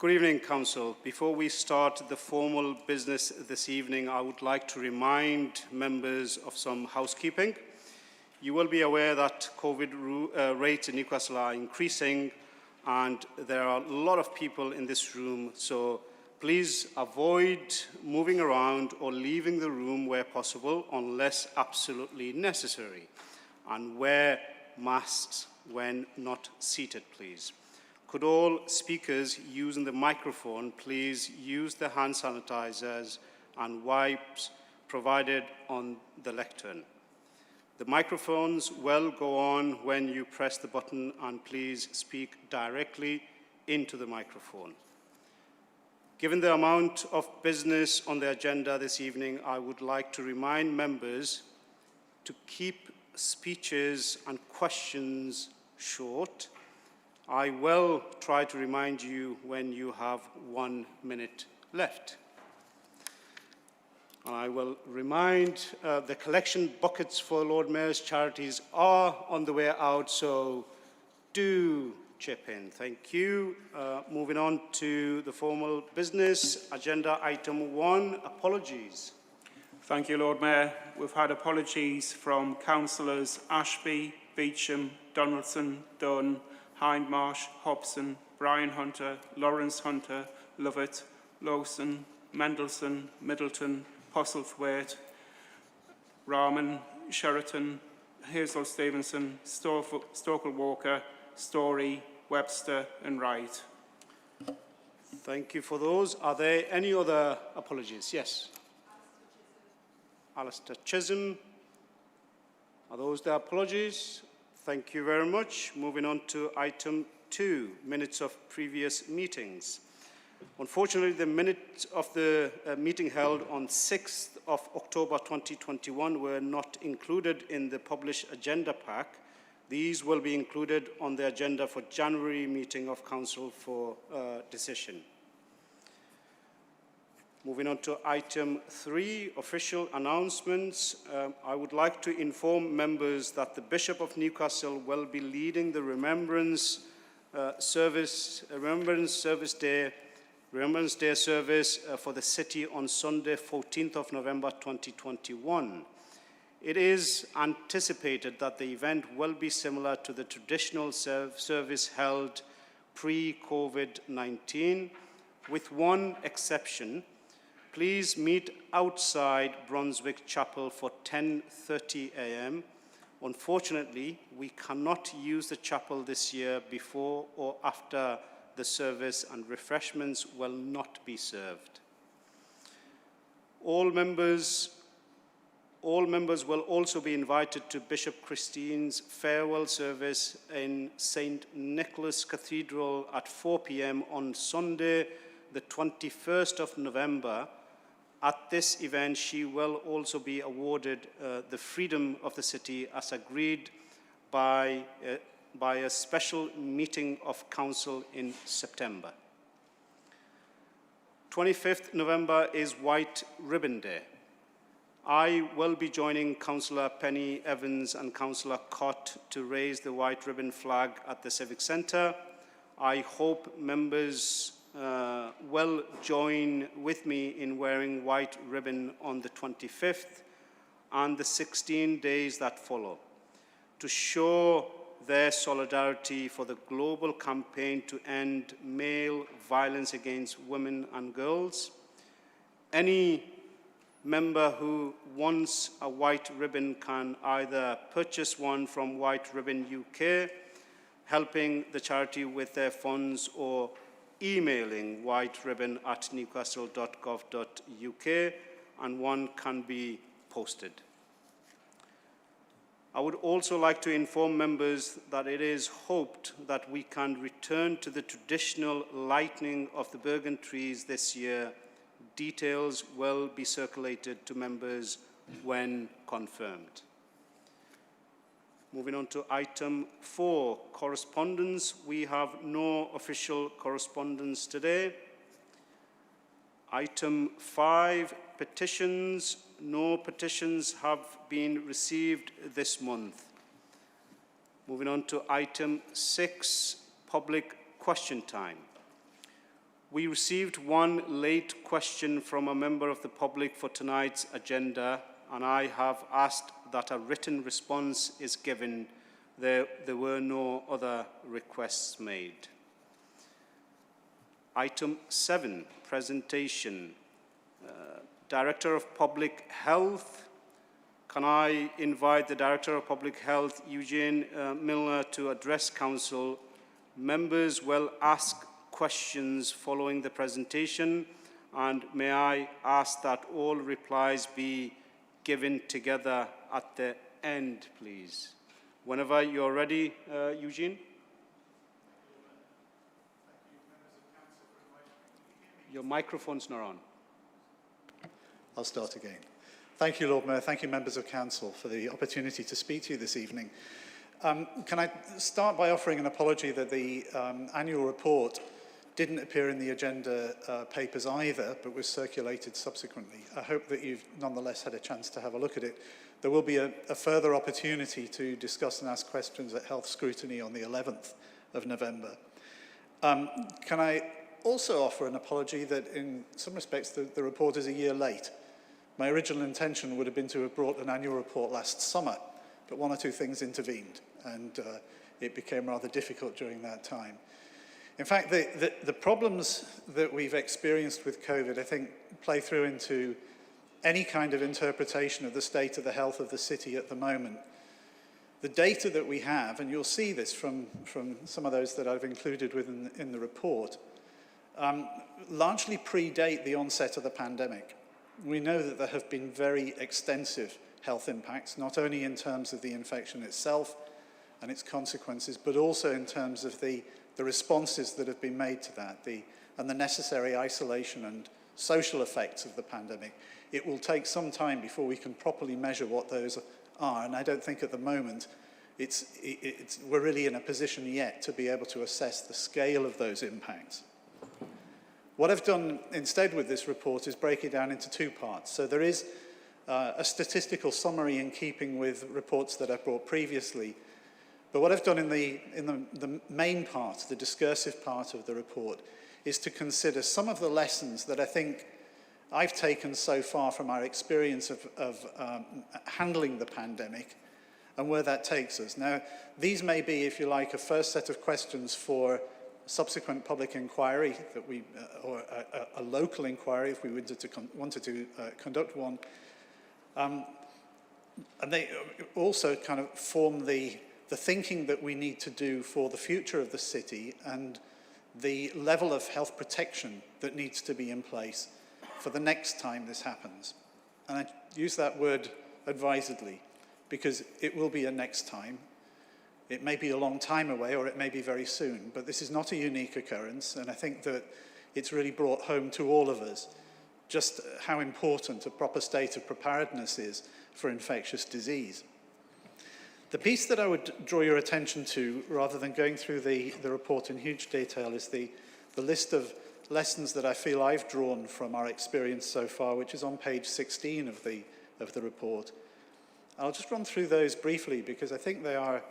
Good evening, Council. Before we start the formal business this evening, I would like to remind members of some housekeeping. You will be aware that COVID rates in Newcastle are increasing, and there are a lot of people in this room, so please avoid moving around or leaving the room where possible unless absolutely necessary, and wear masks when not seated, please. Could all speakers using the microphone please use the hand sanitizers and wipes provided on the lectern. The microphones will go on when you press the button, and please speak directly into the microphone. Given the amount of business on the agenda this evening, I would like to remind members to keep speeches and questions short. I will try to remind you when you have 1 minute left. And I will remind the collection buckets for Lord Mayor's charities are on the way out, so do chip in. Thank you. Moving on to the formal business. Agenda item 1, apologies. Thank you, Lord Mayor. We've had apologies from councillors Ashby, Beecham, Donaldson, Dunn, Hindmarsh, Hobson, Brian Hunter, Lawrence Hunter, Lovett, Lawson, Mendelssohn, Middleton, Postlethwaite, Rahman, Sheraton, Hazel Stevenson, Stokel Walker, Story, Webster and Wright. Thank you for those. Are there any other apologies? Yes. Alistair Chisholm. Are those the apologies? Thank you very much. Moving on to item 2, minutes of previous meetings. Unfortunately, the minutes of the meeting held on 6th of October 2021 were not included in the published agenda pack. These will be included on the agenda for January meeting of Council for decision. Moving on to item 3, official announcements. I would like to inform members that the Bishop of Newcastle will be leading the Remembrance Day service for the city on Sunday, 14th of November 2021. It is anticipated that the event will be similar to the traditional service held pre-COVID-19, with one exception. Please meet outside Brunswick Chapel for 10:30 a.m. Unfortunately, we cannot use the chapel this year before or after the service, and refreshments will not be served. All members will also be invited to Bishop Christine's farewell service in St. Nicholas Cathedral at 4 p.m. on Sunday, the 21st of November. At this event, she will also be awarded the Freedom of the City as agreed by a special meeting of Council in September. 25th November is White Ribbon Day. I will be joining Councillor Penny Evans and Councillor Cott to raise the white ribbon flag at the Civic Centre. I hope members will join with me in wearing white ribbon on the 25th and the 16 days that follow to show their solidarity for the global campaign to end male violence against women and girls. Any member who wants a white ribbon can either purchase one from White Ribbon UK, helping the charity with their funds, or emailing whiteribbon@newcastle.gov.uk, and one can be posted. I would also like to inform members that it is hoped that we can return to the traditional lighting of the Bergen trees this year. Details will be circulated to members when confirmed. Moving on to item 4, correspondence. We have no official correspondence today. Item 5, petitions. No petitions have been received this month. Moving on to item 6, public question time. We received one late question from a member of the public for tonight's agenda, and I have asked that a written response is given. There were no other requests made. Item 7, presentation. Director of Public Health. Can I invite the Director of Public Health, Eugene Milner, to address Council? Members will ask questions following the presentation, and may I ask that all replies be given together at the end, please. Whenever you're ready, Eugene. Your microphone's not on. I'll start again. Thank you, Lord Mayor. Thank you, members of Council, for the opportunity to speak to you this evening. Can I start by offering an apology that the annual report didn't appear in the agenda papers either, but was circulated subsequently. I hope that you've nonetheless had a chance to have a look at it. There will be a further opportunity to discuss and ask questions at Health Scrutiny on the 11th of November. Can I also offer an apology that in some respects the report is a year late. My original intention would have been to have brought an annual report last summer, but one or two things intervened, and it became rather difficult during that time. In fact, the problems that we've experienced with COVID, I think, play through into any kind of interpretation of the state of the health of the city at the moment. The data that we have, and you'll see this from some of those that I've included in the report, largely predate the onset of the pandemic. We know that there have been very extensive health impacts, not only in terms of the infection itself and its consequences, but also in terms of the responses that have been made to that, and the necessary isolation and social effects of the pandemic. It will take some time before we can properly measure what those are, and I don't think at the moment we're really in a position yet to be able to assess the scale of those impacts. What I've done instead with this report is break it down into two parts. So there is a statistical summary in keeping with reports that I've brought previously. But what I've done in the main part, the discursive part of the report, is to consider some of the lessons that I think I've taken so far from our experience of handling the pandemic and where that takes us. Now, these may be, if you like, a first set of questions for subsequent public inquiry that or a local inquiry if we wanted to conduct one. And they also kind of form the thinking that we need to do for the future of the city and the level of health protection that needs to be in place for the next time this happens. And I use that word advisedly because it will be a next time. It may be a long time away or it may be very soon, but this is not a unique occurrence, and I think that it's really brought home to all of us just how important a proper state of preparedness is for infectious disease. The piece that I would draw your attention to, rather than going through the report in huge detail, is the list of lessons that I feel I've drawn from our experience so far, which is on page 16 of the report. I'll just run through those briefly because I think they are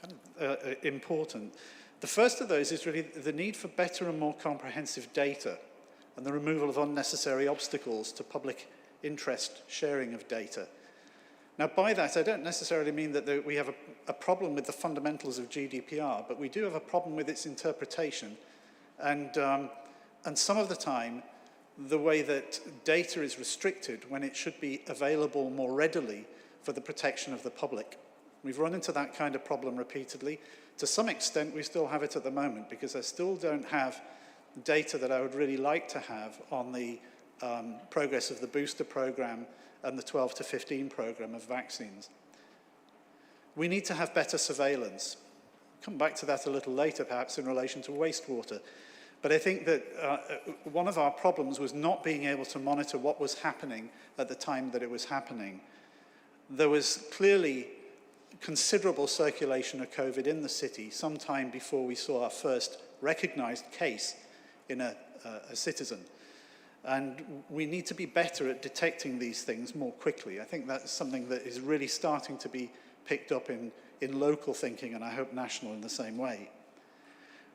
kind of important. The first of those is really the need for better and more comprehensive data and the removal of unnecessary obstacles to public interest sharing of data. Now, by that, I don't necessarily mean that we have a problem with the fundamentals of GDPR, but we do have a problem with its interpretation. And some of the time, the way that data is restricted when it should be available more readily for the protection of the public. We've run into that kind of problem repeatedly. To some extent, we still have it at the moment because I still don't have data that I would really like to have on the progress of the booster program and the 12 to 15 program of vaccines. We need to have better surveillance. I'll come back to that a little later, perhaps in relation to wastewater. But I think that one of our problems was not being able to monitor what was happening at the time that it was happening. There was clearly considerable circulation of COVID in the city sometime before we saw our first recognized case in a citizen. And we need to be better at detecting these things more quickly. I think that's something that is really starting to be picked up in local thinking, and I hope national in the same way.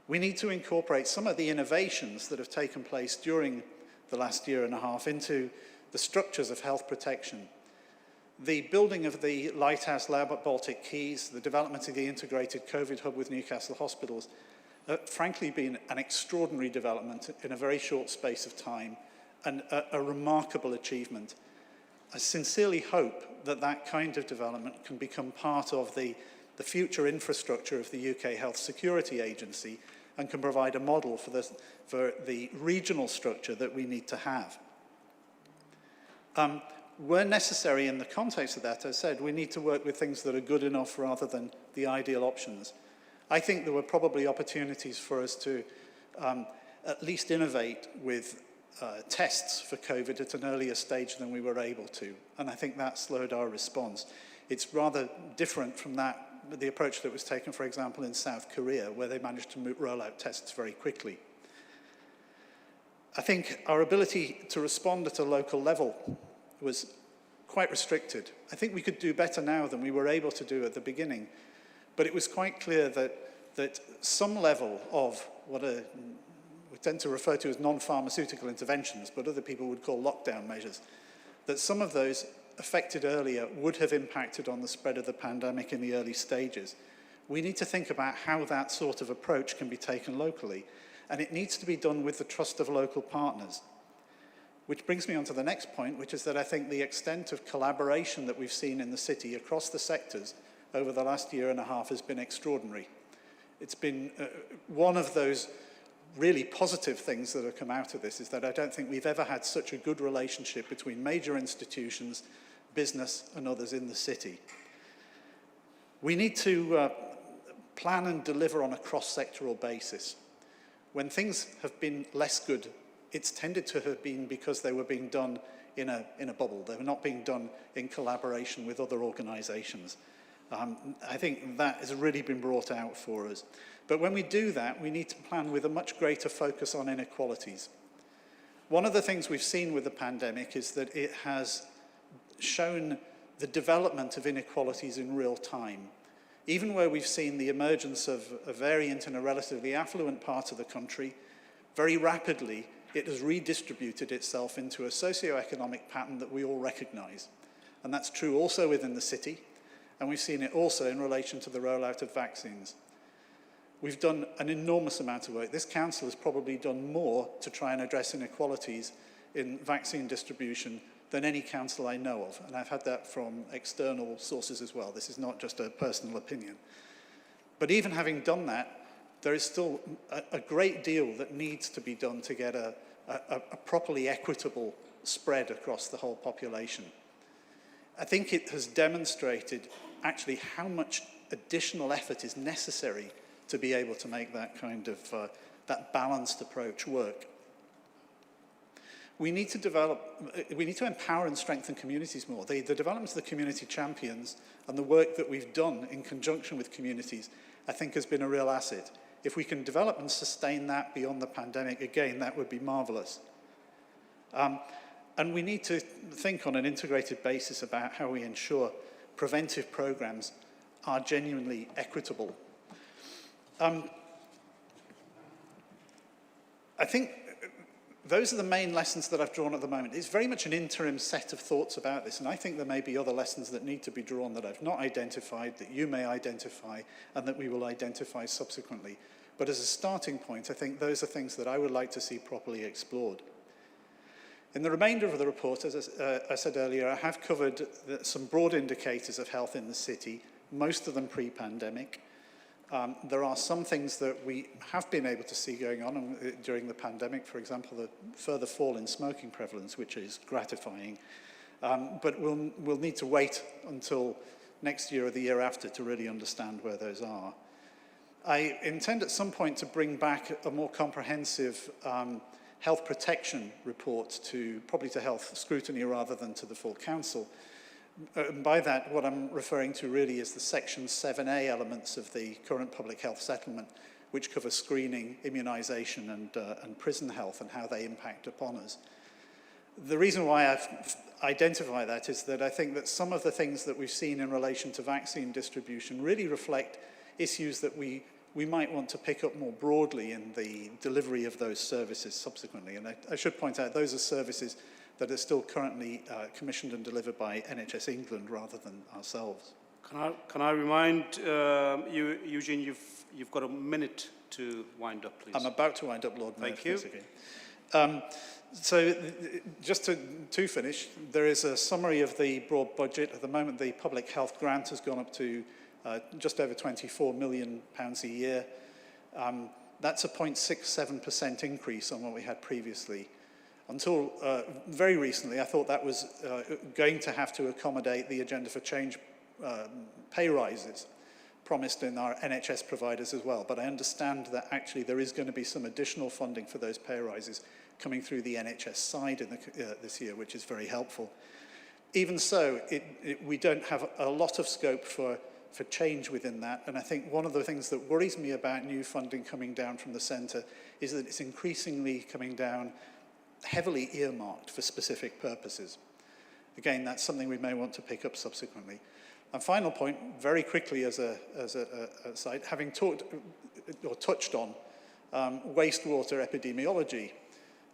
We need to incorporate some of the innovations that have taken place during the last year and a half into the structures of health protection. The building of the Lighthouse Lab at Baltic Quays, the development of the integrated COVID hub with Newcastle hospitals, have frankly been an extraordinary development in a very short space of time and a remarkable achievement. I sincerely hope that that kind of development can become part of the future infrastructure of the UK Health Security Agency and can provide a model for the regional structure that we need to have. Where necessary in the context of that, as I said, we need to work with things that are good enough rather than the ideal options. I think there were probably opportunities for us to at least innovate with tests for COVID at an earlier stage than we were able to, and I think that slowed our response. It's rather different from the approach that was taken, for example, in South Korea, where they managed to roll out tests very quickly. I think our ability to respond at a local level was quite restricted. I think we could do better now than we were able to do at the beginning, but it was quite clear that some level of what we tend to refer to as non-pharmaceutical interventions, but other people would call lockdown measures, that some of those affected earlier would have impacted on the spread of the pandemic in the early stages. We need to think about how that sort of approach can be taken locally, and it needs to be done with the trust of local partners. Which brings me on to the next point, which is that I think the extent of collaboration that we've seen in the city across the sectors over the last year and a half has been extraordinary. It's been one of those really positive things that have come out of this, is that I don't think we've ever had such a good relationship between major institutions, business and others in the city. We need to plan and deliver on a cross-sectoral basis. When things have been less good, it's tended to have been because they were being done in a bubble. They were not being done in collaboration with other organisations. I think that has really been brought out for us. But when we do that, we need to plan with a much greater focus on inequalities. One of the things we've seen with the pandemic is that it has shown the development of inequalities in real time. Even where we've seen the emergence of a variant in a relatively affluent part of the country, very rapidly it has redistributed itself into a socio-economic pattern that we all recognise. And that's true also within the city, and we've seen it also in relation to the rollout of vaccines. We've done an enormous amount of work. This council has probably done more to try and address inequalities in vaccine distribution than any council I know of, and I've had that from external sources as well. This is not just a personal opinion. But even having done that, there is still a great deal that needs to be done to get a properly equitable spread across the whole population. I think it has demonstrated actually how much additional effort is necessary to be able to make that kind of that balanced approach work. We need to empower and strengthen communities more. The development of the community champions and the work that we've done in conjunction with communities, I think, has been a real asset. If we can develop and sustain that beyond the pandemic, again, that would be marvellous. And we need to think on an integrated basis about how we ensure preventive programmes are genuinely equitable. I think those are the main lessons that I've drawn at the moment. It's very much an interim set of thoughts about this, and I think there may be other lessons that need to be drawn that I've not identified, that you may identify, and that we will identify subsequently. But as a starting point, I think those are things that I would like to see properly explored. In the remainder of the report, as I said earlier, I have covered some broad indicators of health in the city, most of them pre-pandemic. There are some things that we have been able to see going on during the pandemic, for example, the further fall in smoking prevalence, which is gratifying. But we'll need to wait until next year or the year after to really understand where those are. I intend at some point to bring back a more comprehensive health protection report probably to health scrutiny rather than to the full council. By that, what I'm referring to really is the Section 7A elements of the current public health settlement, which cover screening, immunisation and prison health and how they impact upon us. The reason why I've identified that is that I think that some of the things that we've seen in relation to vaccine distribution really reflect issues that we we might want to pick up more broadly in the delivery of those services subsequently. And I should point out, those are services that are still currently commissioned and delivered by NHS England rather than ourselves. Can I remind you, Eugene, you've got a minute to wind up, please. I'm about to wind up, Lord Mayor. Thank you. Okay. So just to finish, there is a summary of the broad budget. At the moment, the public health grant has gone up to just over £24 million a year. That's a 0.67% increase on what we had previously. Until very recently, I thought that was going to have to accommodate the Agenda for Change pay rises promised in our NHS providers as well. But I understand that actually there is going to be some additional funding for those pay rises coming through the NHS side in this year, which is very helpful. Even so, we don't have a lot of scope for change within that. And I think one of the things that worries me about new funding coming down from the centre is that it's increasingly coming down heavily earmarked for specific purposes. Again, that's something we may want to pick up subsequently. And final point, very quickly as a side, having talked or touched on wastewater epidemiology,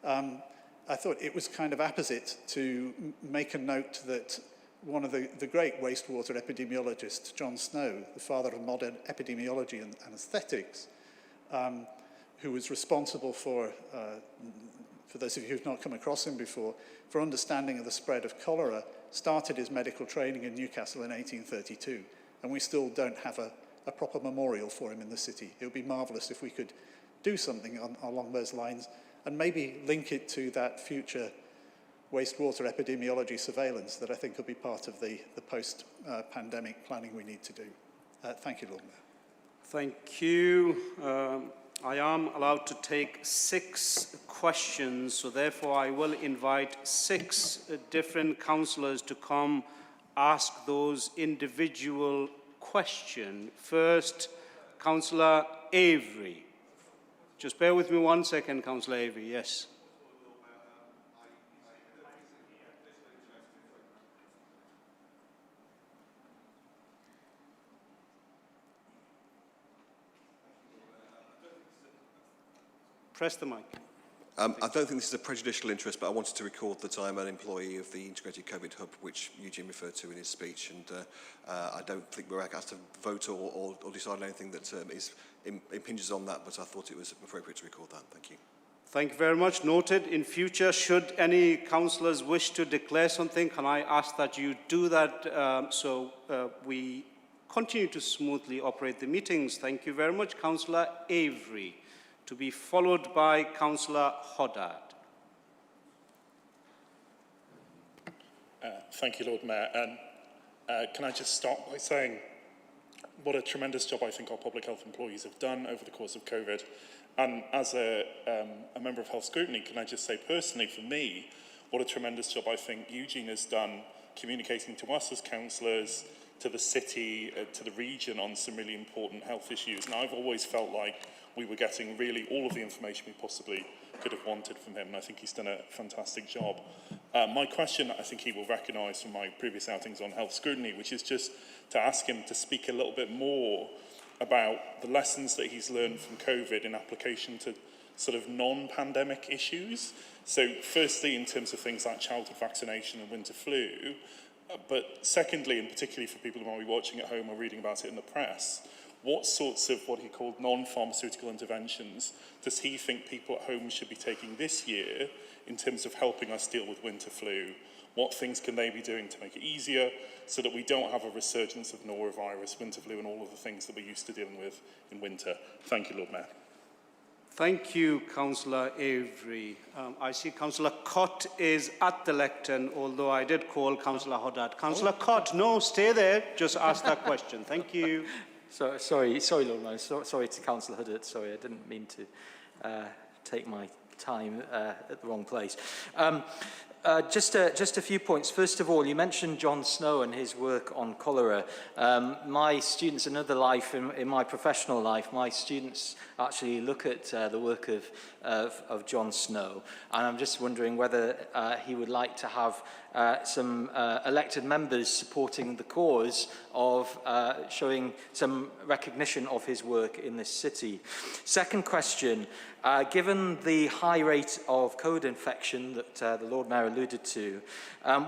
I thought it was kind of apposite to make a note that one of the great wastewater epidemiologists, John Snow, the father of modern epidemiology and anesthetics, who was responsible for those of you who've not come across him before, for understanding of the spread of cholera, started his medical training in Newcastle in 1832, and we still don't have a proper memorial for him in the city. It would be marvellous if we could do something along those lines and maybe link it to that future wastewater epidemiology surveillance that I think will be part of the post-pandemic planning we need to do. Thank you, Lord Mayor. Thank you. I am allowed to take 6 questions, so therefore I will invite 6 different councillors to come ask those individual questions. First, Councillor Avery. Just bear with me 1 second, Councillor Avery, yes. Press the mic. I don't think this is a prejudicial interest, but I wanted to record that I'm an employee of the Integrated COVID Hub, which Eugene referred to in his speech, and I don't think we're asked to vote or decide on anything that impinges on that, but I thought it was appropriate to record that. Thank you. Thank you very much. Noted. In future, should any councillors wish to declare something, can I ask that you do that so we continue to smoothly operate the meetings? Thank you very much. Councillor Avery, to be followed by Councillor Hoddard. Thank you, Lord Mayor. And can I just start by saying what a tremendous job I think our public health employees have done over the course of COVID. And as a member of Health Scrutiny, can I just say personally, for me, what a tremendous job I think Eugene has done communicating to us as councillors, to the city, to the region on some really important health issues. And I've always felt like we were getting really all of the information we possibly could have wanted from him, and I think he's done a fantastic job. My question, I think he will recognise from my previous outings on Health Scrutiny, which is just to ask him to speak a little bit more about the lessons that he's learned from COVID in application to sort of non-pandemic issues. So firstly, in terms of things like childhood vaccination and winter flu, but secondly, and particularly for people who might be watching at home or reading about it in the press, what sorts of what he called non-pharmaceutical interventions does he think people at home should be taking this year in terms of helping us deal with winter flu? What things can they be doing to make it easier so that we don't have a resurgence of norovirus, winter flu, and all of the things that we're used to dealing with in winter? Thank you, Lord Mayor. Thank you, Councillor Avery. I see Councillor Cott is at the lectern, although I did call Councillor Hoddard. Councillor Cott, no, stay there. Just ask that question. Thank you. Sorry, Lord Mayor. Sorry to Councillor Hoddard. Sorry, I didn't mean to take my time at the wrong place. Just a few points. First of all, you mentioned John Snow and his work on cholera. My students, another life in my professional life, my students actually look at the work of John Snow, and I'm just wondering whether he would like to have some elected members supporting the cause of showing some recognition of his work in this city. Second question, given the high rate of COVID infection that the Lord Mayor alluded to,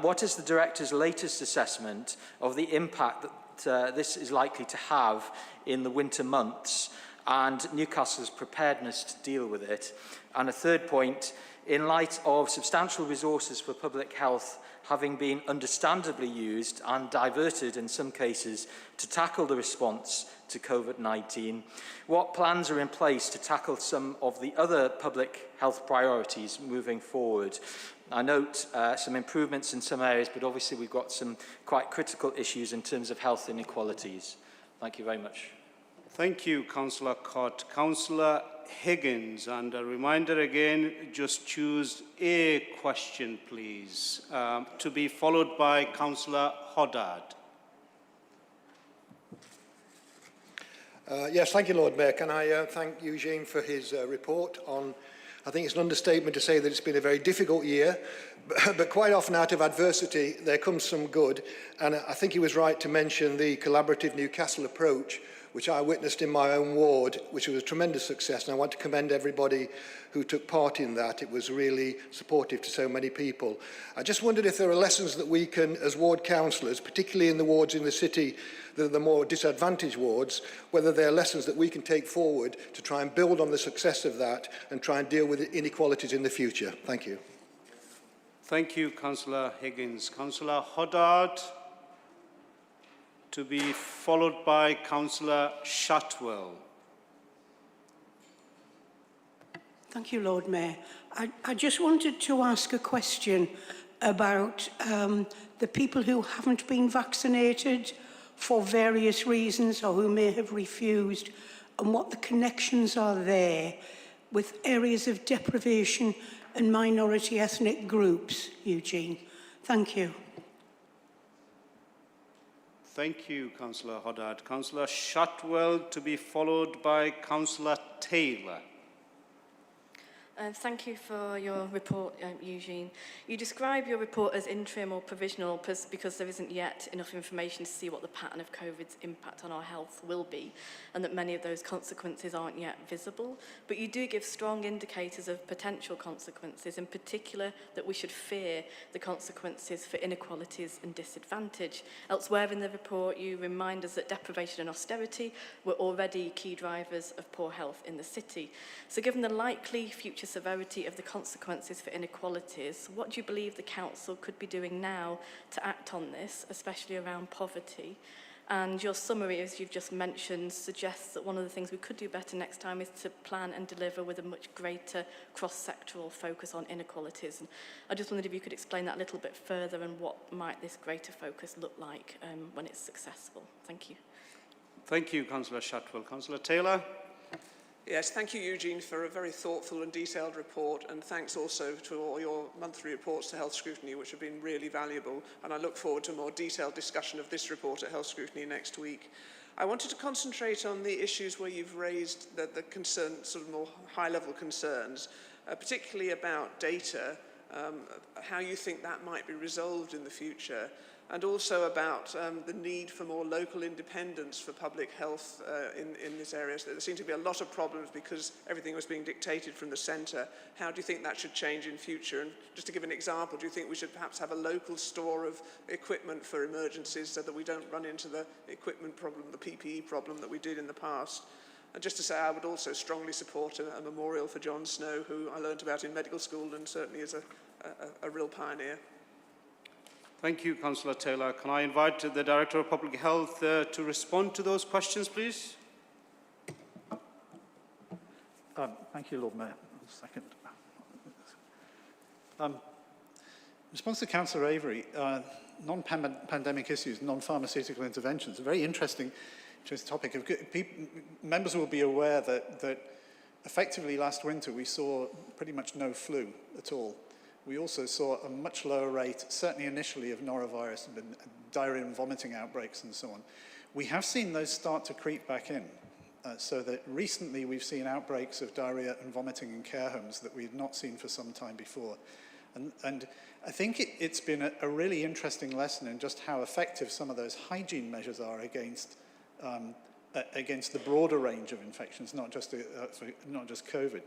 what is the Director's latest assessment of the impact that this is likely to have in the winter months and Newcastle's preparedness to deal with it? And a third point, in light of substantial resources for public health having been understandably used and diverted in some cases to tackle the response to COVID-19, what plans are in place to tackle some of the other public health priorities moving forward? I note some improvements in some areas, but obviously we've got some quite critical issues in terms of health inequalities. Thank you very much. Thank you, Councillor Cott. Councillor Higgins, and a reminder again, just choose a question, please, to be followed by Councillor Hoddard. Yes, thank you, Lord Mayor. Can I thank Eugene for his report on, I think it's an understatement to say that it's been a very difficult year, but quite often out of adversity there comes some good, and I think he was right to mention the collaborative Newcastle approach, which I witnessed in my own ward, which was a tremendous success, and I want to commend everybody who took part in that. It was really supportive to so many people. I just wondered if there are lessons that we can, as ward councillors, particularly in the wards in the city, the more disadvantaged wards, whether there are lessons that we can take forward to try and build on the success of that and try and deal with inequalities in the future. Thank you. Thank you, Councillor Higgins. Councillor Hoddard, to be followed by Councillor Shotwell. Thank you, Lord Mayor. I just wanted to ask a question about the people who haven't been vaccinated for various reasons or who may have refused, and what the connections are there with areas of deprivation and minority ethnic groups, Eugene. Thank you. Thank you, Councillor Hoddard. Councillor Shotwell, to be followed by Councillor Taylor. Thank you for your report, Eugene. You describe your report as interim or provisional because there isn't yet enough information to see what the pattern of COVID's impact on our health will be, and that many of those consequences aren't yet visible. But you do give strong indicators of potential consequences, in particular that we should fear the consequences for inequalities and disadvantage. Elsewhere in the report, you remind us that deprivation and austerity were already key drivers of poor health in the city. So given the likely future severity of the consequences for inequalities, what do you believe the Council could be doing now to act on this, especially around poverty? And your summary, as you've just mentioned, suggests that one of the things we could do better next time is to plan and deliver with a much greater cross-sectoral focus on inequalities. And I just wondered if you could explain that a little bit further and what might this greater focus look like when it's successful. Thank you. Thank you, Councillor Shotwell. Councillor Taylor. Yes, thank you, Eugene, for a very thoughtful and detailed report, and thanks also to all your monthly reports to Health Scrutiny, which have been really valuable, and I look forward to a more detailed discussion of this report at Health Scrutiny next week. I wanted to concentrate on the issues where you've raised the concern, sort of more high-level concerns, particularly about data, how you think that might be resolved in the future, and also about the need for more local independence for public health in this area. So there seem to be a lot of problems because everything was being dictated from the centre. How do you think that should change in future? And just to give an example, do you think we should perhaps have a local store of equipment for emergencies so that we don't run into the equipment problem, the PPE problem that we did in the past? And just to say, I would also strongly support a memorial for John Snow, who I learnt about in medical school and certainly is a real pioneer. Thank you, Councillor Taylor. Can I invite the Director of Public Health to respond to those questions, please? Thank you, Lord Mayor. Second. In response to Councillor Avery, non-pandemic issues, non-pharmaceutical interventions, a very interesting topic. Members will be aware that effectively last winter we saw pretty much no flu at all. we also saw a much lower rate, certainly initially, of norovirus and diarrhea and vomiting outbreaks and so on. We have seen those start to creep back in. So that recently we've seen outbreaks of diarrhea and vomiting in care homes that we've not seen for some time before. And I think it's been a really interesting lesson in just how effective some of those hygiene measures are against the broader range of infections, not just COVID.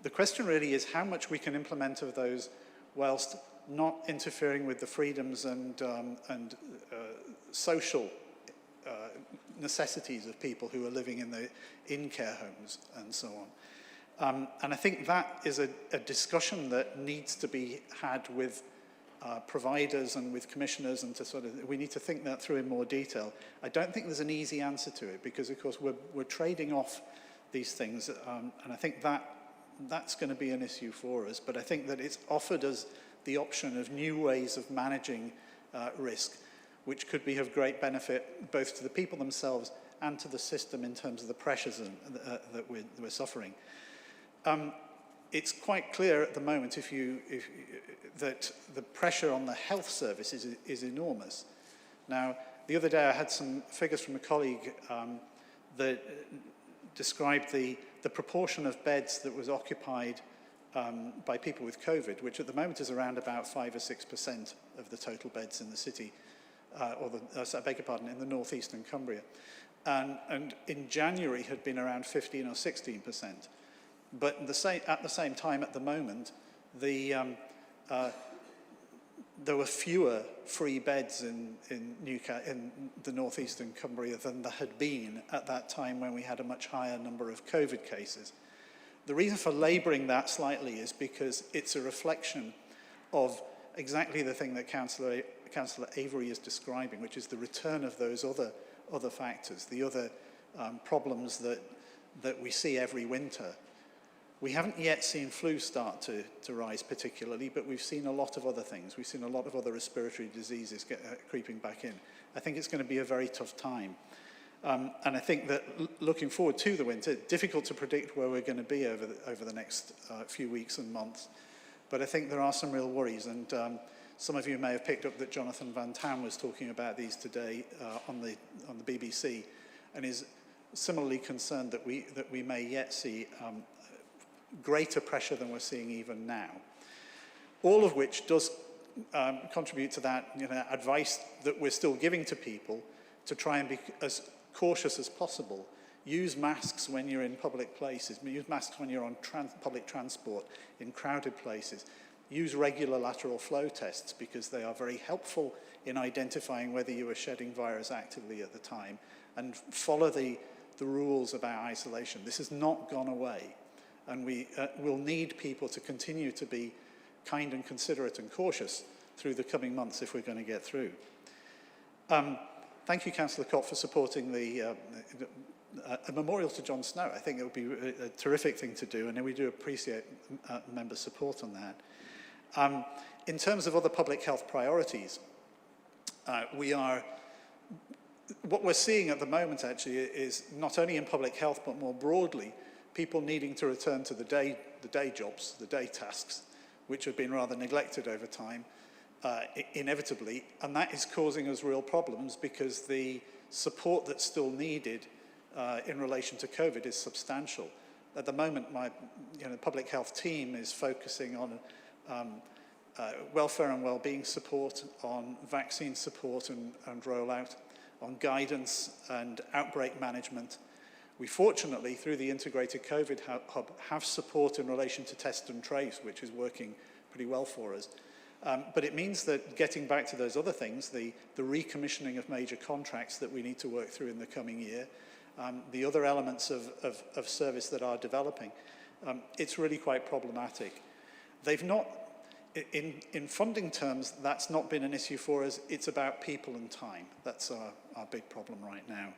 The question really is how much we can implement of those whilst not interfering with the freedoms and social necessities of people who are living in care homes and so on. And I think that is a discussion that needs to be had with providers and with commissioners, and we need to think that through in more detail. I don't think there's an easy answer to it because, of course, we're trading off these things, and I think that's going to be an issue for us. But I think that it's offered us the option of new ways of managing risk, which could be of great benefit both to the people themselves and to the system in terms of the pressures that we're suffering. It's quite clear at the moment that the pressure on the health service is enormous. Now, the other day I had some figures from a colleague that described the proportion of beds that was occupied by people with COVID, which at the moment is around about 5 or 6% of the total beds in the city, I beg your pardon, in the northeastern Cumbria. And in January had been around 15 or 16%. But at the same time, at the moment, there were fewer free beds in the northeastern Cumbria than there had been at that time when we had a much higher number of COVID cases. The reason for labouring that slightly is because it's a reflection of exactly the thing that Councillor Avery is describing, which is the return of those other factors, the other problems that we see every winter. We haven't yet seen flu start to rise particularly, but we've seen a lot of other things. We've seen a lot of other respiratory diseases creeping back in. I think it's going to be a very tough time. And I think that looking forward to the winter, difficult to predict where we're going to be over the next few weeks and months. But I think there are some real worries, and some of you may have picked up that Jonathan Van Tam was talking about these today on the BBC, and is similarly concerned that we may yet see greater pressure than we're seeing even now. All of which does contribute to that advice that we're still giving to people to try and be as cautious as possible. Use masks when you're in public places. Use masks when you're on public transport, in crowded places. Use regular lateral flow tests because they are very helpful in identifying whether you are shedding virus actively at the time. And follow the rules about isolation. This has not gone away. And we will need people to continue to be kind and considerate and cautious through the coming months if we're going to get through. Thank you, Councillor Cott, for supporting a memorial to John Snow. I think it would be a terrific thing to do, and we do appreciate members' support on that. In terms of other public health priorities, what we're seeing at the moment actually is not only in public health but more broadly, people needing to return to the day jobs, the day tasks, which have been rather neglected over time, inevitably, and that is causing us real problems because the support that's still needed in relation to COVID is substantial. At the moment, my public health team is focusing on welfare and well-being support, on vaccine support and rollout, on guidance and outbreak management. We fortunately, through the integrated COVID hub, have support in relation to test and trace, which is working pretty well for us. But it means that getting back to those other things, the recommissioning of major contracts that we need to work through in the coming year, the other elements of service that are developing, it's really quite problematic. They've not, in funding terms, that's not been an issue for us. It's about people and time. That's our big problem right now.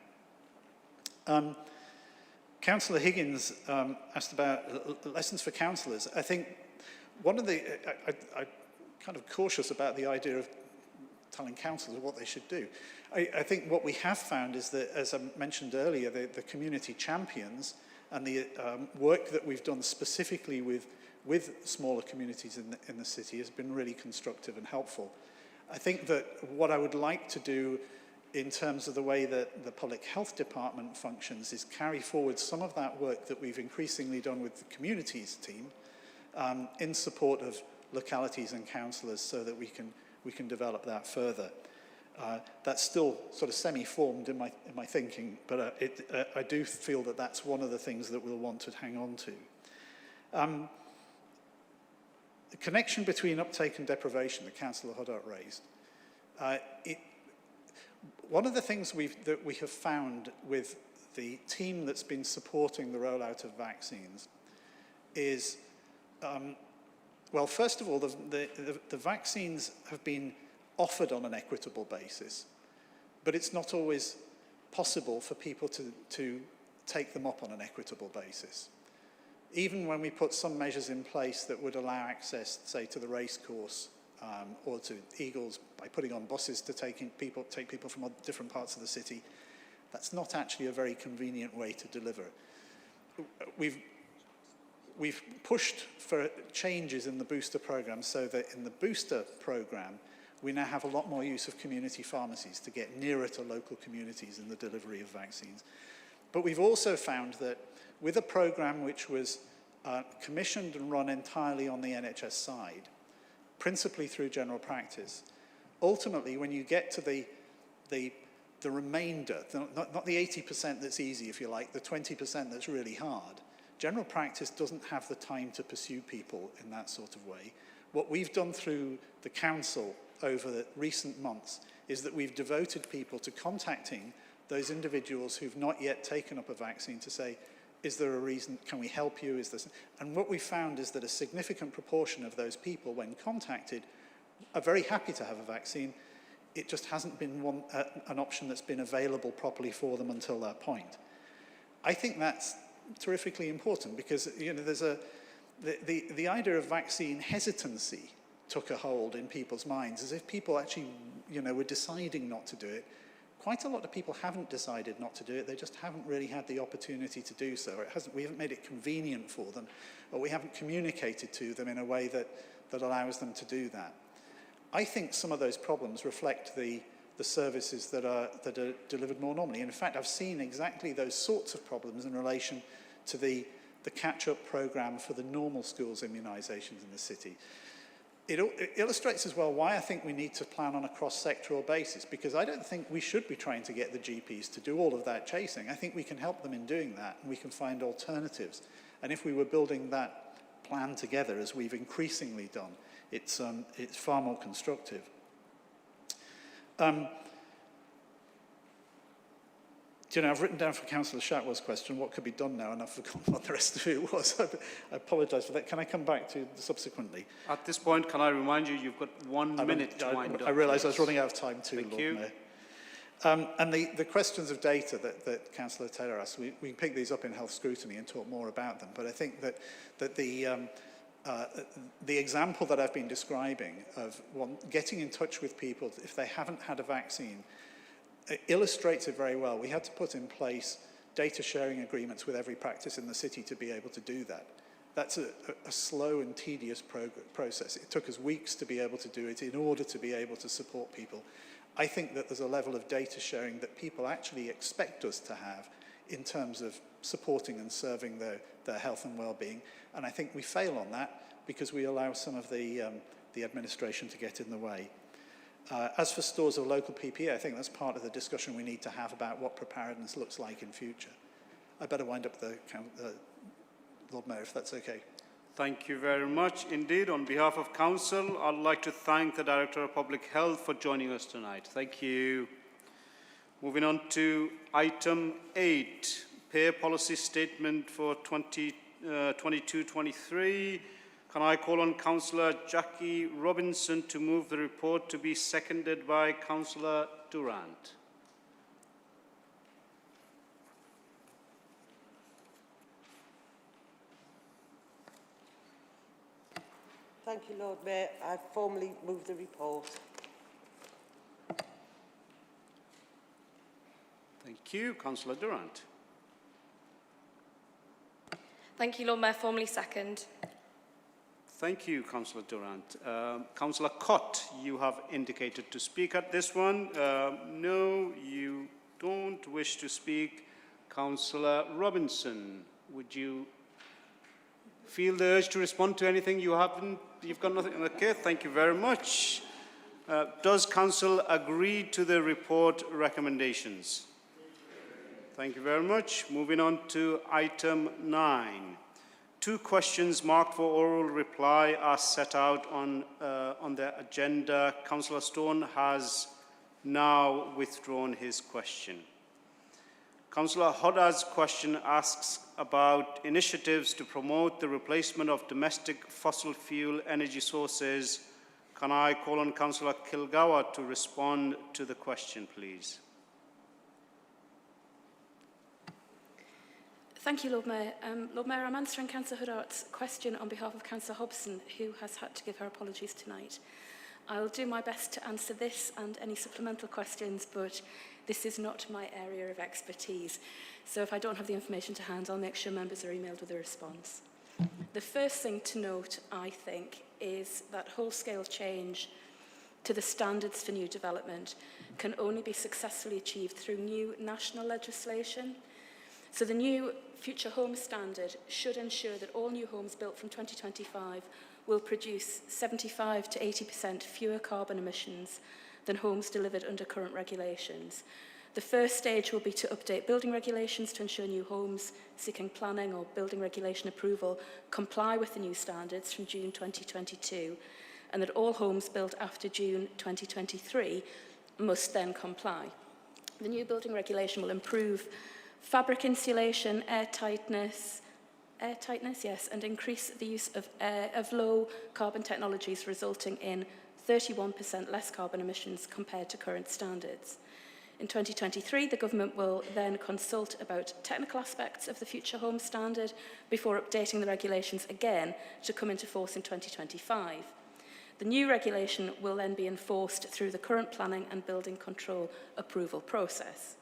Councillor Higgins asked about lessons for councillors. I think one of the, I'm kind of cautious about the idea of telling councillors what they should do. I think what we have found is that, as I mentioned earlier, the community champions and the work that we've done specifically with with smaller communities in the city has been really constructive and helpful. I think that what I would like to do in terms of the way that the Public Health Department functions is carry forward some of that work that we've increasingly done with the communities team in support of localities and councillors so that we can develop that further. That's still sort of semi-formed in my thinking, but I do feel that that's one of the things that we'll want to hang on to. The connection between uptake and deprivation that Councillor Huddart raised, one of the things that we have found with the team that's been supporting the rollout of vaccines is, well, first of all, the vaccines have been offered on an equitable basis, but it's not always possible for people to take them up on an equitable basis. Even when we put some measures in place that would allow access, say, to the racecourse or to Eagles by putting on buses to take people from different parts of the city, that's not actually a very convenient way to deliver. We've pushed for changes in the booster program so that in the booster program, we now have a lot more use of community pharmacies to get nearer to local communities in the delivery of vaccines. But we've also found that with a program which was commissioned and run entirely on the NHS side, principally through general practice, ultimately when you get to the remainder, not the 80% that's easy, if you like, the 20% that's really hard, general practice doesn't have the time to pursue people in that sort of way. What we've done through the council over the recent months is that we've devoted people to contacting those individuals who've not yet taken up a vaccine to say, is there a reason, can we help you, is this? And what we found is that a significant proportion of those people, when contacted, are very happy to have a vaccine. It just hasn't been an option that's been available properly for them until that point. I think that's terrifically important because, you know, there's the idea of vaccine hesitancy took a hold in people's minds, as if people actually, you know, were deciding not to do it. Quite a lot of people haven't decided not to do it, they just haven't really had the opportunity to do so. We haven't made it convenient for them, or we haven't communicated to them in a way that allows them to do that. I think some of those problems reflect the services that are delivered more normally. In fact, I've seen exactly those sorts of problems in relation to the catch-up programme for the normal schools immunisations in the city. It illustrates as well why I think we need to plan on a cross-sectoral basis, because I don't think we should be trying to get the GPs to do all of that chasing. I think we can help them in doing that, and we can find alternatives. And if we were building that plan together, as we've increasingly done, it's far more constructive. You know, I've written down for Councillor Shatwell's question what could be done now, and I've forgotten what the rest of it was. I apologise for that. Can I come back to subsequently? At this point, can I remind you, you've got 1 minute to wind up. I realised I was running out of time too, Thank you. Mayor. And the questions of data that Councillor Taylor asked, we can pick these up in health scrutiny and talk more about them. But I think that the example that I've been describing of getting in touch with people if they haven't had a vaccine, it illustrates it very well. We had to put in place data sharing agreements with every practice in the city to be able to do that. That's a slow and tedious process. It took us weeks to be able to do it in order to be able to support people. I think that there's a level of data sharing that people actually expect us to have in terms of supporting and serving their health and well-being. And I think we fail on that because we allow some of the administration to get in the way. As for stores of local PPE, I think that's part of the discussion we need to have about what preparedness looks like in future. I better wind up the Lord Mayor, if that's okay. Thank you very much indeed. On behalf of Council, I'd like to thank the Director of Public Health for joining us tonight. Thank you. Moving on to item 8, Pay Policy Statement for 2022-23. Can I call on Councillor Jackie Robinson to move the report to be seconded by Councillor Durant? Thank you, Lord Mayor. I formally move the report. Thank you. Councillor Durant. Thank you, Lord Mayor. Formally second. Thank you, Councillor Durant. Councillor Cott, you have indicated to speak at this one. No, you don't wish to speak. Councillor Robinson, would you feel the urge to respond to anything? You haven't? You've got nothing? Okay, thank you very much. Does Council agree to the report recommendations? Thank you very much. Moving on to item 9. 2 questions marked for oral reply are set out on the agenda. Councillor Stone has now withdrawn his question. Councillor Hodda's question asks about initiatives to promote the replacement of domestic fossil fuel energy sources. Can I call on Councillor Kilgour to respond to the question, please? Thank you, Lord Mayor. Lord Mayor, I'm answering Councillor Huddart's question on behalf of Councillor Hobson, who has had to give her apologies tonight. I'll do my best to answer this and any supplemental questions, but this is not my area of expertise. So if I don't have the information to hand, I'll make sure members are emailed with a response. The first thing to note, I think, is that whole-scale change to the standards for new development can only be successfully achieved through new national legislation. So the new Future Home Standard should ensure that all new homes built from 2025 will produce 75 to 80% fewer carbon emissions than homes delivered under current regulations. The first stage will be to update building regulations to ensure new homes seeking planning or building regulation approval comply with the new standards from June 2022, and that all homes built after June 2023 must then comply. The new building regulation will improve fabric insulation, airtightness, yes, and increase the use of low carbon technologies, resulting in 31% less carbon emissions compared to current standards. In 2023, the government will then consult about technical aspects of the Future Home Standard before updating the regulations again to come into force in 2025. The new regulation will then be enforced through the current planning and building control approval process.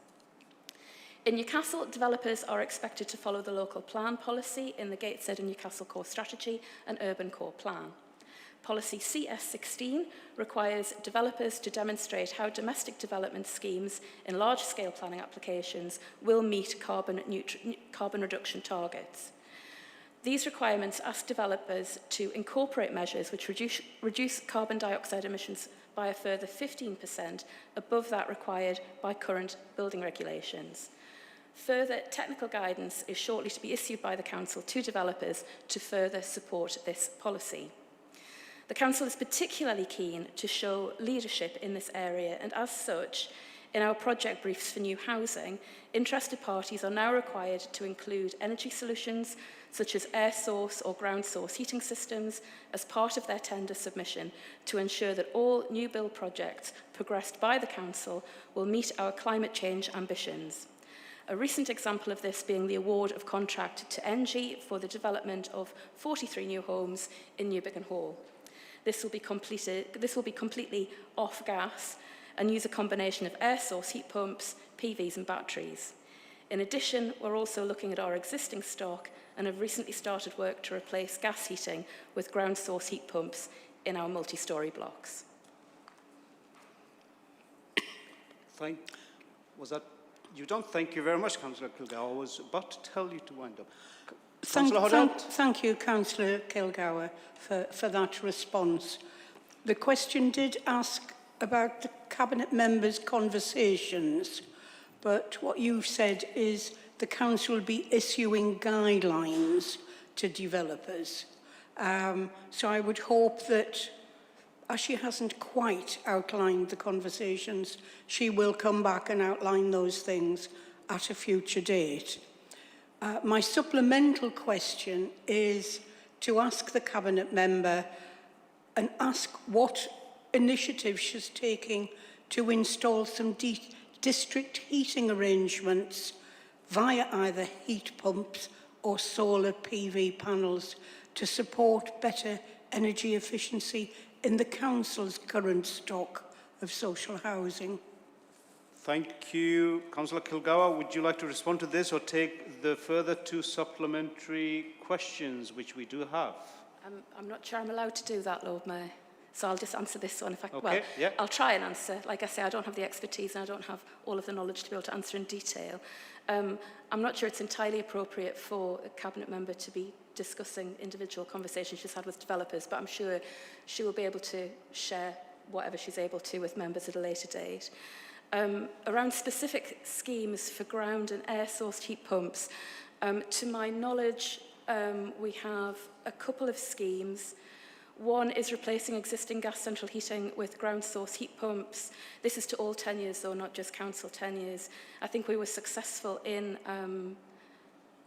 In Newcastle, developers are expected to follow the local plan policy in the Gateshead and Newcastle Core Strategy and Urban Core Plan. Policy CS16 requires developers to demonstrate how domestic development schemes in large-scale planning applications will meet carbon reduction targets. These requirements ask developers to incorporate measures which reduce carbon dioxide emissions by a further 15% above that required by current building regulations. Further technical guidance is shortly to be issued by the Council to developers to further support this policy. The Council is particularly keen to show leadership in this area, and as such, in our project briefs for new housing, interested parties are now required to include energy solutions such as air source or ground source heating systems as part of their tender submission to ensure that all new build projects progressed by the Council will meet our climate change ambitions. A recent example of this being the award of contract to ENGIE for the development of 43 new homes in Newbiggin Hall. This will be completely off gas and use a combination of air source heat pumps, PVs and batteries. In addition, we're also looking at our existing stock and have recently started work to replace gas heating with ground source heat pumps in our multi-storey blocks. Thank you very much, Councillor Kilgour. I was about to tell you to wind up. Thank you, Councillor Kilgour, for that response. The question did ask about the Cabinet members' conversations, but what you've said is the Council will be issuing guidelines to developers. So I would hope that, as she hasn't quite outlined the conversations, she will come back and outline those things at a future date. My supplemental question is to ask the Cabinet member and ask what initiatives she's taking to install some district heating arrangements via either heat pumps or solar PV panels to support better energy efficiency in the Council's current stock of social housing. Thank you. Councillor Kilgour, would you like to respond to this or take the further 2 supplementary questions which we do have? I'm not sure I'm allowed to do that, Lord Mayor. So I'll just answer this one. Okay, yeah. I'll try and answer. Like I say, I don't have the expertise and I don't have all of the knowledge to be able to answer in detail. I'm not sure it's entirely appropriate for a cabinet member to be discussing individual conversations she's had with developers, but I'm sure she will be able to share whatever she's able to with members at a later date. Around specific schemes for ground and air-sourced heat pumps, to my knowledge, we have a couple of schemes. One is replacing existing gas central heating with ground source heat pumps. This is to all tenures, though, not just council tenures. I think we were successful in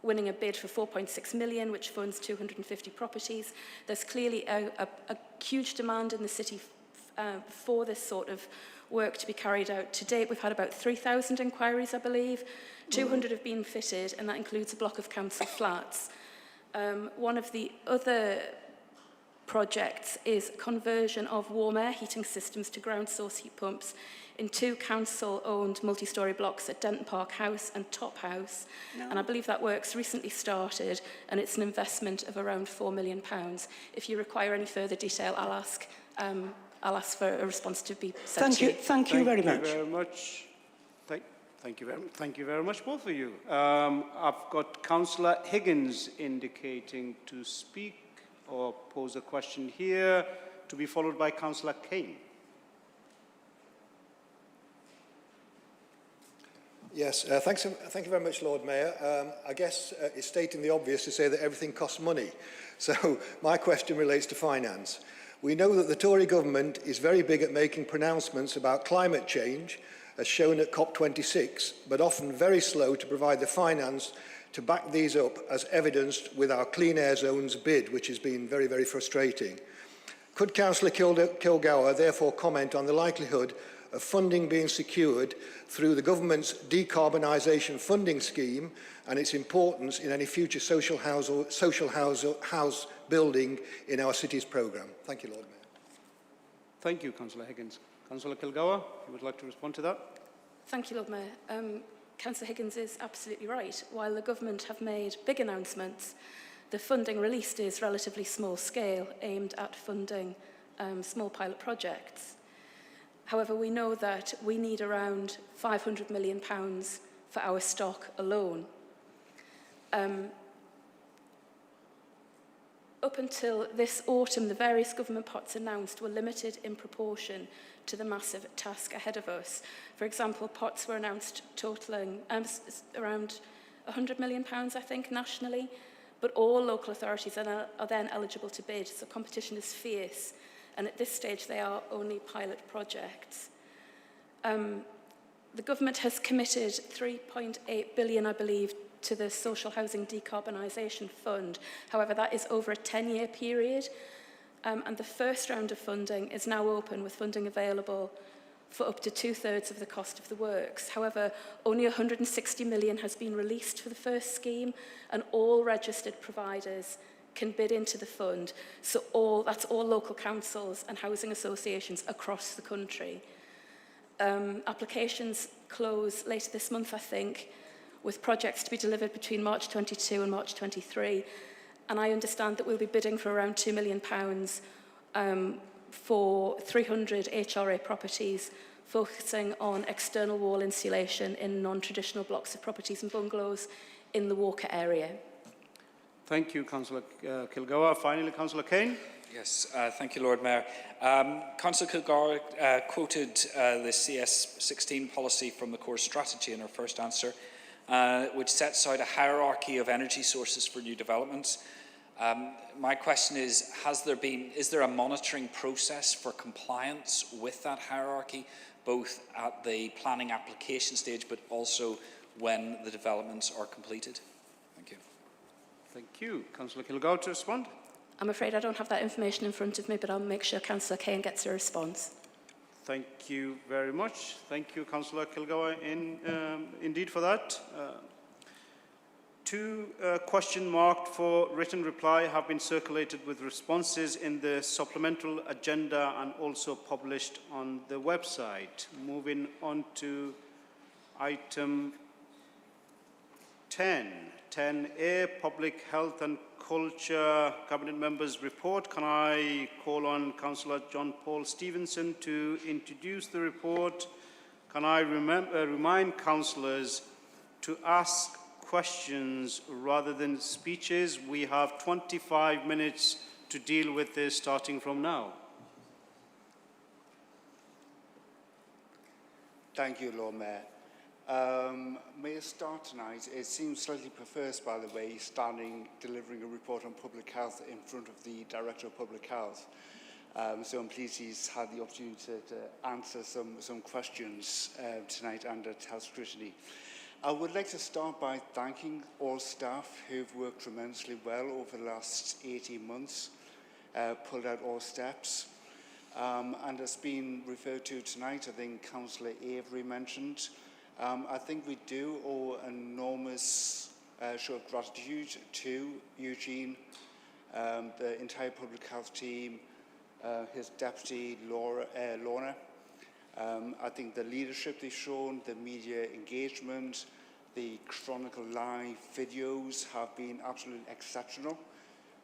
winning a bid for 4.6 million, which funds 250 properties. There's clearly a huge demand in the city for this sort of work to be carried out. To date, we've had about 3,000 inquiries, I believe. 200 have been fitted, and that includes a block of council flats. One of the other projects is conversion of warm air heating systems to ground source heat pumps in 2 council-owned multi-storey blocks at Denton Park House and Top House. No. And I believe that work's recently started, and it's an investment of around £4 million. If you require any further detail, I'll ask for a response to be sent to you. Thank you very much. Thank you very much. Thank you very much, both of you. I've got Councillor Higgins indicating to speak or pose a question here, to be followed by Councillor Kane. Yes, thank you very much, Lord Mayor. I guess it's stating the obvious to say that everything costs money. So my question relates to finance. We know that the Tory government is very big at making pronouncements about climate change, as shown at COP26, but often very slow to provide the finance to back these up, as evidenced with our Clean Air Zones bid, which has been very, very frustrating. Could Councillor Kilgour therefore comment on the likelihood of funding being secured through the government's decarbonisation funding scheme and its importance in any future social house building in our city's programme? Thank you, Lord Mayor. Thank you, Councillor Higgins. Councillor Kilgour, you would like to respond to that? Thank you, Lord Mayor. Councillor Higgins is absolutely right. While the government have made big announcements, the funding released is relatively small scale, aimed at funding small pilot projects. However, we know that we need around £500 million for our stock alone. Up until this autumn, the various government pots announced were limited in proportion to the massive task ahead of us. For example, pots were announced totalling around £100 million, I think, nationally, but all local authorities are then eligible to bid, so competition is fierce, and at this stage they are only pilot projects. The government has committed £3.8 billion, I believe, to the Social Housing Decarbonisation Fund. However, that is over a 10-year period, and the first round of funding is now open, with funding available for up to 2/3 of the cost of the works. However, only £160 million has been released for the first scheme, and all registered providers can bid into the fund. So that's all local councils and housing associations across the country. Applications close later this month, I think, with projects to be delivered between March 22 and March 23. And I understand that we'll be bidding for around £2 million for 300 HRA properties, focusing on external wall insulation in non-traditional blocks of properties and bungalows in the Walker area. Thank you, Councillor Kilgour. Finally, Councillor Kane. Yes, thank you, Lord Mayor. Councillor Kilgour quoted the CS16 policy from the core strategy in her first answer, which sets out a hierarchy of energy sources for new developments. My question is there a monitoring process for compliance with that hierarchy, both at the planning application stage, but also when the developments are completed? Thank you. Thank you. Councillor Kilgour to respond. I'm afraid I don't have that information in front of me, but I'll make sure Councillor Kane gets a response. Thank you very much. Thank you, Councillor Kilgour, indeed for that. Two questions marked for written reply have been circulated with responses in the supplemental agenda and also published on the website. Moving on to item 10A, Public Health and Culture Cabinet Members Report. Can I call on Councillor John Paul Stevenson to introduce the report? Can I remind councillors to ask questions rather than speeches? We have 25 minutes to deal with this starting from now. Thank you, Lord Mayor. May I start tonight? It seems slightly perverse, by the way, delivering a report on public health in front of the Director of Public Health. So I'm pleased he's had the opportunity to answer some questions tonight under health scrutiny. I would like to start by thanking all staff who've worked tremendously well over the last 18 months, pulled out all steps. And as been referred to tonight, I think Councillor Avery mentioned, I think we do owe an enormous show of gratitude to Eugene, the entire public health team, his deputy, Lorna. I think the leadership they've shown, the media engagement, the Chronicle Live videos have been absolutely exceptional.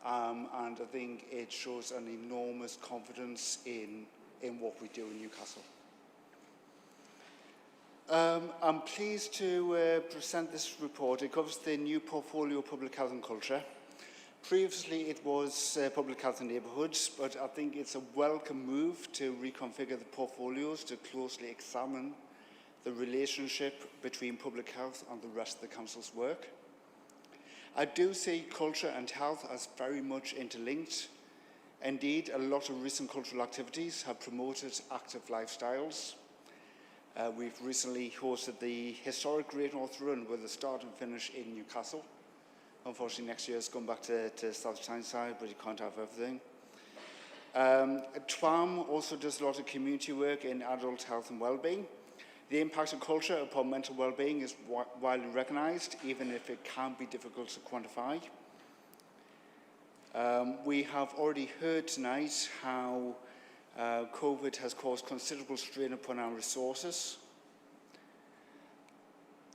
And I think it shows an enormous confidence in what we do in Newcastle. I'm pleased to present this report. It covers the new portfolio of Public Health and Culture. Previously it was Public Health and Neighbourhoods, but I think it's a welcome move to reconfigure the portfolios to closely examine the relationship between public health and the rest of the Council's work. I do see culture and health as very much interlinked. Indeed, a lot of recent cultural activities have promoted active lifestyles. We've recently hosted the historic Great North Run with a start and finish in Newcastle. Unfortunately, next year it's gone back to South Tyneside, but you can't have everything. TWAM also does a lot of community work in adult health and well-being. The impact of culture upon mental well-being is widely recognised, even if it can be difficult to quantify. We have already heard tonight how COVID has caused considerable strain upon our resources.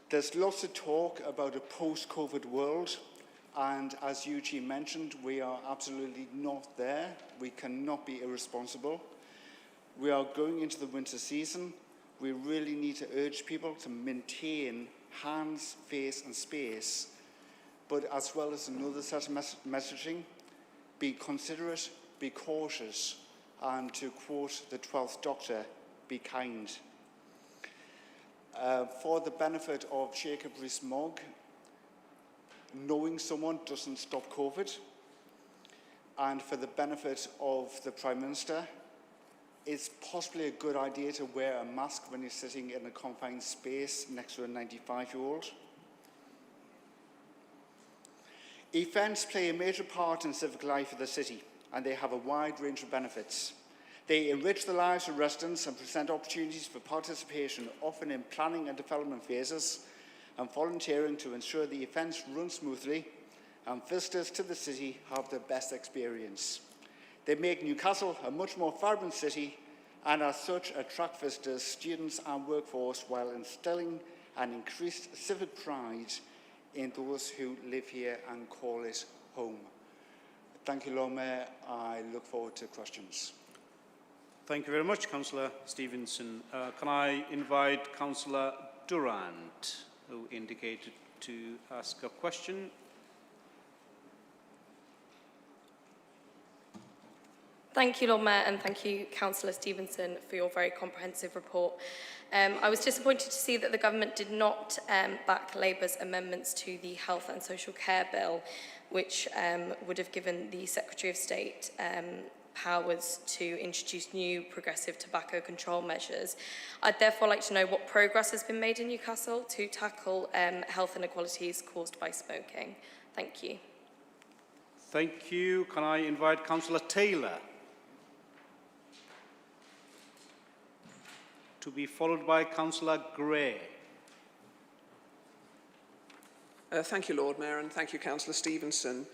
There's lots of talk about a post-COVID world, and as Eugene mentioned, we are absolutely not there. We cannot be irresponsible. We are going into the winter season. We really need to urge people to maintain hands, face and space, but as well as another set of messaging, be considerate, be cautious, and to quote the 12th Doctor, be kind. For the benefit of Jacob Rees-Mogg, knowing someone doesn't stop COVID, and for the benefit of the Prime Minister, it's possibly a good idea to wear a mask when you're sitting in a confined space next to a 95-year-old. Events play a major part in civic life of the city, and they have a wide range of benefits. They enrich the lives of residents and present opportunities for participation, often in planning and development phases, and volunteering to ensure the events run smoothly and visitors to the city have the best experience. They make Newcastle a much more vibrant city and as such attract visitors, students and workforce while instilling an increased civic pride in those who live here and call it home. Thank you, Lord Mayor. I look forward to questions. Thank you very much, Councillor Stevenson. Can I invite Councillor Durant, who indicated to ask a question? Thank you, Lord Mayor, and thank you, Councillor Stevenson, for your very comprehensive report. I was disappointed to see that the government did not back Labour's amendments to the Health and Social Care Bill, which would have given the Secretary of State powers to introduce new progressive tobacco control measures. I'd therefore like to know what progress has been made in Newcastle to tackle health inequalities caused by smoking. Thank you. Thank you. Can I invite Councillor Taylor? To be followed by Councillor Gray. Thank you, Lord Mayor, and thank you, Councillor Stevenson.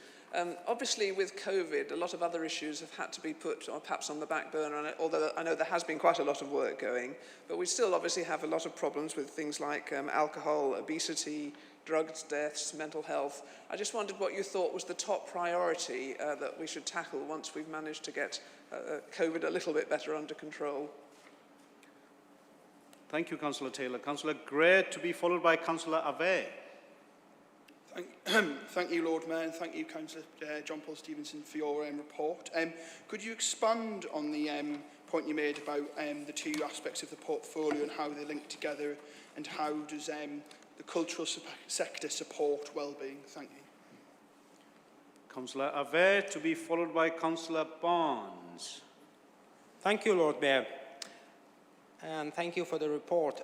Obviously, with COVID, a lot of other issues have had to be put perhaps on the back burner, although I know there has been quite a lot of work going, but we still obviously have a lot of problems with things like alcohol, obesity, drugs, deaths, mental health. I just wondered what you thought was the top priority that we should tackle once we've managed to get COVID a little bit better under control. Thank you, Councillor Taylor. Councillor Gray, to be followed by Councillor Ave. Thank you, Lord Mayor, and thank you, Councillor John Paul Stevenson, for your report. Could you expand on the point you made about the two aspects of the portfolio and how they link together, and how does the cultural sector support well-being? Thank you. Councillor Ave, to be followed by Councillor Barnes. Thank you, Lord Mayor. And thank you for the report.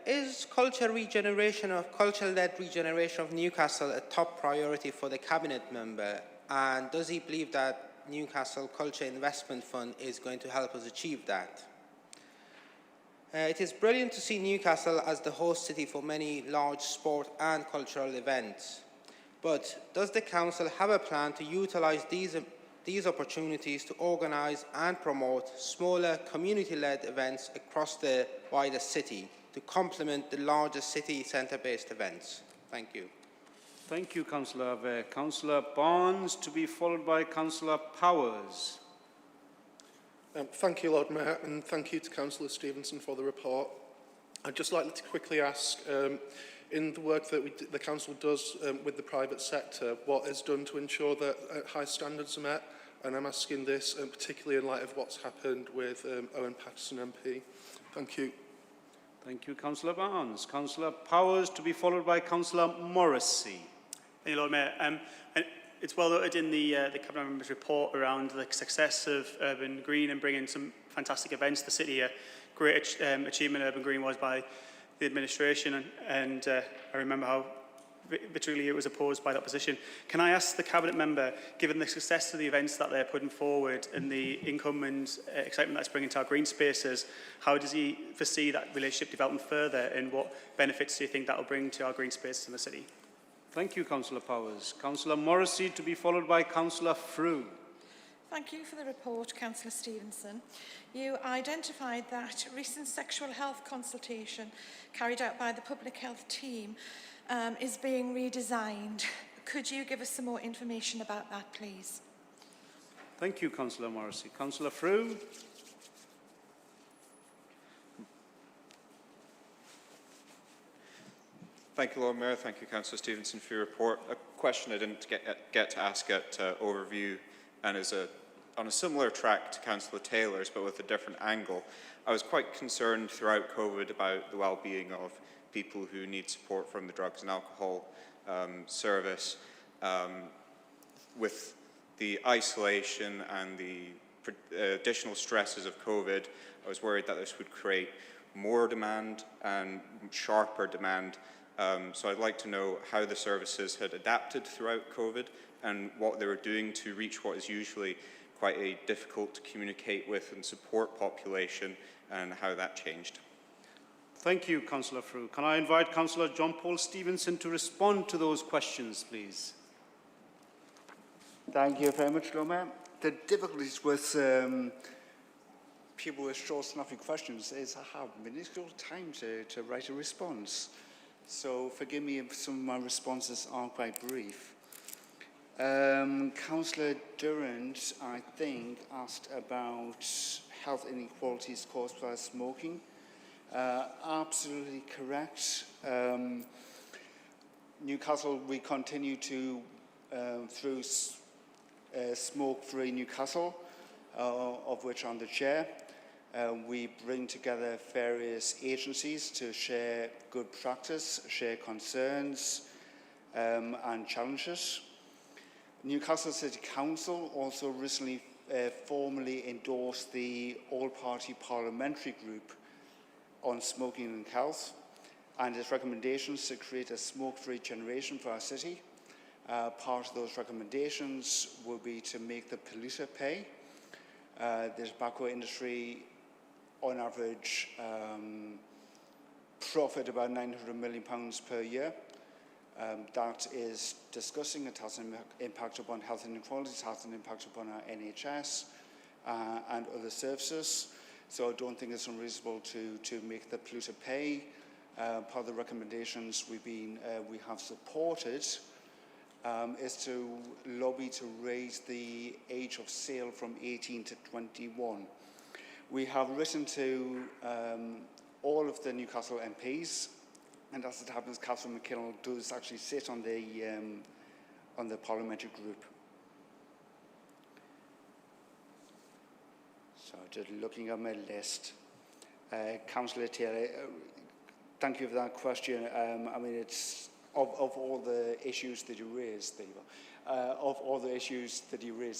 Is cultural led regeneration of Newcastle a top priority for the Cabinet member? And does he believe that Newcastle Culture Investment Fund is going to help us achieve that? It is brilliant to see Newcastle as the host city for many large sport and cultural events. But does the Council have a plan to utilise these opportunities to organise and promote smaller community-led events across the wider city to complement the larger city centre-based events? Thank you. Thank you, Councillor Ave. Councillor Barnes, to be followed by Councillor Powers. Thank you, Lord Mayor, and thank you to Councillor Stevenson for the report. I'd just like to quickly ask, in the work that the Council does with the private sector, what is done to ensure that high standards are met? And I'm asking this particularly in light of what's happened with Owen Paterson MP. Thank you. Thank you, Councillor Barnes. Councillor Powers, to be followed by Councillor Morrissey. Thank you, Lord Mayor. And it's well noted in the Cabinet Members' report around the success of Urban Green and bringing some fantastic events to the city. A great achievement Urban Green was by the administration, and I remember how bitterly it was opposed by the opposition. Can I ask the Cabinet member, given the success of the events that they're putting forward and the income and excitement that's bringing to our green spaces, how does he foresee that relationship developing further, and what benefits do you think that will bring to our green spaces in the city? Thank you, Councillor Powers. Councillor Morrissey, to be followed by Councillor Frew. Thank you for the report, Councillor Stevenson. You identified that recent sexual health consultation carried out by the public health team is being redesigned. Could you give us some more information about that, please? Thank you, Councillor Morrissey. Councillor Frew. Thank you, Lord Mayor. Thank you, Councillor Stevenson, for your report. A question I didn't get to ask at overview, and is on a similar track to Councillor Taylor's, but with a different angle. I was quite concerned throughout COVID about the well-being of people who need support from the drugs and alcohol service. With the isolation and the additional stresses of COVID, I was worried that this would create more demand and sharper demand. So I'd like to know how the services had adapted throughout COVID and what they were doing to reach what is usually quite a difficult to communicate with and support population, and how that changed. Thank you, Councillor Frew. Can I invite Councillor John Paul Stevenson to respond to those questions, please? Thank you very much, Lord Mayor. The difficulties with people with short, snappy questions is I have minuscule time to write a response. So forgive me if some of my responses are quite brief. Councillor Durrant, I think, asked about health inequalities caused by smoking. Absolutely correct. Newcastle, we continue to, through Smoke-Free Newcastle, of which I'm the chair, we bring together various agencies to share good practice, share concerns and challenges. Newcastle City Council also recently formally endorsed the all-party parliamentary group on smoking and health, and its recommendations to create a smoke-free generation for our city. Part of those recommendations will be to make the polluter pay. The tobacco industry, on average, profit about £900 million per year. that is discussing. It has an impact upon health inequality, it has an impact upon our NHS and other services. So I don't think it's unreasonable to make the polluter pay. Part of the recommendations we have supported is to lobby to raise the age of sale from 18 to 21. We have written to all of the Newcastle MPs, and as it happens, Catherine McKinnell does actually sit on the parliamentary group. So just looking at my list. Councillor Taylor, thank you for that question. I mean, it's of all the issues that you raised,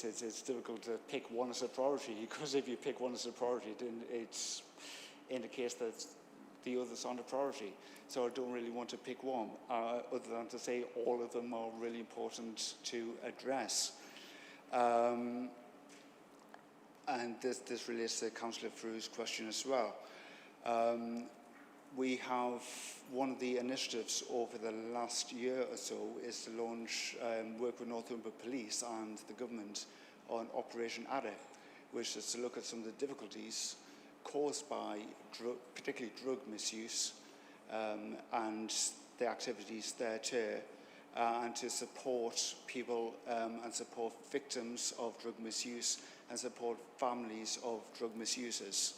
it's difficult to pick one as a priority, because if you pick one as a priority, then it indicates that the others aren't a priority. So I don't really want to pick one, other than to say all of them are really important to address. And this relates to Councillor Frew's question as well. We have one of the initiatives over the last year or so is to launch work with Northumberland Police and the government on Operation Adder, which is to look at some of the difficulties caused by particularly drug misuse and the activities there too, and to support people and support victims of drug misuse and support families of drug misusers.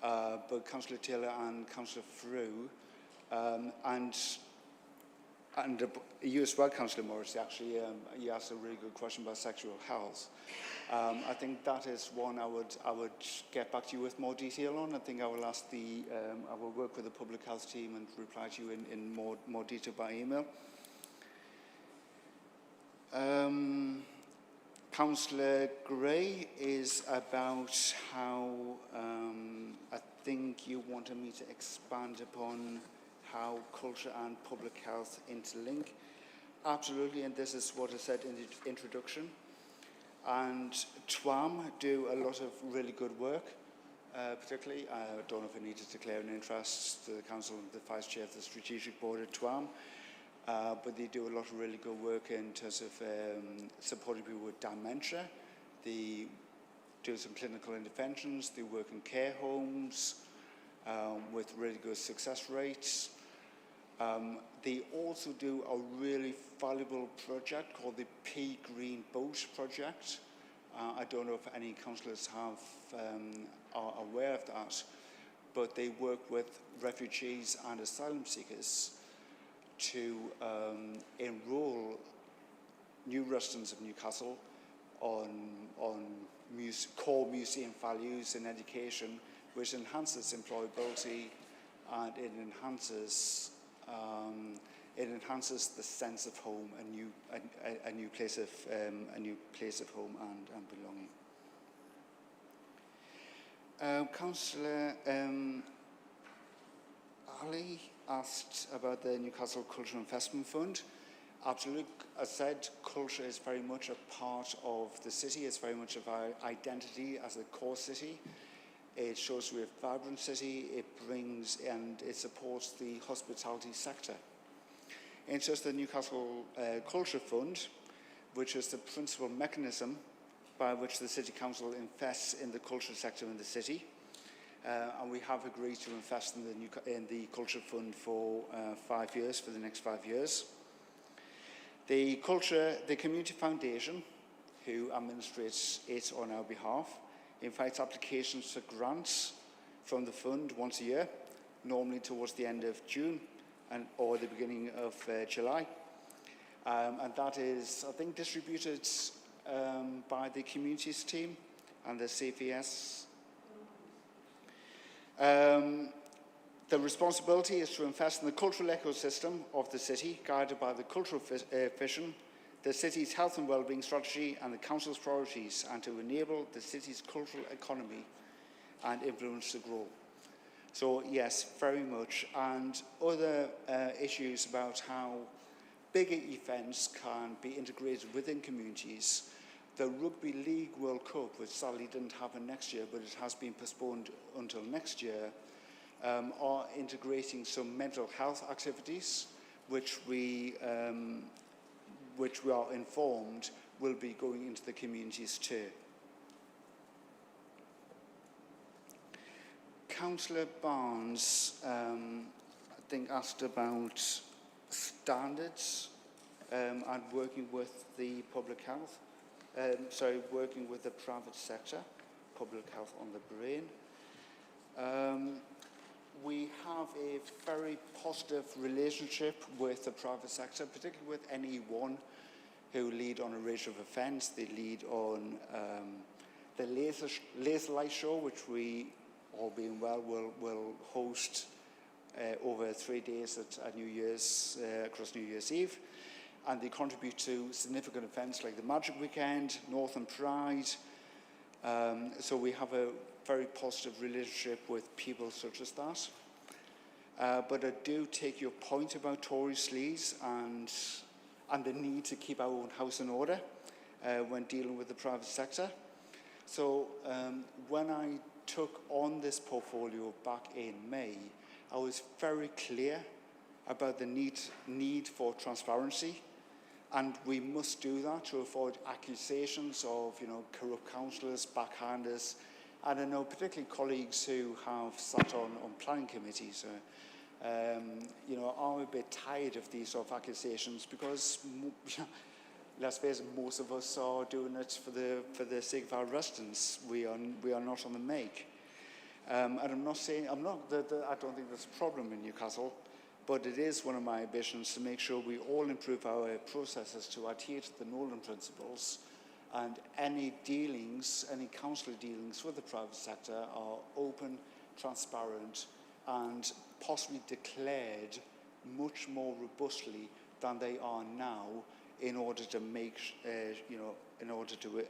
But Councillor Taylor and Councillor Frew, and you as well, Councillor Morris, actually, you asked a really good question about sexual health. I think that is one I would get back to you with more detail on. I think I will ask I will work with the public health team and reply to you in more detail by email. Councillor Gray is about how I think you wanted me to expand upon how culture and public health interlink. Absolutely, and this is what I said in the introduction. And TWAM do a lot of really good work, particularly. I don't know if I need to declare an interest to the Council and the Vice Chair of the Strategic Board at TWAM. But they do a lot of really good work in terms of supporting people with dementia. They do some clinical interventions. They work in care homes with really good success rates. They also do a really valuable project called the Pea Green Boat Project. I don't know if any councillors are aware of that, but they work with refugees and asylum seekers to enrol new residents of Newcastle on core museum values and education, which enhances employability and it enhances the sense of home, a new place of home and belonging. Councillor Ali asked about the Newcastle Cultural Investment Fund. Absolutely, as I said, culture is very much a part of the city. It's very much of our identity as a core city. It shows we're a vibrant city. It brings and it supports the hospitality sector. In terms of the Newcastle Culture Fund, which is the principal mechanism by which the City Council invests in the culture sector in the city, and we have agreed to invest in the Culture Fund for 5 years, for the next 5 years. The Community Foundation, who administrates it on our behalf, invites applications for grants from the fund once a year, normally towards the end of June or the beginning of July. And that is, I think, distributed by the communities team and the CVS. The responsibility is to invest in the cultural ecosystem of the city, guided by the cultural vision, the city's health and wellbeing strategy, and the council's priorities, and to enable the city's cultural economy and influence to grow. So yes, very much. And other issues about how bigger events can be integrated within communities. The Rugby League World Cup, which sadly didn't happen next year, but it has been postponed until next year, are integrating some mental health activities which we are informed will be going into the communities too. Councillor Barnes, I think, asked about standards and working with the public health, working with the private sector, public health on the brain. We have a very positive relationship with the private sector, particularly with anyone who lead on a range of events. They lead on the Laser Light Show, which we, all being well, will host over 3 days at New Year's, across New Year's Eve. And they contribute to significant events like the Magic Weekend, Northern Pride. So we have a very positive relationship with people such as that. But I do take your point about Tory sleaze and the need to keep our own house in order when dealing with the private sector. So when I took on this portfolio back in May, I was very clear about the need for transparency, and we must do that to avoid accusations of, corrupt councillors, backhanders, and I know particularly colleagues who have sat on planning committees, are a bit tired of these sort of accusations because, let's face it, most of us are doing it for the sake of our residents. We are not on the make. And I don't think there's a problem in Newcastle, but it is one of my ambitions to make sure we all improve our processes to adhere to the Nolan principles, and any council dealings with the private sector are open, transparent, and possibly declared much more robustly than they are now, in order to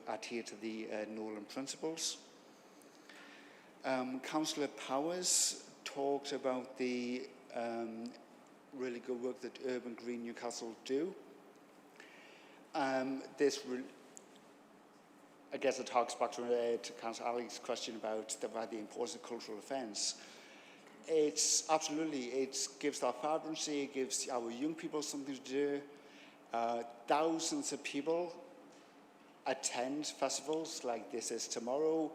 adhere to the Nolan principles. Councillor Powers talked about the really good work that Urban Green Newcastle do. I guess it harks back to Councillor Ali's question about the importance of cultural events. It's absolutely, it gives that vibrancy, it gives our young people something to do. Thousands of people attend festivals like This Is Tomorrow.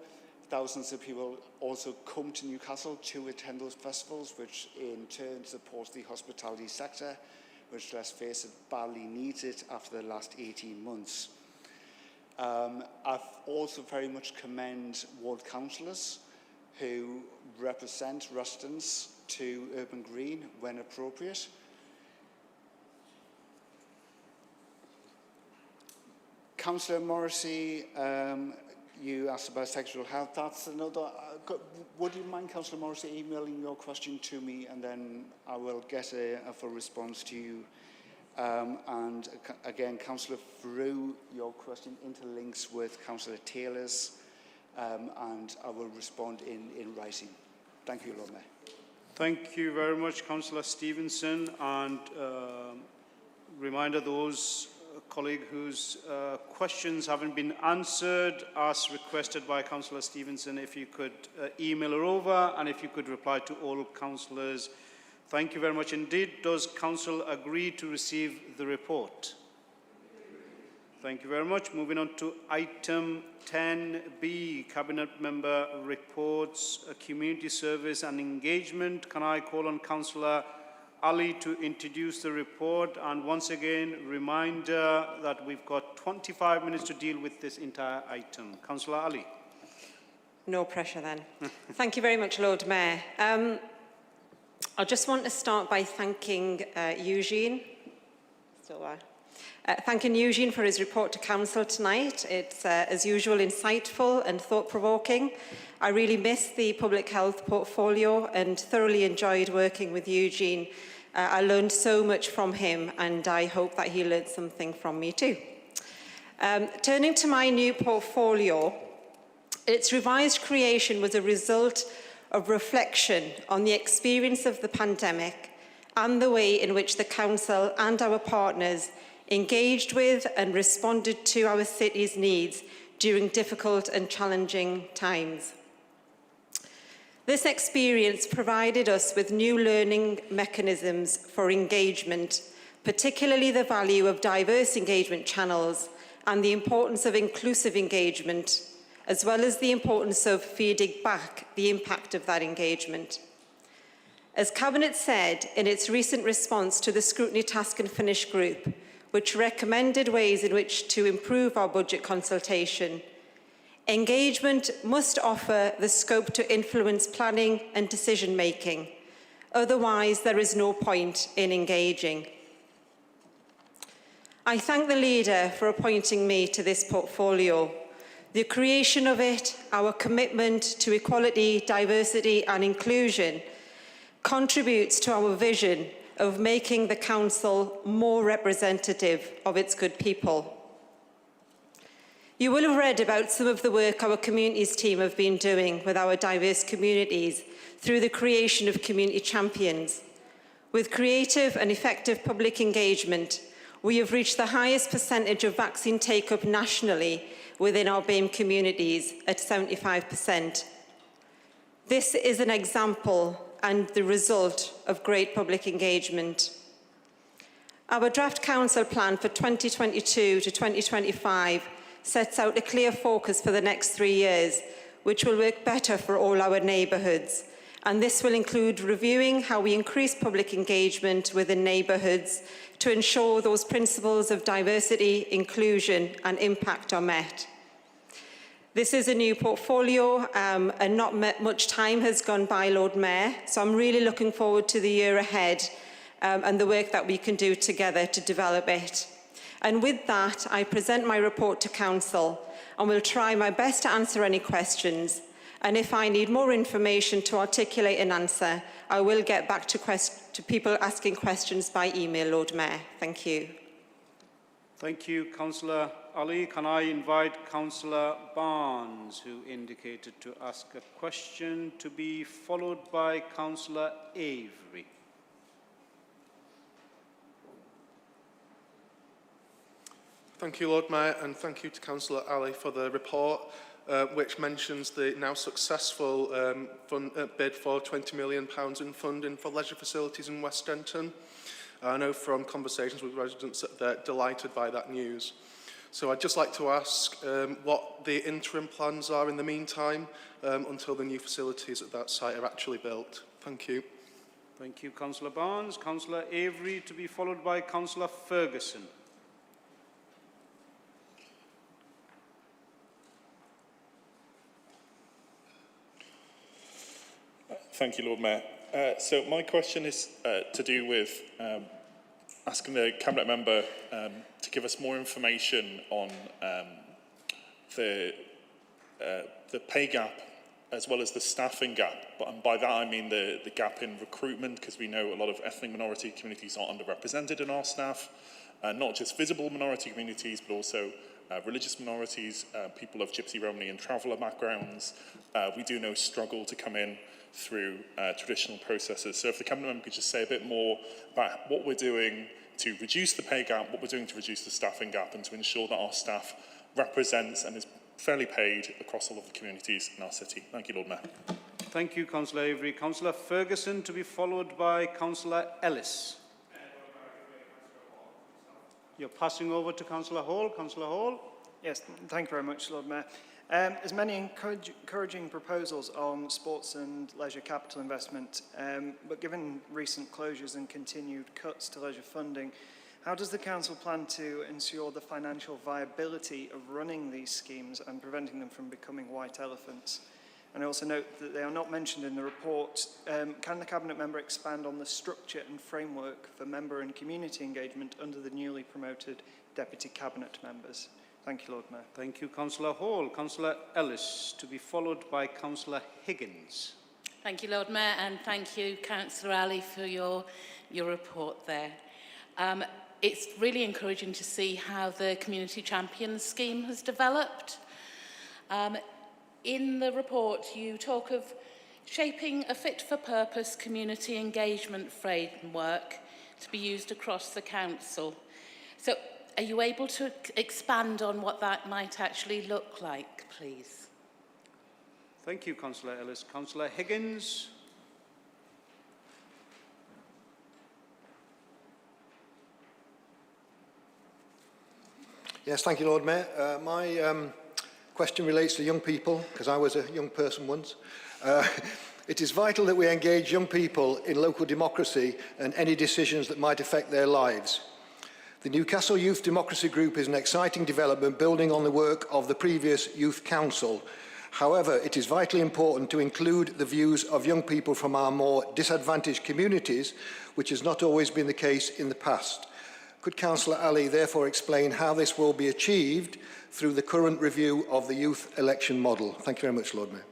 Thousands of people also come to Newcastle to attend those festivals, which in turn supports the hospitality sector, which, let's face it, badly needs it after the last 18 months. I've also very much commend ward councillors who represent residents to Urban Green when appropriate. Councillor Morrissey, you asked about sexual health. That's another. Would you mind, Councillor Morrissey, emailing your question to me, and then I will get a full response to you. And again, Councillor Frew, your question interlinks with Councillor Taylor's, and I will respond in writing. Thank you, Lord Mayor. Thank you very much, Councillor Stevenson, and reminder those colleague whose questions haven't been answered, as requested by Councillor Stevenson, if you could email her over, and if you could reply to all councillors. Thank you very much indeed. Does Council agree to receive the report? Thank you very much. Moving on to item 10B, Cabinet Member Reports, Community Service and Engagement. Can I call on Councillor Ali to introduce the report? And once again, reminder that we've got 25 minutes to deal with this entire item. Councillor Ali. No pressure then. Thank you very much, Lord Mayor. I just want to start by thanking Eugene. Thanking Eugene for his report to Council tonight. It's, as usual, insightful and thought-provoking. I really missed the public health portfolio and thoroughly enjoyed working with Eugene. I learned so much from him, and I hope that he learned something from me too. Turning to my new portfolio, its revised creation was a result of reflection on the experience of the pandemic and the way in which the Council and our partners engaged with and responded to our city's needs during difficult and challenging times. This experience provided us with new learning mechanisms for engagement, particularly the value of diverse engagement channels and the importance of inclusive engagement, as well as the importance of feeding back the impact of that engagement. As Cabinet said in its recent response to the Scrutiny Task and Finish Group, which recommended ways in which to improve our budget consultation, engagement must offer the scope to influence planning and decision-making. Otherwise, there is no point in engaging. I thank the leader for appointing me to this portfolio. The creation of it, our commitment to equality, diversity and inclusion, contributes to our vision of making the Council more representative of its good people. You will have read about some of the work our communities team have been doing with our diverse communities through the creation of community champions. With creative and effective public engagement, we have reached the highest percentage of vaccine take-up nationally within our BAME communities at 75%. This is an example and the result of great public engagement. Our draft council plan for 2022 to 2025 sets out a clear focus for the next 3 years, which will work better for all our neighbourhoods. And this will include reviewing how we increase public engagement within neighbourhoods to ensure those principles of diversity, inclusion and impact are met. This is a new portfolio and not much time has gone by, Lord Mayor, so I'm really looking forward to the year ahead and the work that we can do together to develop it. And with that, I present my report to Council and will try my best to answer any questions. And if I need more information to articulate an answer, I will get back to people asking questions by email, Lord Mayor. Thank you. Thank you, Councillor Ali. Can I invite Councillor Barnes, who indicated to ask a question, to be followed by Councillor Avery. Thank you, Lord Mayor, and thank you to Councillor Ali for the report, which mentions the now successful bid for £20 million in funding for leisure facilities in West Denton. I know from conversations with residents that they're delighted by that news. So I'd just like to ask what the interim plans are in the meantime until the new facilities at that site are actually built. Thank you. Thank you, Councillor Barnes. Councillor Avery, to be followed by Councillor Ferguson. Thank you, Lord Mayor. So my question is to do with asking the Cabinet Member to give us more information on the pay gap as well as the staffing gap. And by that I mean the gap in recruitment, because we know a lot of ethnic minority communities are underrepresented in our staff, not just visible minority communities, but also religious minorities, people of Gypsy, Romani and traveller backgrounds. We do know struggle to come in through traditional processes. So if the Cabinet Member could just say a bit more about what we're doing to reduce the pay gap, what we're doing to reduce the staffing gap, and to ensure that our staff represents and is fairly paid across all of the communities in our city. Thank you, Lord Mayor. Thank you, Councillor Avery. Councillor Ferguson, to be followed by Councillor Ellis. You're passing over to Councillor Hall. Councillor Hall. Yes, thank you very much, Lord Mayor. There's many encouraging proposals on sports and leisure capital investment, but given recent closures and continued cuts to leisure funding, how does the Council plan to ensure the financial viability of running these schemes and preventing them from becoming white elephants? And I also note that they are not mentioned in the report. Can the Cabinet Member expand on the structure and framework for member and community engagement under the newly promoted Deputy Cabinet Members? Thank you, Lord Mayor. Thank you, Councillor Hall. Councillor Ellis, to be followed by Councillor Higgins. Thank you, Lord Mayor, and thank you, Councillor Ali, for your report there. It's really encouraging to see how the Community Champions scheme has developed. In the report, you talk of shaping a fit-for-purpose community engagement framework to be used across the council. So, are you able to expand on what that might actually look like, please? Thank you, Councillor Ellis. Councillor Higgins. Yes, thank you, Lord Mayor. My question relates to young people, because I was a young person once. It is vital that we engage young people in local democracy and any decisions that might affect their lives. The Newcastle Youth Democracy Group is an exciting development building on the work of the previous Youth Council. However, it is vitally important to include the views of young people from our more disadvantaged communities, which has not always been the case in the past. Could Councillor Ali therefore explain how this will be achieved through the current review of the youth election model? Thank you very much, Lord Mayor.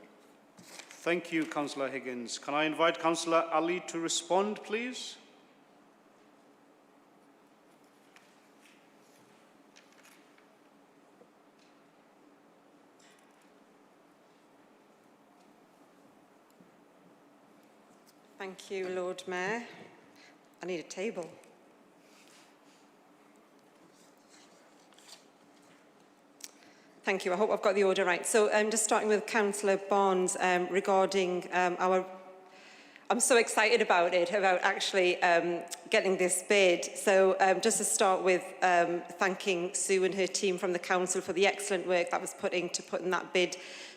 Thank you, Councillor Higgins. Can I invite Councillor Ali to respond, please? Thank you, Lord Mayor. I need a table. Thank you. I hope I've got the order right. So just starting with Councillor Barnes regarding I'm so excited about it, about actually getting this bid. So just to start with thanking Sue and her team from the Council for the excellent work that was put into putting that bid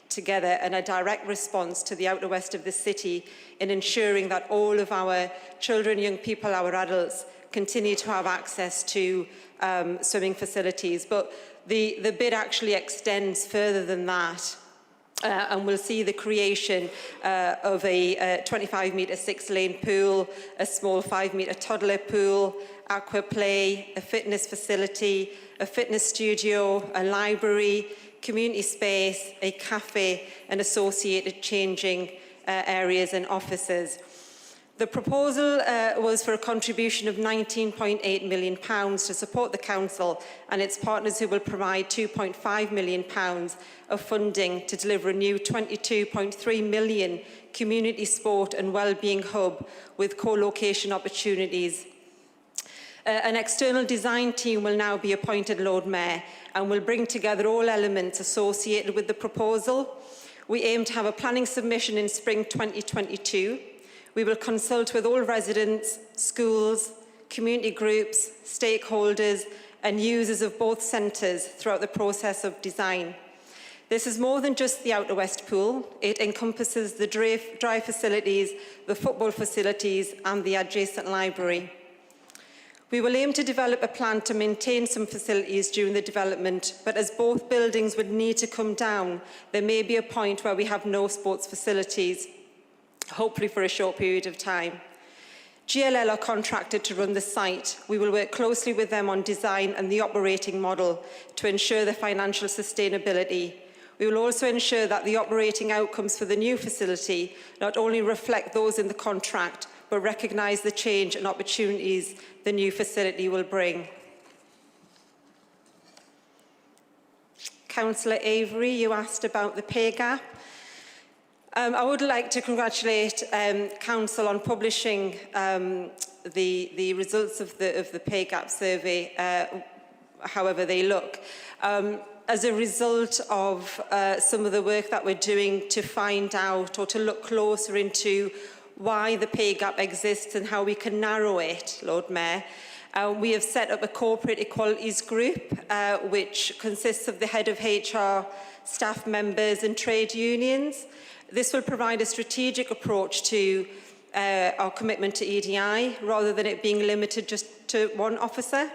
together, and a direct response to the outer west of the city in ensuring that all of our children, young people, our adults continue to have access to swimming facilities. But the bid actually extends further than that. And we'll see the creation of a 25-metre 6-lane pool, a small 5-metre toddler pool, aqua play, a fitness facility, a fitness studio, a library, community space, a cafe, and associated changing areas and offices. The proposal was for a contribution of £19.8 million to support the Council and its partners, who will provide £2.5 million of funding to deliver a new £22.3 million community sport and wellbeing hub with co-location opportunities. An external design team will now be appointed, Lord Mayor, and will bring together all elements associated with the proposal. We aim to have a planning submission in spring 2022. We will consult with all residents, schools, community groups, stakeholders and users of both centres throughout the process of design. This is more than just the Outer West pool. It encompasses the dry facilities, the football facilities and the adjacent library. We will aim to develop a plan to maintain some facilities during the development, but as both buildings would need to come down, there may be a point where we have no sports facilities, hopefully for a short period of time. GLL are contracted to run the site. We will work closely with them on design and the operating model to ensure the financial sustainability. We will also ensure that the operating outcomes for the new facility not only reflect those in the contract, but recognise the change and opportunities the new facility will bring. Councillor Avery, you asked about the pay gap. I would like to congratulate Council on publishing the results of the pay gap survey, however they look. As a result of some of the work that we're doing to find out or to look closer into why the pay gap exists and how we can narrow it, Lord Mayor, we have set up a corporate equalities group which consists of the head of HR, staff members and trade unions. This will provide a strategic approach to our commitment to EDI rather than it being limited just to one officer.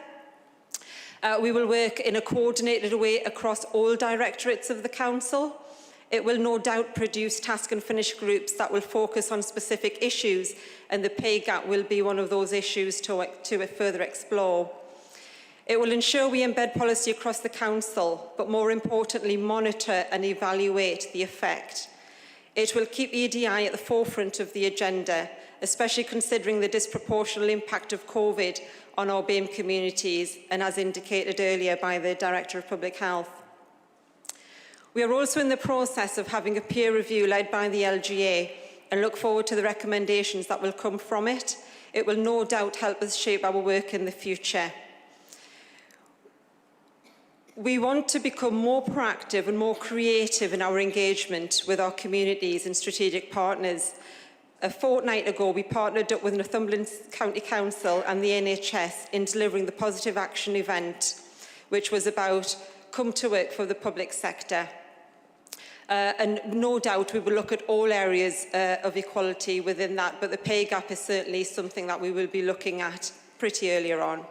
We will work in a coordinated way across all directorates of the Council. It will no doubt produce task and finish groups that will focus on specific issues, and the pay gap will be one of those issues to further explore. It will ensure we embed policy across the Council, but more importantly, monitor and evaluate the effect. It will keep EDI at the forefront of the agenda, especially considering the disproportionate impact of COVID on our BAME communities, and as indicated earlier by the Director of Public Health. We are also in the process of having a peer review led by the LGA and look forward to the recommendations that will come from it. It will no doubt help us shape our work in the future. We want to become more proactive and more creative in our engagement with our communities and strategic partners. A fortnight ago, we partnered up with Northumberland County Council and the NHS in delivering the Positive Action event, which was about come to work for the public sector. And no doubt we will look at all areas of equality within that, but the pay gap is certainly something that we will be looking at pretty earlier on.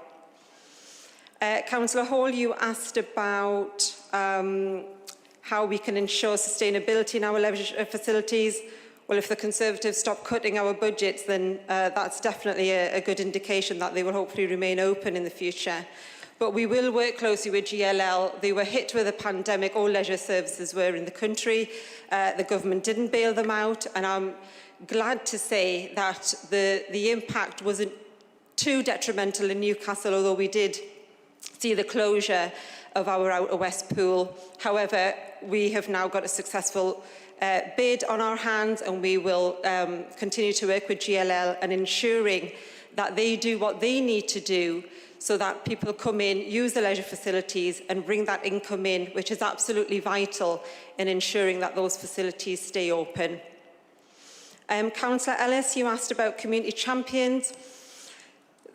Councillor Hall, you asked about how we can ensure sustainability in our leisure facilities. Well, if the Conservatives stop cutting our budgets, then that's definitely a good indication that they will hopefully remain open in the future. But we will work closely with GLL. They were hit with a pandemic, all leisure services were in the country. The government didn't bail them out, and I'm glad to say that the impact wasn't too detrimental in Newcastle, although we did see the closure of our Outer West pool. However, we have now got a successful bid on our hands, and we will continue to work with GLL and ensuring that they do what they need to do so that people come in, use the leisure facilities and bring that income in, which is absolutely vital in ensuring that those facilities stay open. Councillor Ellis, you asked about community champions.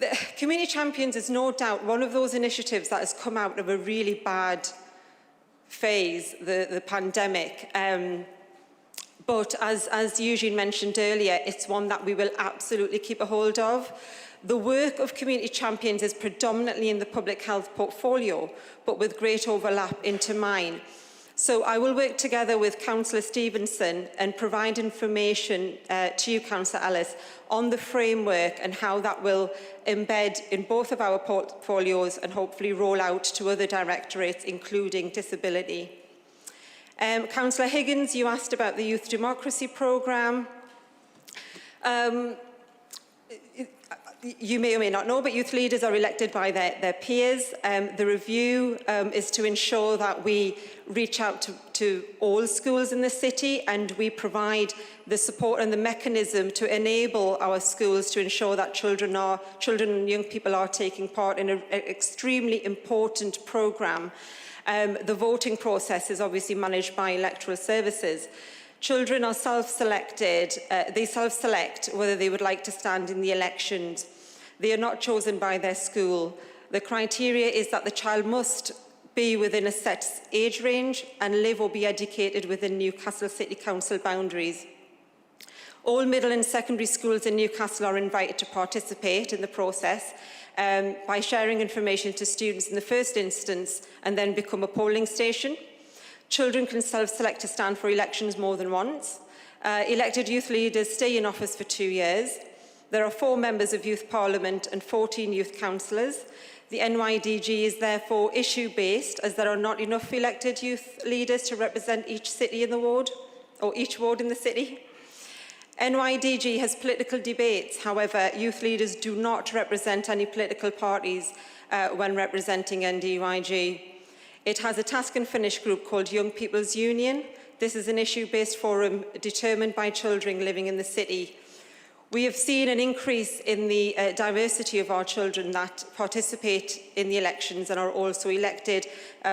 The Community Champions is no doubt one of those initiatives that has come out of a really bad phase, the pandemic. But as Eugene mentioned earlier, it's one that we will absolutely keep a hold of. The work of Community Champions is predominantly in the public health portfolio, but with great overlap into mine. So I will work together with Councillor Stevenson and provide information to you, Councillor Ellis, on the framework and how that will embed in both of our portfolios and hopefully roll out to other directorates, including disability. Councillor Higgins, you asked about the Youth Democracy Programme. You may or may not know, but youth leaders are elected by their peers. The review is to ensure that we reach out to all schools in the city, and we provide the support and the mechanism to enable our schools to ensure that children and young people are taking part in an extremely important programme. The voting process is obviously managed by electoral services. Children are self-selected. They self-select whether they would like to stand in the elections. They are not chosen by their school. The criteria is that the child must be within a set age range and live or be educated within Newcastle City Council boundaries. All middle and secondary schools in Newcastle are invited to participate in the process by sharing information to students in the first instance and then become a polling station. Children can self-select to stand for elections more than once. Elected youth leaders stay in office for 2 years. There are 4 members of Youth Parliament and 14 youth councillors. The NYDG is therefore issue-based, as there are not enough elected youth leaders to represent each city in the ward, or each ward in the city. NYDG has political debates. However, youth leaders do not represent any political parties when representing NDYG. It has a task and finish group called Young People's Union. This is an issue-based forum determined by children living in the city. We have seen an increase in the diversity of our children that participate in the elections and are also elected.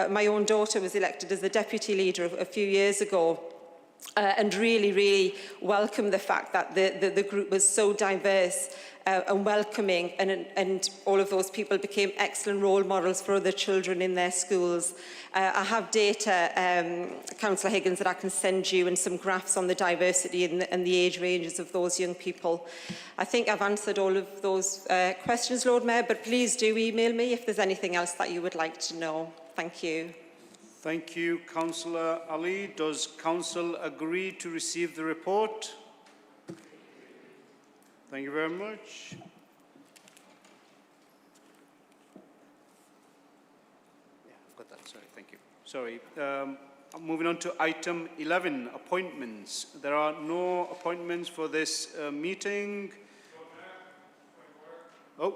My own daughter was elected as the deputy leader a few years ago. And really welcome the fact that the group was so diverse and welcoming, and all of those people became excellent role models for other children in their schools. I have data, Councillor Higgins, that I can send you, and some graphs on the diversity and the age ranges of those young people. I think I've answered all of those questions, Lord Mayor, but please do email me if there's anything else that you would like to know. Thank you. Thank you, Councillor Ali. Does Council agree to receive the report? Thank you very much. Yeah, I've got that. Sorry, thank you. Sorry. Moving on to item 11, appointments. There are no appointments for this meeting. Oh.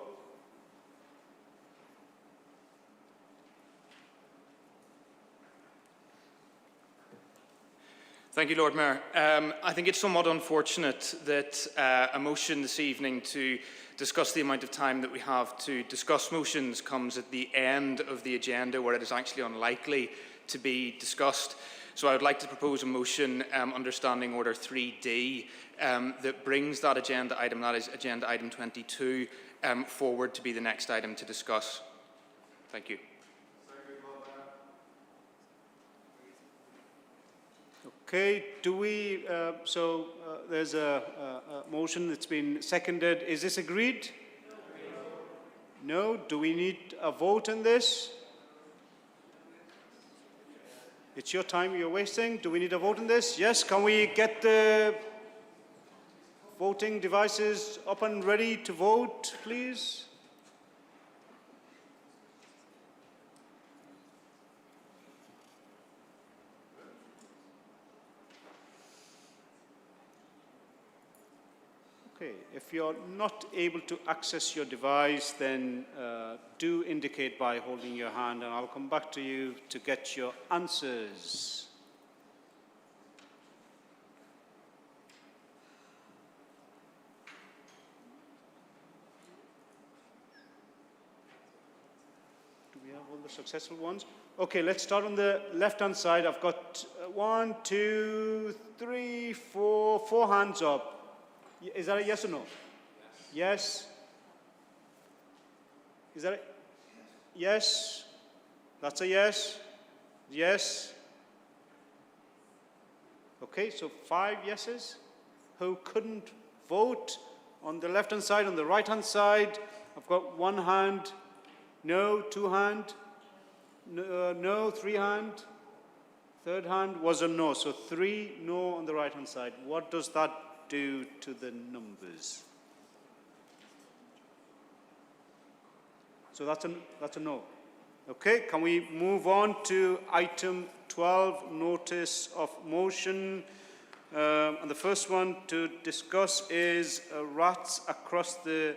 Thank you, Lord Mayor. I think it's somewhat unfortunate that a motion this evening to discuss the amount of time that we have to discuss motions comes at the end of the agenda where it is actually unlikely to be discussed. So I would like to propose a motion under Standing Order 3D that brings that agenda item, that is agenda item 22, forward to be the next item to discuss. Thank you. Okay, do we, there's a motion that's been seconded. Is this agreed? No. Do we need a vote on this? It's your time you're wasting. Do we need a vote on this? Yes, can we get the voting devices up and ready to vote, please? Okay, if you're not able to access your device, then do indicate by holding your hand and I'll come back to you to get your answers. Do we have all the successful ones? Okay, let's start on the left-hand side. I've got 1, 2, 3, 4 hands up. Is that a yes or no? Yes. Is that a yes? That's a yes. Yes. Okay, so 5 yeses. Who couldn't vote? On the left-hand side, on the right-hand side, I've got 1 hand. No, 2 hand. No, 3 hand. 3rd hand was a no. So 3 no on the right-hand side. What does that do to the numbers? So that's a no. Okay, can we move on to item 12, notice of motion? And the first one to discuss is rats across the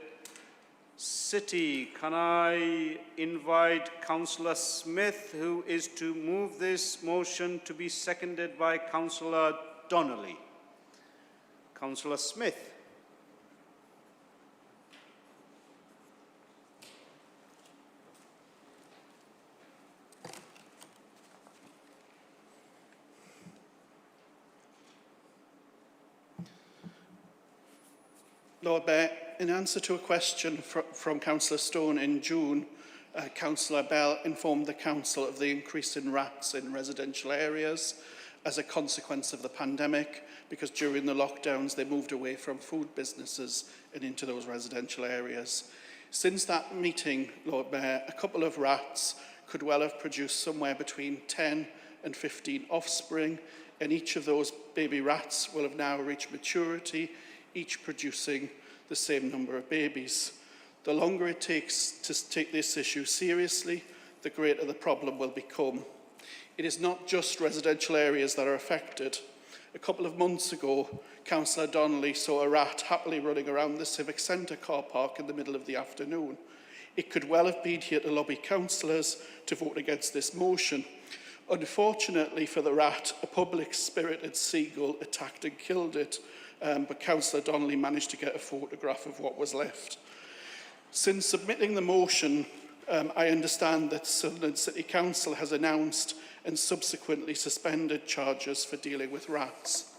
city. Can I invite Councillor Smith, who is to move this motion, to be seconded by Councillor Donnelly? Councillor Smith. Lord Mayor, in answer to a question from Councillor Stone in June, Councillor Bell informed the Council of the increase in rats in residential areas as a consequence of the pandemic, because during the lockdowns they moved away from food businesses and into those residential areas. Since that meeting, Lord Mayor, a couple of rats could well have produced somewhere between 10 and 15 offspring, and each of those baby rats will have now reached maturity, each producing the same number of babies. The longer it takes to take this issue seriously, the greater the problem will become. It is not just residential areas that are affected. A couple of months ago, Councillor Donnelly saw a rat happily running around the Civic Centre car park in the middle of the afternoon. It could well have been here to lobby councillors to vote against this motion. Unfortunately for the rat, a public-spirited seagull attacked and killed it, but Councillor Donnelly managed to get a photograph of what was left. Since submitting the motion, I understand that Sunderland City Council has announced and subsequently suspended charges for dealing with rats.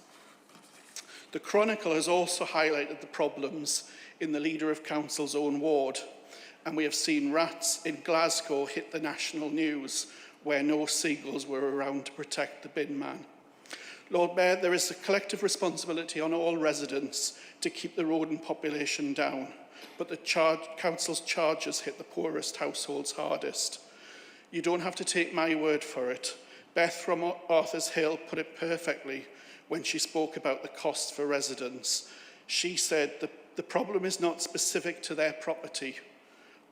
The Chronicle has also highlighted the problems in the Leader of Council's own ward, and we have seen rats in Glasgow hit the national news where no seagulls were around to protect the bin man. Lord Mayor, there is a collective responsibility on all residents to keep the rodent population down, but the Council's charges hit the poorest households hardest. You don't have to take my word for it. Beth from Arthur's Hill put it perfectly when she spoke about the costs for residents. She said the problem is not specific to their property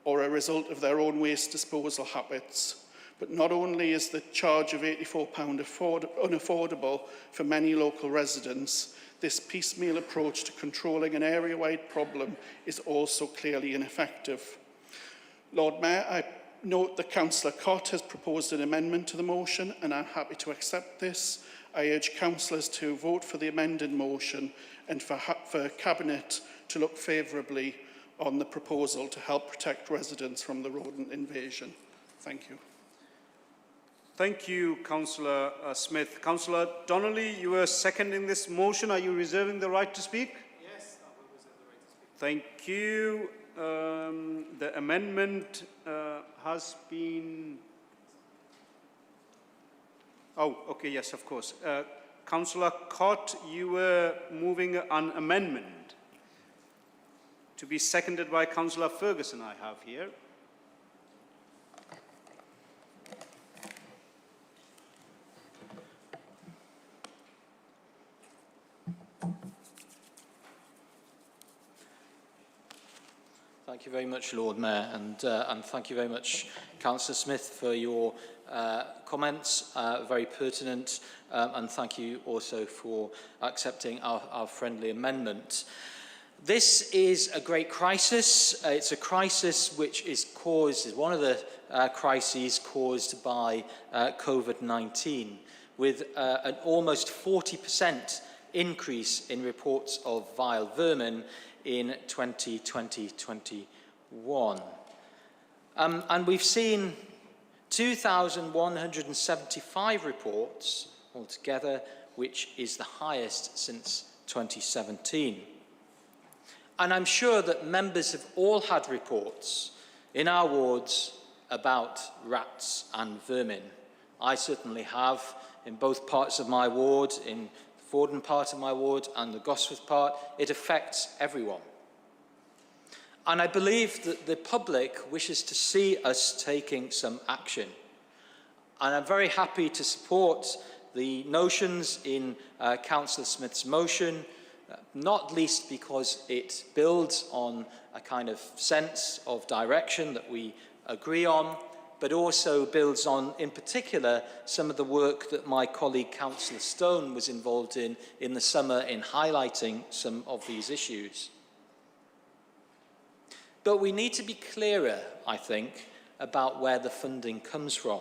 or a result of their own waste disposal habits. But not only is the charge of £84 unaffordable for many local residents, this piecemeal approach to controlling an area-wide problem is also clearly ineffective. Lord Mayor, I note that Councillor Cott has proposed an amendment to the motion, and I'm happy to accept this. I urge councillors to vote for the amended motion and for Cabinet to look favourably on the proposal to help protect residents from the rodent invasion. Thank you. Thank you, Councillor Smith. Councillor Donnelly, you are seconding this motion. Are you reserving the right to speak? Yes, I will reserve the right to speak. Thank you. The amendment has been... Oh, okay, yes, of course. Councillor Cott, you were moving an amendment to be seconded by Councillor Ferguson, I have here. Thank you very much, Lord Mayor, and thank you very much, Councillor Smith, for your comments, very pertinent, and thank you also for accepting our friendly amendment. This is a great crisis. It's a crisis which is one of the crises caused by COVID-19, with an almost 40% increase in reports of vile vermin in 2020-21. And we've seen 2,175 reports altogether, which is the highest since 2017. And I'm sure that members have all had reports in our wards about rats and vermin. I certainly have in both parts of my ward, in the Fordham part of my ward and the Gosforth part. It affects everyone. And I believe that the public wishes to see us taking some action. And I'm very happy to support the notions in Councillor Smith's motion, not least because it builds on a kind of sense of direction that we agree on, but also builds on, in particular, some of the work that my colleague Councillor Stone was involved in the summer in highlighting some of these issues. But we need to be clearer, I think, about where the funding comes from.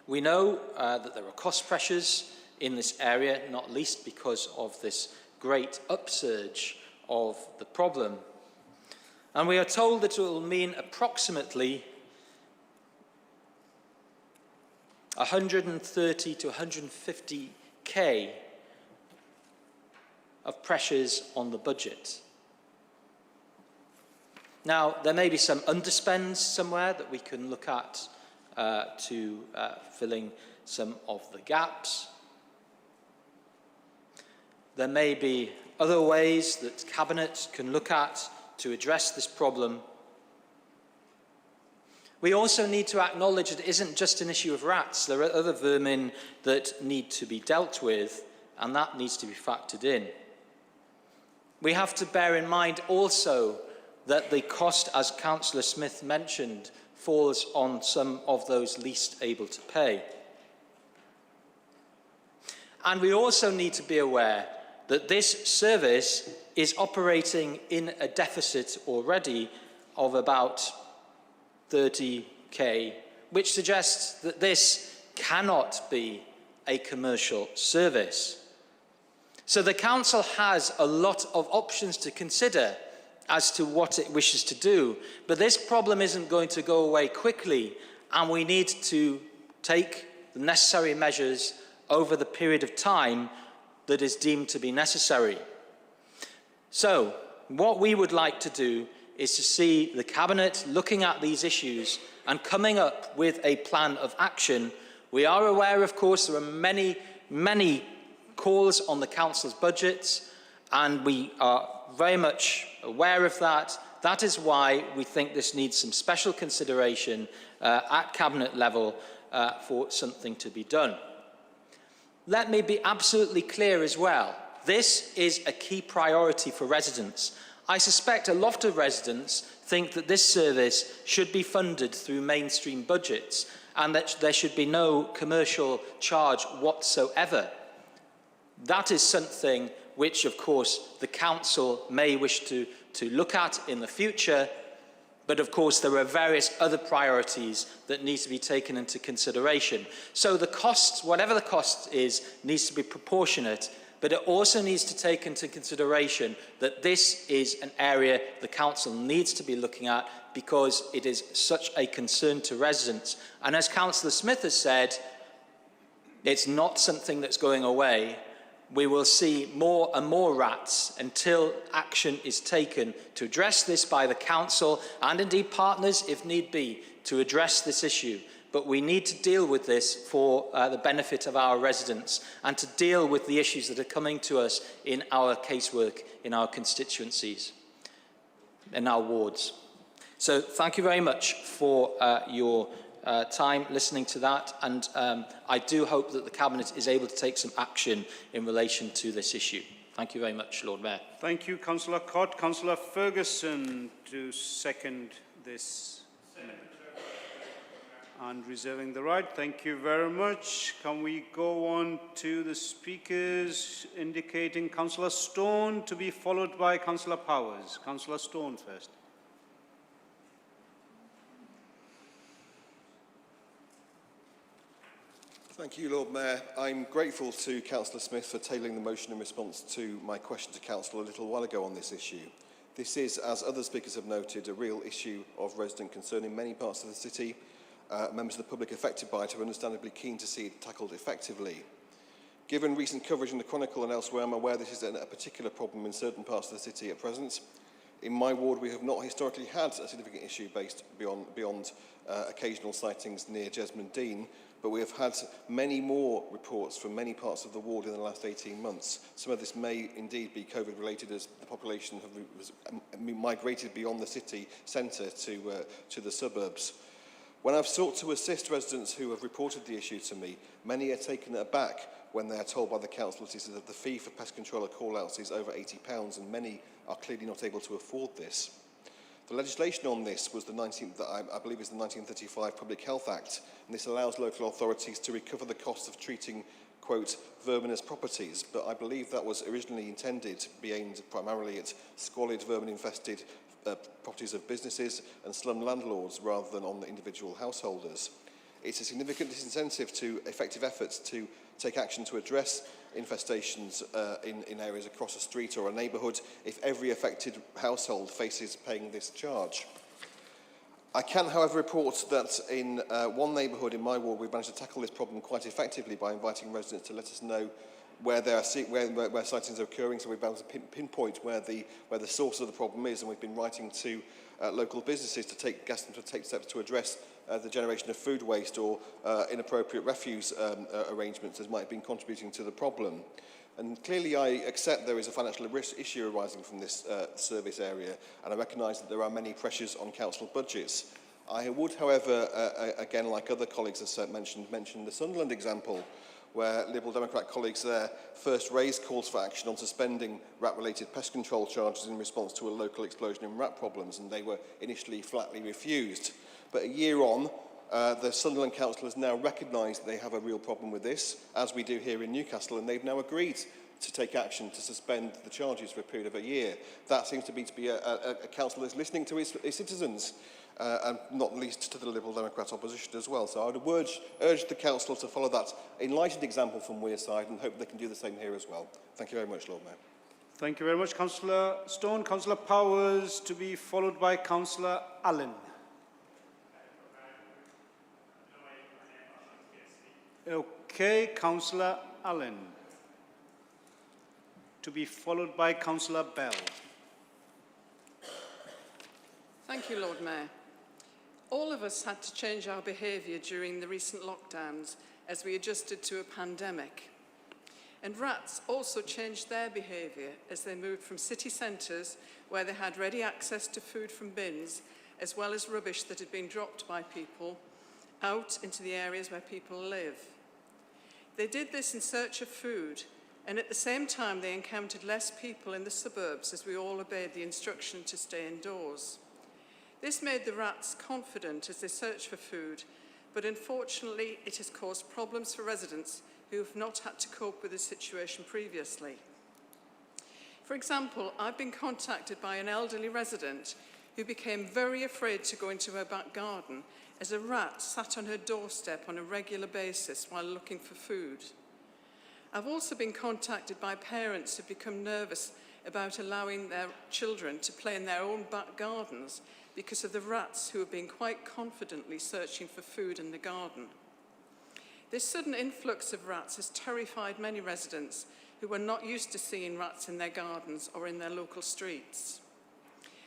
We know that there are cost pressures in this area, not least because of this great upsurge of the problem. And we are told that it will mean approximately 130 to 150k of pressures on the budget. Now, there may be some underspends somewhere that we can look at to filling some of the gaps. There may be other ways that Cabinet can look at to address this problem. We also need to acknowledge that it isn't just an issue of rats. There are other vermin that need to be dealt with, and that needs to be factored in. We have to bear in mind also that the cost, as Councillor Smith mentioned, falls on some of those least able to pay. And we also need to be aware that this service is operating in a deficit already of about 30k, which suggests that this cannot be a commercial service. So the Council has a lot of options to consider as to what it wishes to do, but this problem isn't going to go away quickly, and we need to take the necessary measures over the period of time that is deemed to be necessary. So, what we would like to do is to see the Cabinet looking at these issues and coming up with a plan of action. We are aware, of course, there are many, many calls on the Council's budgets, and we are very much aware of that. That is why we think this needs some special consideration at Cabinet level for something to be done. Let me be absolutely clear as well. This is a key priority for residents. I suspect a lot of residents think that this service should be funded through mainstream budgets and that there should be no commercial charge whatsoever. That is something which, of course, the Council may wish to look at in the future, But of course, there are various other priorities that need to be taken into consideration. So the cost, whatever the cost is, needs to be proportionate, but it also needs to take into consideration that this is an area the council needs to be looking at because it is such a concern to residents. And as Councillor Smith has said, it's not something that's going away. We will see more and more rats until action is taken to address this by the council and indeed partners, if need be, to address this issue. But we need to deal with this for the benefit of our residents and to deal with the issues that are coming to us in our casework, in our constituencies, in our wards. So thank you very much for your time listening to that, and I do hope that the Cabinet is able to take some action in relation to this issue. Thank you very much, Lord Mayor. Thank you, Councillor Cott. Councillor Ferguson to second this and reserving the right. Thank you very much. Can we go on to the speakers indicating Councillor Stone to be followed by Councillor Powers. Councillor Stone first. Thank you, Lord Mayor. I'm grateful to Councillor Smith for tabling the motion in response to my question to Council a little while ago on this issue. This is, as other speakers have noted, a real issue of resident concern in many parts of the city. Members of the public affected by it are understandably keen to see it tackled effectively. Given recent coverage in the Chronicle and elsewhere, I'm aware this is a particular problem in certain parts of the city at present. In my ward, we have not historically had a significant issue based beyond occasional sightings near Jesmond Dean, but we have had many more reports from many parts of the ward in the last 18 months. Some of this may indeed be COVID-related as the population has migrated beyond the city centre to the suburbs. When I've sought to assist residents who have reported the issue to me, many are taken aback when they are told by the council that the fee for pest controller call-outs is over £80, and many are clearly not able to afford this. The legislation on this was I believe is the 1935 Public Health Act, and this allows local authorities to recover the cost of treating, quote, verminous properties, but I believe that was originally intended to be aimed primarily at squalid, vermin-infested properties of businesses and slum landlords rather than on the individual householders. It's a significant disincentive to effective efforts to take action to address infestations in areas across a street or a neighbourhood if every affected household faces paying this charge. I can, however, report that in one neighbourhood in my ward, we've managed to tackle this problem quite effectively by inviting residents to let us know where sightings are occurring, so we've been able to pinpoint where the source of the problem is, and we've been writing to local businesses to take steps to address the generation of food waste or inappropriate refuse arrangements as might have been contributing to the problem. And clearly I accept there is a financial risk issue arising from this service area, and I recognise that there are many pressures on council budgets. I would, however, again, like other colleagues have mentioned the Sunderland example, where Liberal Democrat colleagues there first raised calls for action on suspending rat-related pest control charges in response to a local explosion in rat problems, and they were initially flatly refused. But a year on, the Sunderland Council has now recognised that they have a real problem with this, as we do here in Newcastle, and they've now agreed to take action to suspend the charges for a period of a year. That seems to be a council that's listening to its citizens, and not least to the Liberal Democrat opposition as well. So I would urge the council to follow that enlightened example from Wearside and hope they can do the same here as well. Thank you very much, Lord Mayor. Thank you very much, Councillor Stone. Councillor Powers to be followed by Councillor Allen. Okay, Councillor Allen to be followed by Councillor Bell. Thank you, Lord Mayor. All of us had to change our behaviour during the recent lockdowns as we adjusted to a pandemic. And rats also changed their behaviour as they moved from city centres, where they had ready access to food from bins, as well as rubbish that had been dropped by people, out into the areas where people live. They did this in search of food, and at the same time they encountered less people in the suburbs as we all obeyed the instruction to stay indoors. This made the rats confident as they searched for food, but unfortunately it has caused problems for residents who have not had to cope with the situation previously. For example, I've been contacted by an elderly resident who became very afraid to go into her back garden as a rat sat on her doorstep on a regular basis while looking for food. I've also been contacted by parents who've become nervous about allowing their children to play in their own back gardens because of the rats who have been quite confidently searching for food in the garden. This sudden influx of rats has terrified many residents who were not used to seeing rats in their gardens or in their local streets.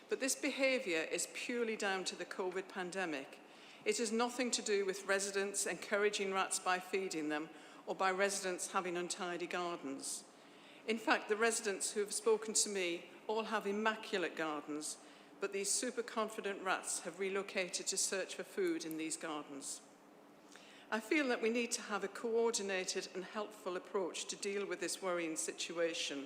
But this behaviour is purely down to the COVID pandemic. It has nothing to do with residents encouraging rats by feeding them or by residents having untidy gardens. In fact, the residents who have spoken to me all have immaculate gardens, but these super confident rats have relocated to search for food in these gardens. I feel that we need to have a coordinated and helpful approach to deal with this worrying situation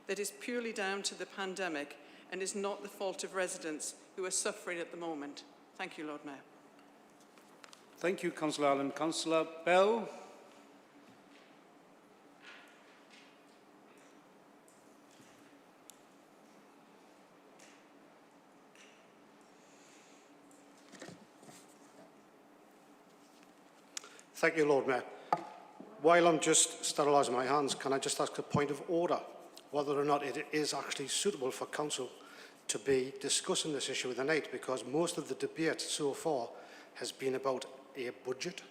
that is purely down to the pandemic and is not the fault of residents who are suffering at the moment. Thank you, Lord Mayor. Thank you, Councillor Allen. Councillor Bell. Thank you, Lord Mayor. While I'm just sterilising my hands, can I just ask a point of order, whether or not it is actually suitable for Council to be discussing this issue tonight, because most of the debate so far has been about a budget,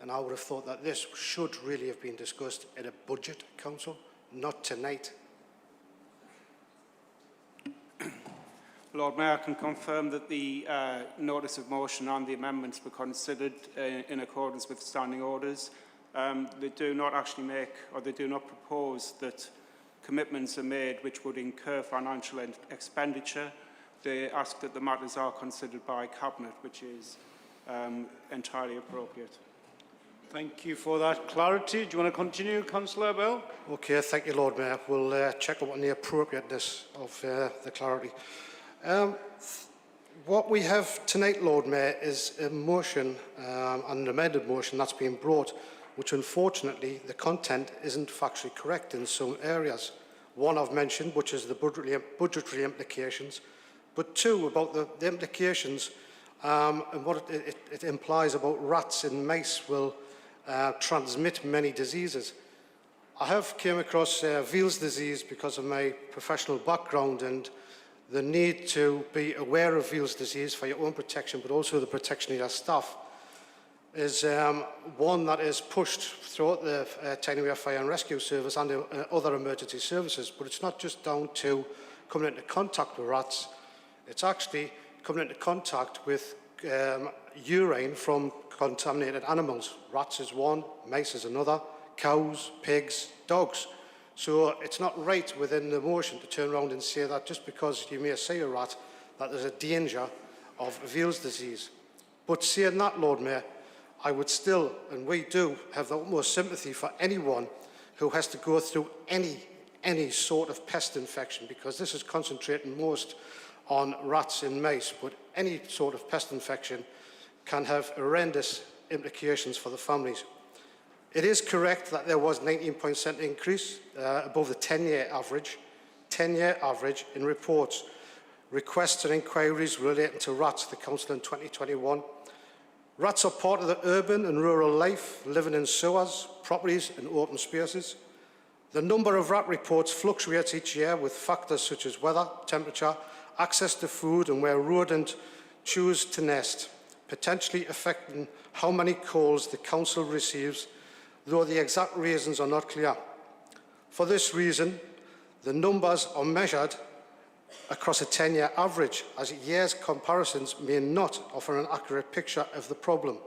and I would have thought that this should really have been discussed at a budget council, not tonight. Lord Mayor, I can confirm that the notice of motion and the amendments were considered in accordance with standing orders. They do not actually make, or they do not propose that commitments are made which would incur financial expenditure. They ask that the matters are considered by Cabinet, which is entirely appropriate. Thank you for that clarity. Do you want to continue, Councillor Bell? Okay, thank you, Lord Mayor. We'll check up on the appropriateness of the clarity. What we have tonight, Lord Mayor, is a motion, an amended motion that's been brought, which unfortunately the content isn't factually correct in some areas. One I've mentioned, which is the budgetary implications, but two, about the implications and what it implies about rats and mice will transmit many diseases. I have came across Veals disease because of my professional background and the need to be aware of Veals disease for your own protection, but also the protection of your staff, is one that is pushed throughout the Tyne Fire and Rescue Service and other emergency services. But it's not just down to coming into contact with rats, it's actually coming into contact with urine from contaminated animals. Rats is one, mice is another, cows, pigs, dogs. So it's not right within the motion to turn around and say that just because you may see a rat, that there's a danger of Veals disease. But saying that, Lord Mayor, I would still, and we do, have the utmost sympathy for anyone who has to go through any sort of pest infection, because this is concentrating most on rats and mice, but any sort of pest infection can have horrendous implications for the families. It is correct that there was 19% increase above the 10-year average in reports, requests and inquiries relating to rats to the Council in 2021. Rats are part of the urban and rural life, living in sewers, properties and open spaces. The number of rat reports fluctuates each year with factors such as weather, temperature, access to food and where rodents choose to nest, potentially affecting how many calls the Council receives, though the exact reasons are not clear. For this reason, the numbers are measured across a 10-year average, as years' comparisons may not offer an accurate picture of the problem.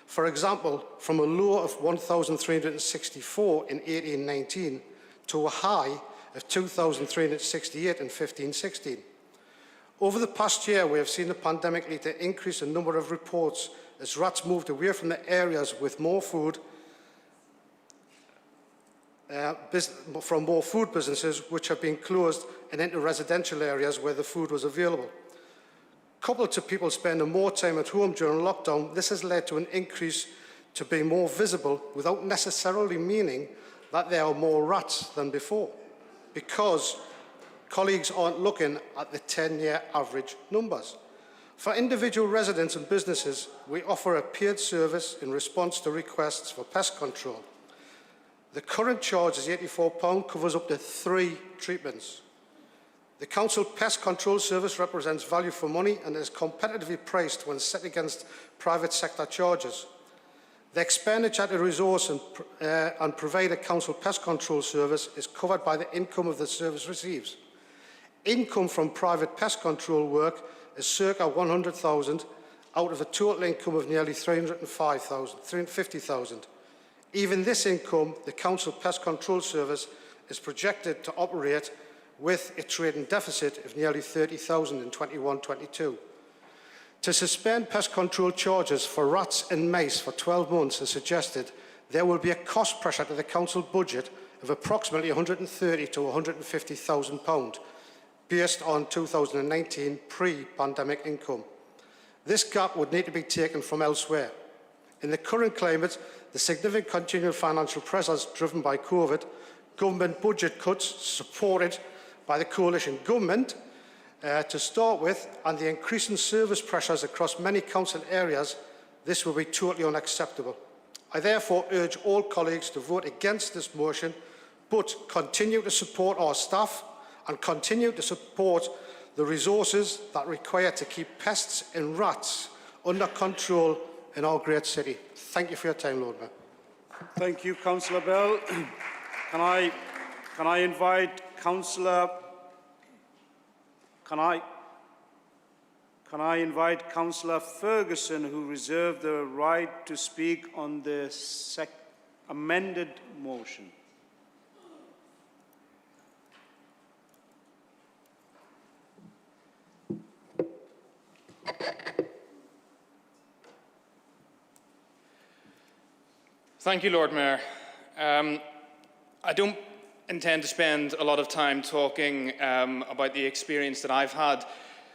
For example, from a low of 1,364 in 1819 to a high of 2,368 in 1516. Over the past year, we have seen the pandemic lead to an increase in number of reports as rats moved away from the areas with more food, from more food businesses which have been closed and into residential areas where the food was available. Coupled to people spending more time at home during lockdown, this has led to an increase to be more visible without necessarily meaning that there are more rats than before, because colleagues aren't looking at the 10-year average numbers. For individual residents and businesses, we offer a peered service in response to requests for pest control. The current charge is £84, covers up to 3 treatments. The Council Pest Control Service represents value for money and is competitively priced when set against private sector charges. The expenditure to resource and provide a Council Pest Control Service is covered by the income of the service receives. Income from private pest control work is circa 100,000 out of a total income of nearly 350,000. Even this income, the Council Pest Control Service is projected to operate with a trading deficit of nearly 30,000 in 21-22. To suspend pest control charges for rats and mice for 12 months as suggested, there will be a cost pressure to the Council budget of approximately £130,000 to £150,000 based on 2019 pre-pandemic income. This gap would need to be taken from elsewhere. In the current climate, the significant continual financial pressures driven by COVID, government budget cuts supported by the coalition government to start with, and the increasing service pressures across many council areas, this will be totally unacceptable. I therefore urge all colleagues to vote against this motion, but continue to support our staff and continue to support the resources that are required to keep pests and rats under control in our great city. Thank you for your time, Lord Mayor. Thank you, Councillor Bell. Can I invite Councillor Ferguson, who reserved the right to speak on the amended motion? Thank you, Lord Mayor. I don't intend to spend a lot of time talking about the experience that I've had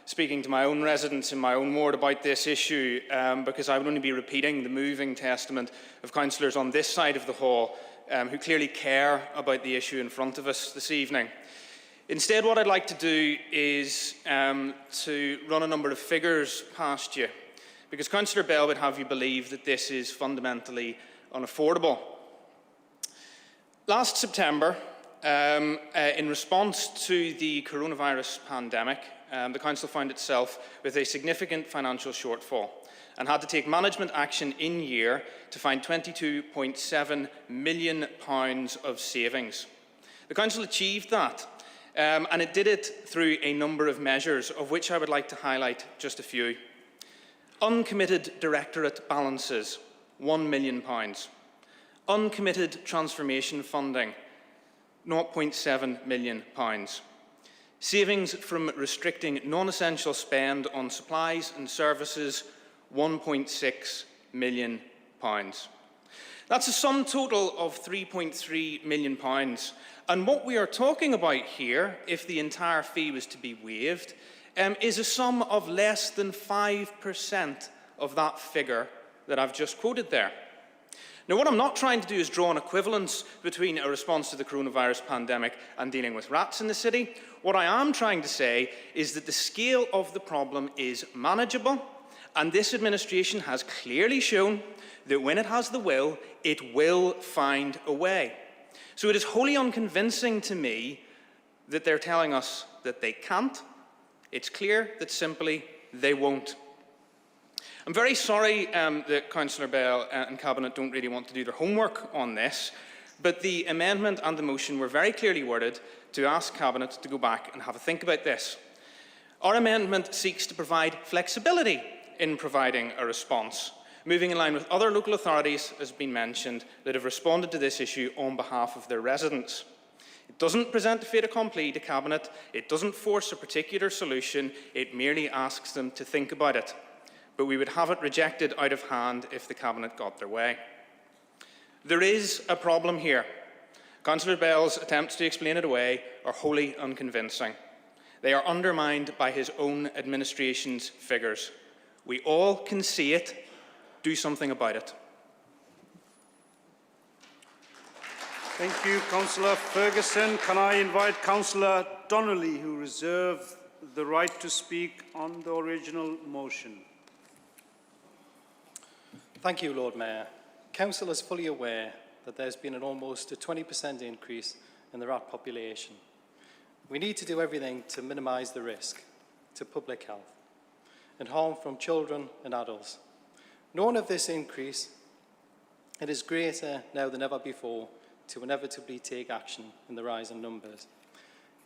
speaking to my own residents in my own ward about this issue, because I would only be repeating the moving testament of councillors on this side of the hall who clearly care about the issue in front of us this evening. Instead, what I'd like to do is to run a number of figures past you, because Councillor Bell would have you believe that this is fundamentally unaffordable. Last September, in response to the coronavirus pandemic, the Council found itself with a significant financial shortfall and had to take management action in year to find £22.7 million of savings. The Council achieved that, and it did it through a number of measures, of which I would like to highlight just a few. Uncommitted directorate balances, £1 million. Uncommitted transformation funding, £0.7 million. Savings from restricting non-essential spend on supplies and services, £1.6 million. That's a sum total of £3.3 million. And what we are talking about here, if the entire fee was to be waived, is a sum of less than 5% of that figure that I've just quoted there. Now, what I'm not trying to do is draw an equivalence between a response to the coronavirus pandemic and dealing with rats in the city. What I am trying to say is that the scale of the problem is manageable, and this administration has clearly shown that when it has the will, it will find a way. So it is wholly unconvincing to me that they're telling us that they can't. It's clear that simply they won't. I'm very sorry that Councillor Bell and Cabinet don't really want to do their homework on this, but the amendment and the motion were very clearly worded to ask Cabinet to go back and have a think about this. Our amendment seeks to provide flexibility in providing a response, moving in line with other local authorities, as has been mentioned, that have responded to this issue on behalf of their residents. It doesn't present a fait accompli to Cabinet, it doesn't force a particular solution, it merely asks them to think about it. But we would have it rejected out of hand if the Cabinet got their way. There is a problem here. Councillor Bell's attempts to explain it away are wholly unconvincing. They are undermined by his own administration's figures. We all can see it. Do something about it. Thank you, Councillor Ferguson. Can I invite Councillor Donnelly, who reserved the right to speak on the original motion. Thank you, Lord Mayor. Council is fully aware that there's been an almost a 20% increase in the rat population. We need to do everything to minimise the risk to public health and harm from children and adults. Knowing of this increase, it is greater now than ever before to inevitably take action in the rise in numbers.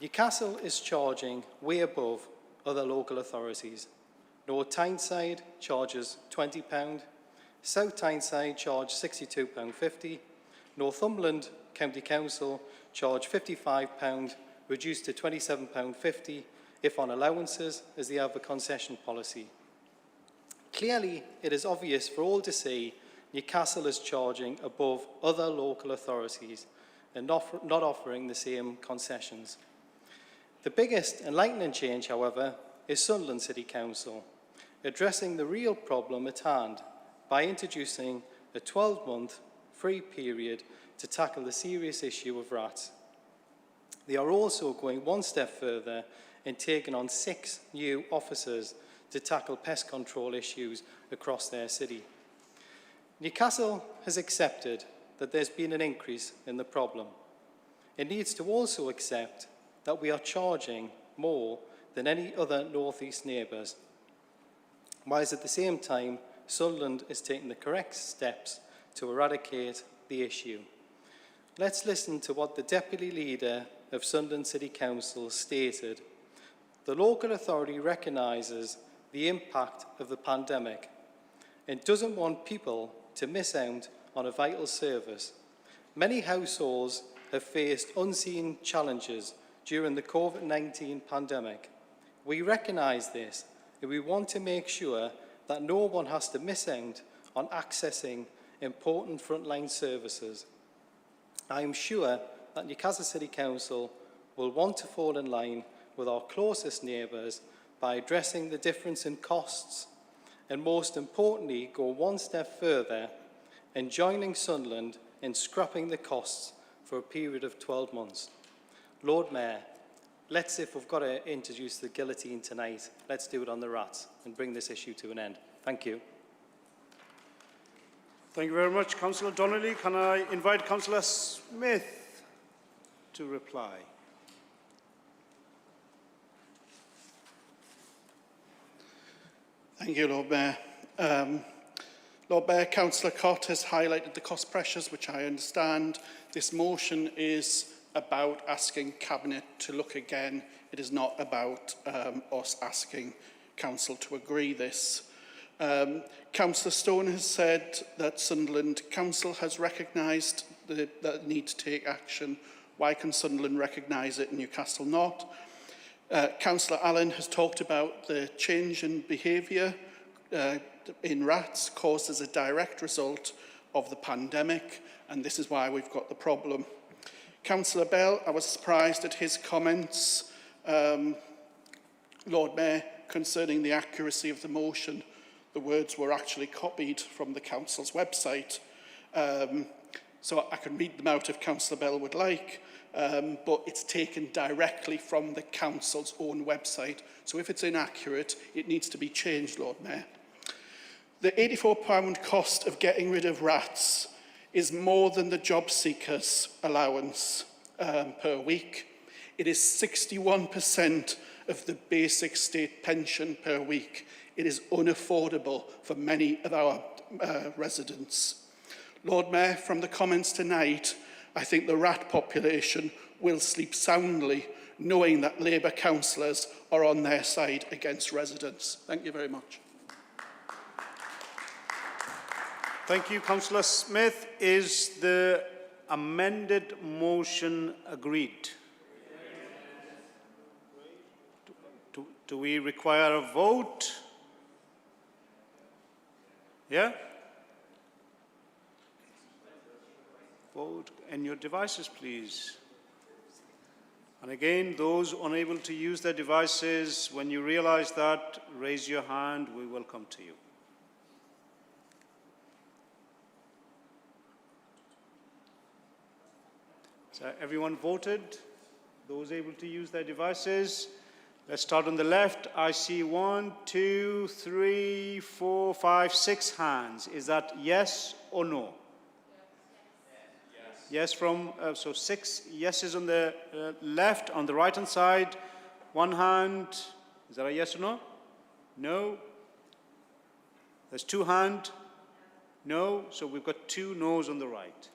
Newcastle is charging way above other local authorities. North Tyneside charges £20, South Tyneside charge £62.50, Northumberland County Council charge £55, reduced to £27.50 if on allowances, as they have a concession policy. Clearly, it is obvious for all to see Newcastle is charging above other local authorities and not offering the same concessions. The biggest enlightening change, however, is Sunderland City Council, addressing the real problem at hand by introducing a 12-month free period to tackle the serious issue of rats. They are also going one step further in taking on 6 new officers to tackle pest control issues across their city. Newcastle has accepted that there's been an increase in the problem. It needs to also accept that we are charging more than any other North East neighbours, whilst at the same time Sunderland is taking the correct steps to eradicate the issue. Let's listen to what the Deputy Leader of Sunderland City Council stated. The local authority recognises the impact of the pandemic and doesn't want people to miss out on a vital service. Many households have faced unseen challenges during the COVID-19 pandemic. We recognise this and we want to make sure that no one has to miss out on accessing important frontline services. I am sure that Newcastle City Council will want to fall in line with our closest neighbours by addressing the difference in costs and, most importantly, go one step further and joining Sunderland in scrapping the costs for a period of 12 months. Lord Mayor, let's, if we've got to introduce the guillotine tonight, let's do it on the rats and bring this issue to an end. Thank you. Thank you very much, Councillor Donnelly. Can I invite Councillor Smith to reply? Thank you, Lord Mayor. Lord Mayor, Councillor Cott has highlighted the cost pressures, which I understand. This motion is about asking Cabinet to look again. It is not about us asking Council to agree this. Councillor Stone has said that Sunderland Council has recognised the need to take action. Why can Sunderland recognise it and Newcastle not? Councillor Allen has talked about the change in behaviour in rats caused as a direct result of the pandemic, and this is why we've got the problem. Councillor Bell, I was surprised at his comments, Lord Mayor, concerning the accuracy of the motion. The words were actually copied from the Council's website, so I can read them out if Councillor Bell would like. But it's taken directly from the Council's own website. So if it's inaccurate, it needs to be changed, Lord Mayor. The £84 cost of getting rid of rats is more than the job seekers' allowance per week. It is 61% of the basic state pension per week. It is unaffordable for many of our residents. Lord Mayor, from the comments tonight, I think the rat population will sleep soundly knowing that Labour councillors are on their side against residents. Thank you very much. Thank you, Councillor Smith. Is the amended motion agreed? Do we require a vote? Yeah? Vote in your devices, please. And again, those unable to use their devices, when you realize that, raise your hand. We will come to you. So everyone voted? Those able to use their devices? Let's start on the left. I see 1, 2, 3, 4, 5, 6 hands. Is that yes or no? Yes from, so 6 yeses on the left. On the right-hand side, 1 hand. Is that a yes or no? No. There's 2 hands. No. So we've got 2 no's on the right.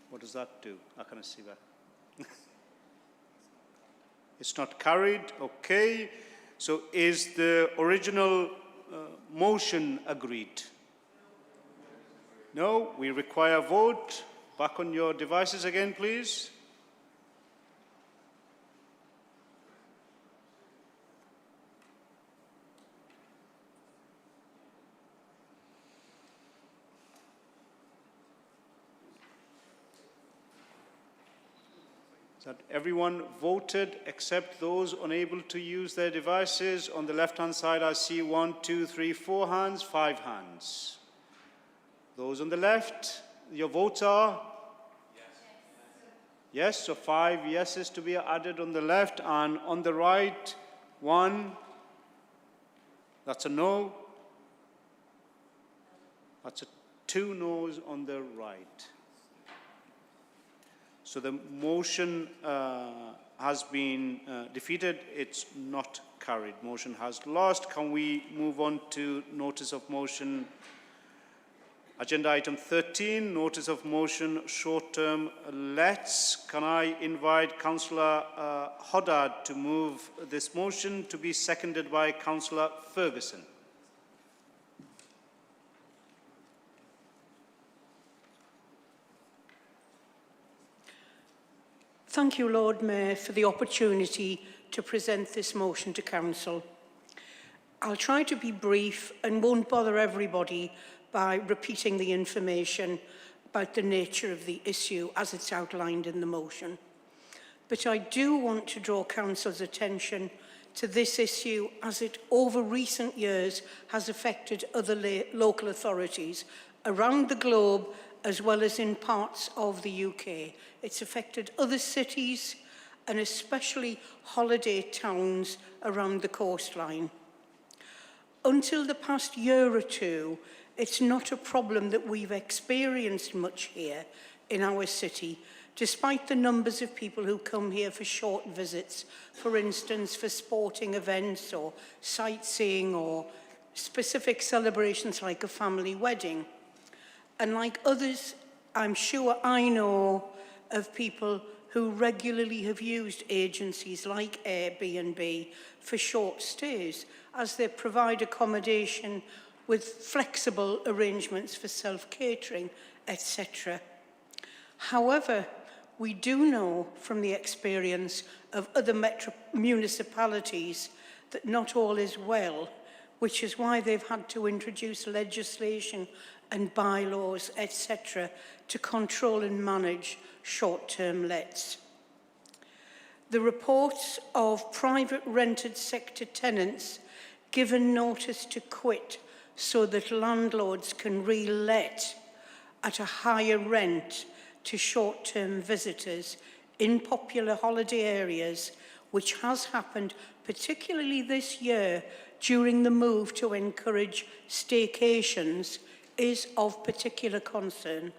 What does that do? I can't see that. It's not carried. Okay. So is the original motion agreed? No. We require a vote. Back on your devices again, please. That everyone voted except those unable to use their devices. On the left-hand side, I see 1, 2, 3, 4 hands, 5 hands. Those on the left, your votes are? Yes, so 5 yeses to be added on the left, and on the right, 1. That's a no. That's a 2 no's on the right. So the motion has been defeated. It's not carried. Motion has lost. Can we move on to notice of motion? Agenda item 13, notice of motion, short-term lets. Can I invite Councillor Hoddard to move this motion, to be seconded by Councillor Ferguson? Thank you, Lord Mayor, for the opportunity to present this motion to Council. I'll try to be brief and won't bother everybody by repeating the information about the nature of the issue as it's outlined in the motion. But I do want to draw Council's attention to this issue as it over recent years has affected other local authorities around the globe as well as in parts of the UK. It's affected other cities and especially holiday towns around the coastline. Until the past year or two, it's not a problem that we've experienced much here in our city, despite the numbers of people who come here for short visits, for instance, for sporting events or sightseeing or specific celebrations like a family wedding. And like others, I'm sure I know of people who regularly have used agencies like Airbnb for short stays, as they provide accommodation with flexible arrangements for self-catering, etc. However, we do know from the experience of other municipalities that not all is well, which is why they've had to introduce legislation and bylaws, etc., to control and manage short-term lets. The reports of private rented sector tenants given notice to quit so that landlords can re-let at a higher rent to short-term visitors in popular holiday areas, which has happened particularly this year during the move to encourage staycations, is of particular concern.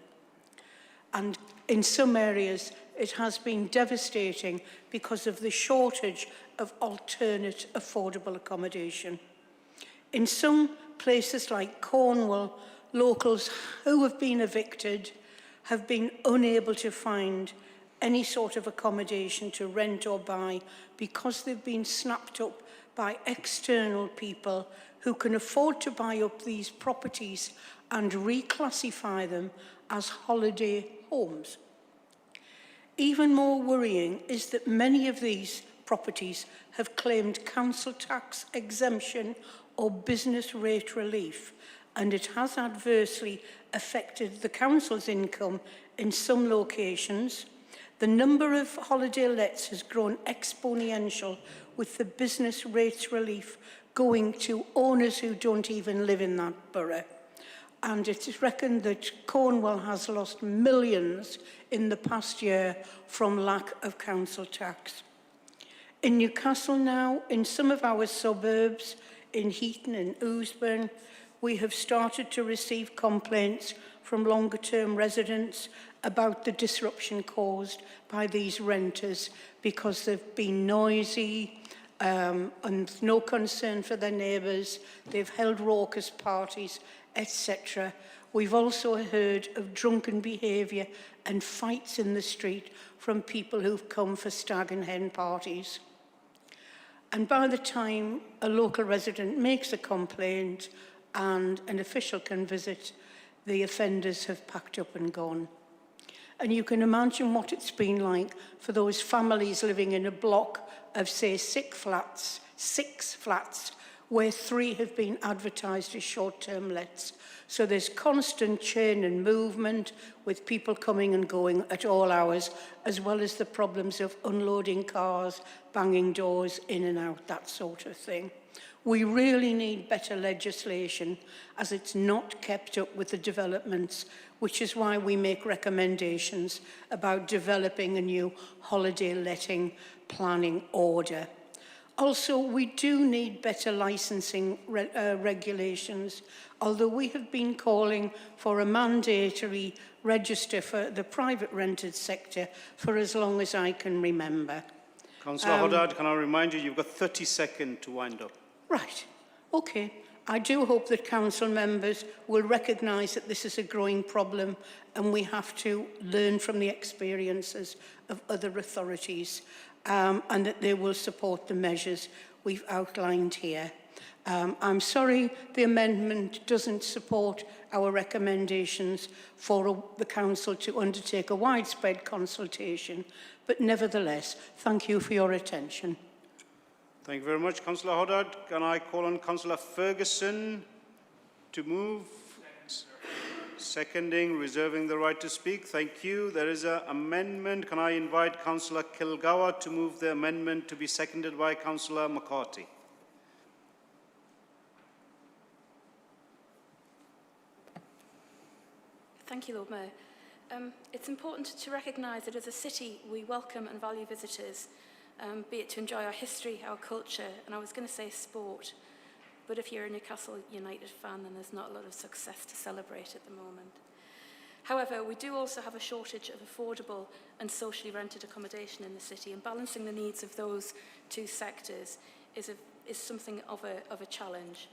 And in some areas, it has been devastating because of the shortage of alternate affordable accommodation. In some places like Cornwall, locals who have been evicted have been unable to find any sort of accommodation to rent or buy because they've been snapped up by external people who can afford to buy up these properties and reclassify them as holiday homes. Even more worrying is that many of these properties have claimed council tax exemption or business rate relief, and it has adversely affected the council's income in some locations. The number of holiday lets has grown exponential, with the business rates relief going to owners who don't even live in that borough. And it is reckoned that Cornwall has lost millions in the past year from lack of council tax. In Newcastle now, in some of our suburbs, in Heaton and Ousburn, we have started to receive complaints from longer-term residents about the disruption caused by these renters because they've been noisy and no concern for their neighbours. They've held raucous parties, etc. We've also heard of drunken behaviour and fights in the street from people who've come for stag and hen parties. And by the time a local resident makes a complaint and an official can visit, the offenders have packed up and gone. And you can imagine what it's been like for those families living in a block of, say, 6 flats, where 3 have been advertised as short-term lets. So there's constant churn and movement with people coming and going at all hours, as well as the problems of unloading cars, banging doors in and out, that sort of thing. We really need better legislation, as it's not kept up with the developments, which is why we make recommendations about developing a new holiday letting planning order. Also, we do need better licensing regulations, although we have been calling for a mandatory register for the private rented sector for as long as I can remember. Councillor Hoddard, can I remind you, you've got 30 seconds to wind up. Right, okay. I do hope that council members will recognise that this is a growing problem and we have to learn from the experiences of other authorities and that they will support the measures we've outlined here. I'm sorry the amendment doesn't support our recommendations for the council to undertake a widespread consultation, but nevertheless, thank you for your attention. Thank you very much, Councillor Hoddard. Can I call on Councillor Ferguson to move? Seconding, reserving the right to speak. Thank you. There is an amendment. Can I invite Councillor Kilgour to move the amendment to be seconded by Councillor McCarthy? Thank you, Lord Mayor. It's important to recognise that as a city we welcome and value visitors, be it to enjoy our history, our culture, and I was going to say sport. But if you're a Newcastle United fan, then there's not a lot of success to celebrate at the moment. However, we do also have a shortage of affordable and socially rented accommodation in the city, and balancing the needs of those two sectors is something of a challenge.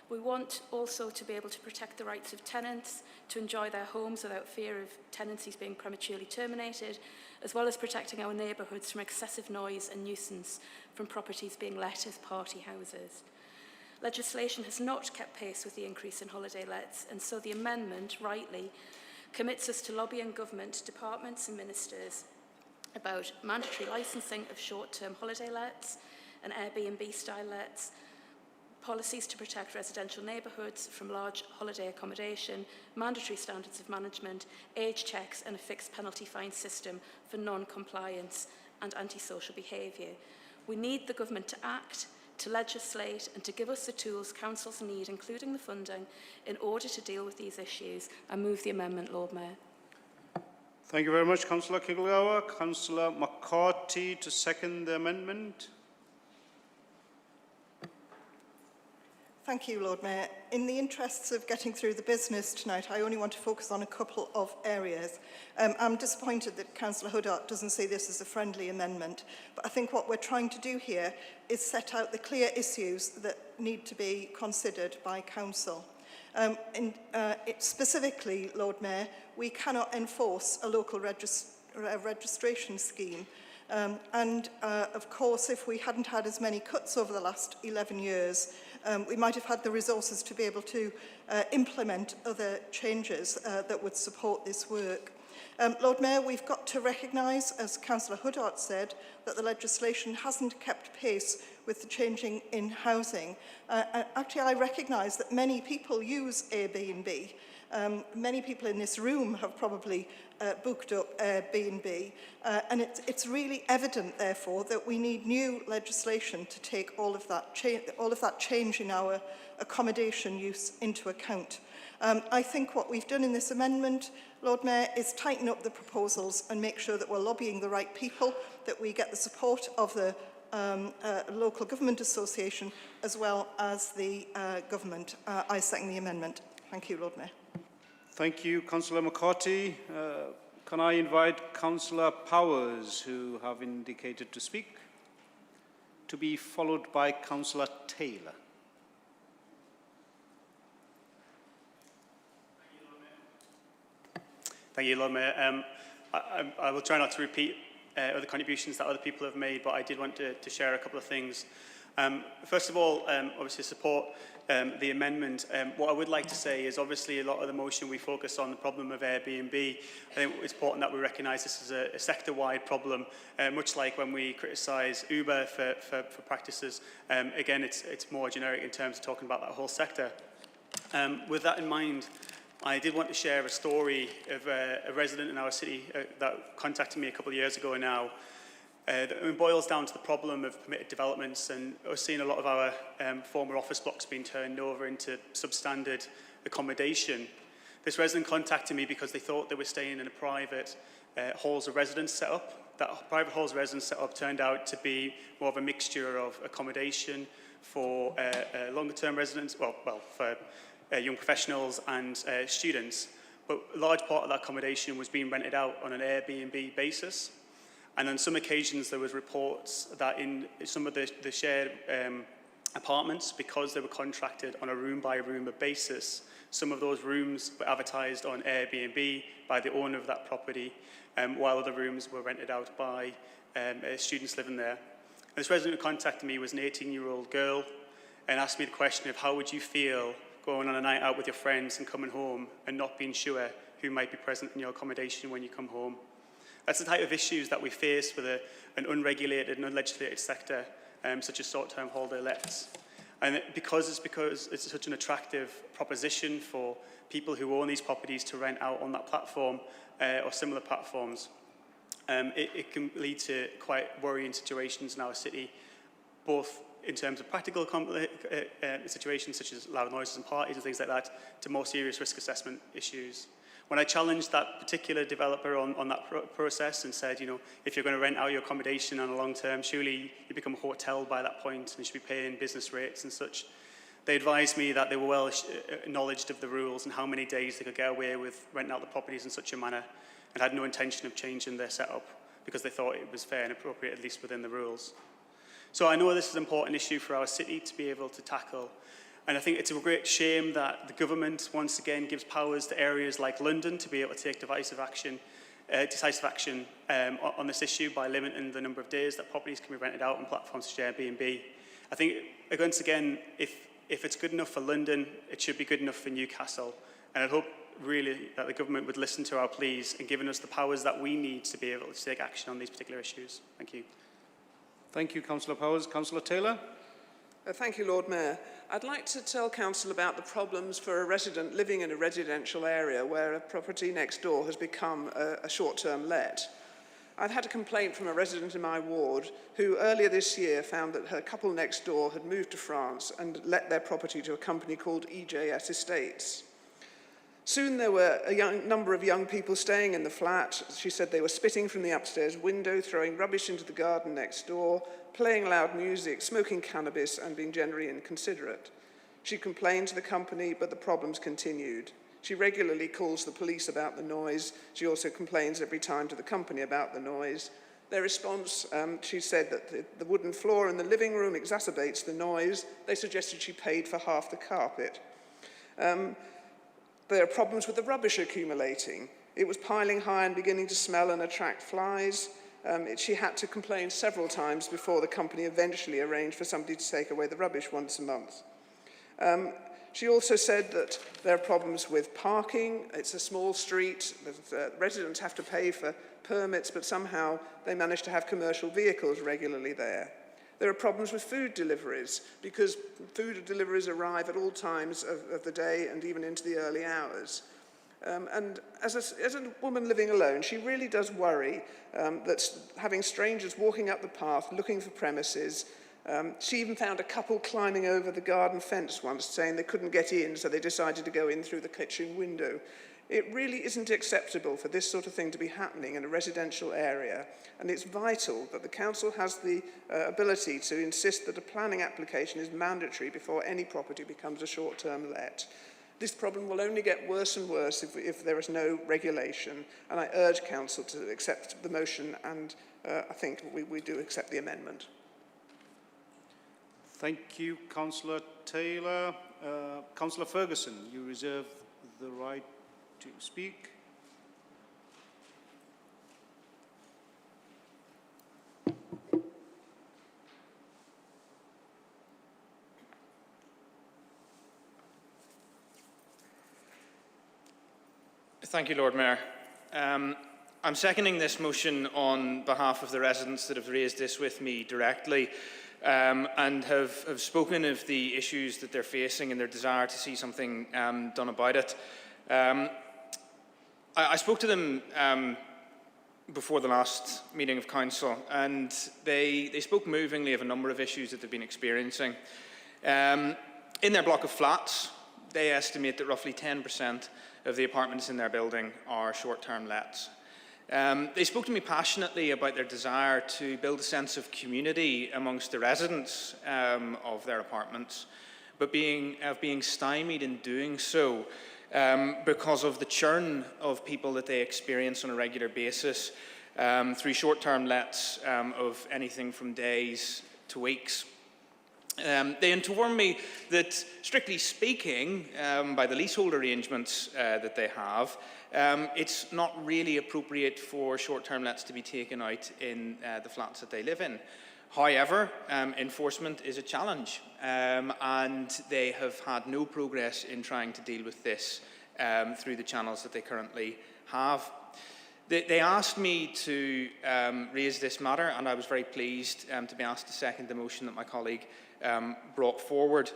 We want also to be able to protect the rights of tenants to enjoy their homes without fear of tenancies being prematurely terminated, as well as protecting our neighbourhoods from excessive noise and nuisance from properties being let as party houses. Legislation has not kept pace with the increase in holiday lets, and so the amendment, rightly, commits us to lobbying government, departments and ministers about mandatory licensing of short-term holiday lets and Airbnb-style lets, policies to protect residential neighbourhoods from large holiday accommodation, mandatory standards of management, age checks and a fixed penalty fine system for non-compliance and antisocial behaviour. We need the government to act, to legislate and to give us the tools councils need, including the funding, in order to deal with these issues. I move the amendment, Lord Mayor. Thank you very much, Councillor Kilgour. Councillor McCarthy to second the amendment. Thank you, Lord Mayor. In the interests of getting through the business tonight, I only want to focus on a couple of areas. I'm disappointed that Councillor Huddart doesn't see this as a friendly amendment, but I think what we're trying to do here is set out the clear issues that need to be considered by Council. Specifically, Lord Mayor, we cannot enforce a local registration scheme. Of course, if we hadn't had as many cuts over the last 11 years, we might have had the resources to be able to implement other changes that would support this work. Lord Mayor, we've got to recognise, as Councillor Huddart said, that the legislation hasn't kept pace with the changing in housing. Actually, I recognise that many people use Airbnb. Many people in this room have probably booked up Airbnb, and it's really evident, therefore, that we need new legislation to take all of that change in our accommodation use into account. I think what we've done in this amendment, Lord Mayor, is tighten up the proposals and make sure that we're lobbying the right people, that we get the support of the local government association as well as the government. I second the amendment. Thank you, Lord Mayor. Thank you, Councillor McCarthy. Can I invite Councillor Powers, who have indicated to speak, to be followed by Councillor Taylor. Thank you, Lord Mayor. I will try not to repeat other contributions that other people have made, but I did want to share a couple of things. First of all, obviously support the amendment. What I would like to say is obviously a lot of the motion we focus on the problem of Airbnb. I think it's important that we recognise this as a sector-wide problem, much like when we criticise Uber for practices. Again, it's more generic in terms of talking about that whole sector. With that in mind, I did want to share a story of a resident in our city that contacted me a couple of years ago now. It boils down to the problem of permitted developments, and we're seeing a lot of our former office blocks being turned over into substandard accommodation. This resident contacted me because they thought they were staying in a private halls of residence setup. That private halls of residence setup turned out to be more of a mixture of accommodation for longer-term residents, for young professionals and students. But a large part of that accommodation was being rented out on an Airbnb basis. And on some occasions, there was reports that in some of the shared apartments, because they were contracted on a room-by-room basis, some of those rooms were advertised on Airbnb by the owner of that property, while other rooms were rented out by students living there. And this resident who contacted me was an 18-year-old girl and asked me the question of how would you feel going on a night out with your friends and coming home and not being sure who might be present in your accommodation when you come home. That's the type of issues that we face with an unregulated and unlegislated sector, such as short-term holiday lets. And because it's such an attractive proposition for people who own these properties to rent out on that platform or similar platforms, it can lead to quite worrying situations in our city, both in terms of practical situations such as loud noises and parties and things like that, to more serious risk assessment issues. When I challenged that particular developer on that process and said, you know, if you're going to rent out your accommodation on a long term, surely you become a hotel by that point and you should be paying business rates and such. They advised me that they were well acknowledged of the rules and how many days they could get away with renting out the properties in such a manner, and had no intention of changing their setup because they thought it was fair and appropriate, at least within the rules. So I know this is an important issue for our city to be able to tackle. And I think it's a great shame that the government once again gives powers to areas like London to be able to take decisive action on this issue by limiting the number of days that properties can be rented out on platforms such as Airbnb. I think, once again, if it's good enough for London, it should be good enough for Newcastle. And I hope really that the government would listen to our pleas and giving us the powers that we need to be able to take action on these particular issues. Thank you. Thank you, Councillor Powers. Councillor Taylor? Thank you, Lord Mayor. I'd like to tell Council about the problems for a resident living in a residential area where a property next door has become a short-term let. I've had a complaint from a resident in my ward who earlier this year found that her couple next door had moved to France and let their property to a company called EJS Estates. Soon there were a number of young people staying in the flat. She said they were spitting from the upstairs window, throwing rubbish into the garden next door, playing loud music, smoking cannabis, and being generally inconsiderate. She complained to the company, but the problems continued. She regularly calls the police about the noise. She also complains every time to the company about the noise. Their response, she said that the wooden floor in the living room exacerbates the noise. They suggested she paid for half the carpet. There are problems with the rubbish accumulating. It was piling high and beginning to smell and attract flies. She had to complain several times before the company eventually arranged for somebody to take away the rubbish once a month. She also said that there are problems with parking. It's a small street. Residents have to pay for permits, but somehow they manage to have commercial vehicles regularly there. There are problems with food deliveries because food deliveries arrive at all times of the day and even into the early hours. And as a woman living alone, she really does worry that having strangers walking up the path looking for premises She even found a couple climbing over the garden fence once, saying they couldn't get in, so they decided to go in through the kitchen window. It really isn't acceptable for this sort of thing to be happening in a residential area, and it's vital that the council has the ability to insist that a planning application is mandatory before any property becomes a short-term let. This problem will only get worse and worse if there is no regulation, and I urge council to accept the motion, and I think we do accept the amendment. Thank you, Councillor Taylor. Councillor Ferguson, you reserve the right to speak. Thank you, Lord Mayor. I'm seconding this motion on behalf of the residents that have raised this with me directly and have spoken of the issues that they're facing and their desire to see something done about it. I spoke to them before the last meeting of council, and they spoke movingly of a number of issues that they've been experiencing. In their block of flats, they estimate that roughly 10% of the apartments in their building are short-term lets. They spoke to me passionately about their desire to build a sense of community amongst the residents of their apartments, but being stymied in doing so because of the churn of people that they experience on a regular basis through short-term lets of anything from days to weeks. They informed me that, strictly speaking, by the leasehold arrangements that they have, it's not really appropriate for short-term lets to be taken out in the flats that they live in. However, enforcement is a challenge, and they have had no progress in trying to deal with this through the channels that they currently have. They asked me to raise this matter, and I was very pleased to be asked to second the motion that my colleague brought forward.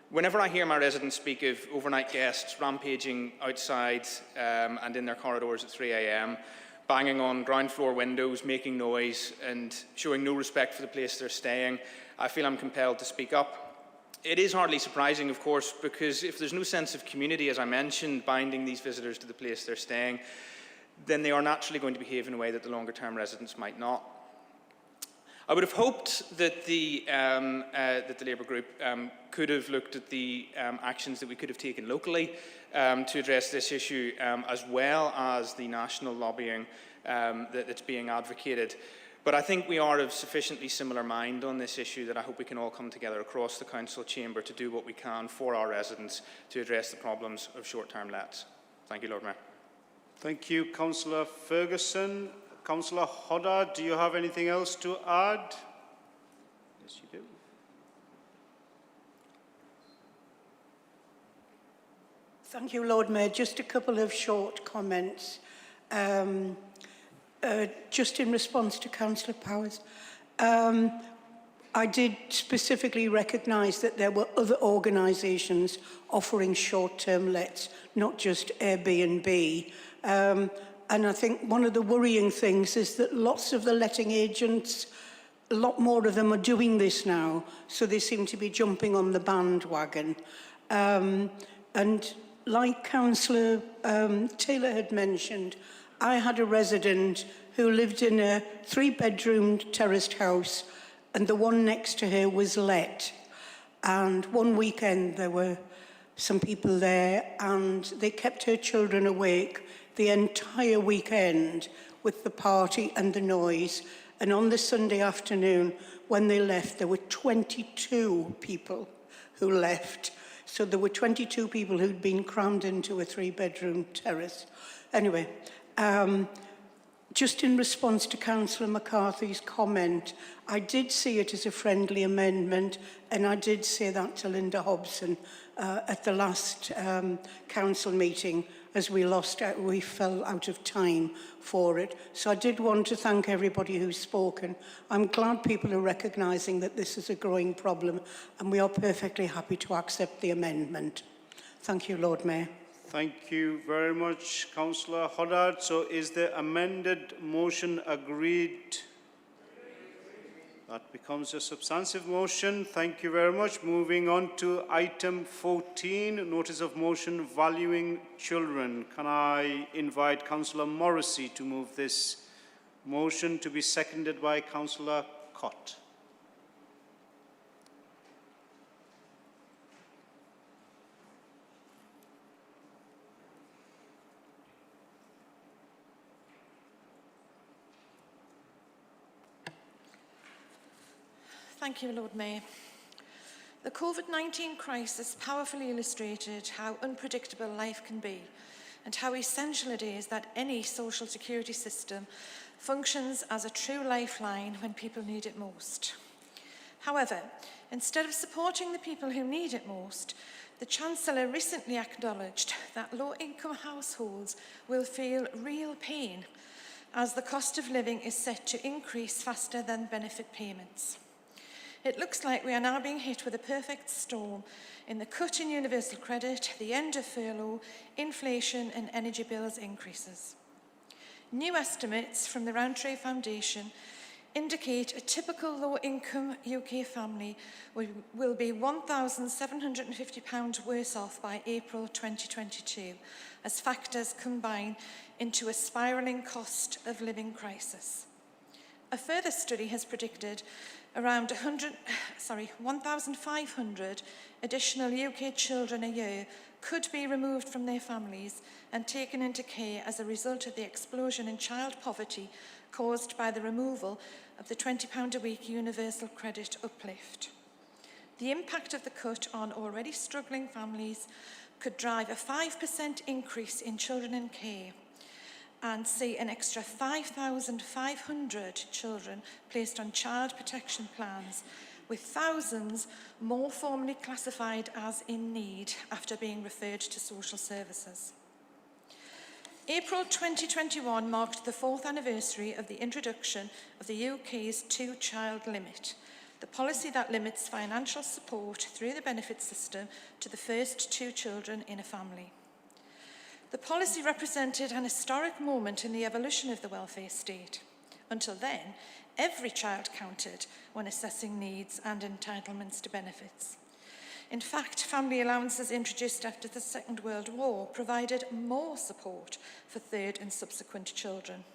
Whenever I hear my residents speak of overnight guests rampaging outside and in their corridors at 3 a.m, banging on ground floor windows, making noise and showing no respect for the place they're staying, I feel I'm compelled to speak up. It is hardly surprising, of course, because if there's no sense of community, as I mentioned, binding these visitors to the place they're staying, then they are naturally going to behave in a way that the longer-term residents might not. I would have hoped that the Labour group could have looked at the actions that we could have taken locally to address this issue, as well as the national lobbying that's being advocated. But I think we are of sufficiently similar mind on this issue that I hope we can all come together across the council chamber to do what we can for our residents to address the problems of short-term lets. Thank you, Lord Mayor. Thank you, Councillor Ferguson. Councillor Hodder, do you have anything else to add? Yes, you do. Thank you, Lord Mayor. Just a couple of short comments. Just in response to Councillor Powers, I did specifically recognise that there were other organisations offering short-term lets, not just Airbnb. And I think one of the worrying things is that lots of the letting agents, a lot more of them are doing this now, so they seem to be jumping on the bandwagon. And like Councillor Taylor had mentioned, I had a resident who lived in a 3-bedroom terraced house, and the one next to her was let. And one weekend there were some people there, and they kept her children awake the entire weekend with the party and the noise. And on the Sunday afternoon, when they left, there were 22 people who left. So there were 22 people who'd been crammed into a 3-bedroom terrace. Anyway, just in response to Councillor McCarthy's comment, I did see it as a friendly amendment, and I did say that to Linda Hobson at the last council meeting, as we fell out of time for it. So I did want to thank everybody who's spoken. I'm glad people are recognising that this is a growing problem, and we are perfectly happy to accept the amendment. Thank you, Lord Mayor. Thank you very much, Councillor Hodder. So is the amended motion agreed? That becomes a substantive motion. Thank you very much. Moving on to item 14, notice of motion valuing children. Can I invite Councillor Morrissey to move this motion, to be seconded by Councillor Cott? Thank you, Lord Mayor. The COVID-19 crisis powerfully illustrated how unpredictable life can be and how essential it is that any social security system functions as a true lifeline when people need it most. However, instead of supporting the people who need it most, the Chancellor recently acknowledged that low-income households will feel real pain as the cost of living is set to increase faster than benefit payments. It looks like we are now being hit with a perfect storm in the cut in universal credit, the end of furlough, inflation and energy bills increases. New estimates from the Roundtree Foundation indicate a typical low-income UK family will be £1,750 worse off by April 2022 as factors combine into a spiralling cost of living crisis. A further study has predicted around 1,500 additional UK children a year could be removed from their families and taken into care as a result of the explosion in child poverty caused by the removal of the £20 a week universal credit uplift. The impact of the cut on already struggling families could drive a 5% increase in children in care and see an extra 5,500 children placed on child protection plans, with thousands more formally classified as in need after being referred to social services. April 2021 marked the 4th anniversary of the introduction of the UK's two-child limit, the policy that limits financial support through the benefit system to the first 2 children in a family. The policy represented an historic moment in the evolution of the welfare state. Until then, every child counted when assessing needs and entitlements to benefits. In fact, family allowances introduced after the Second World War provided more support for third and subsequent children.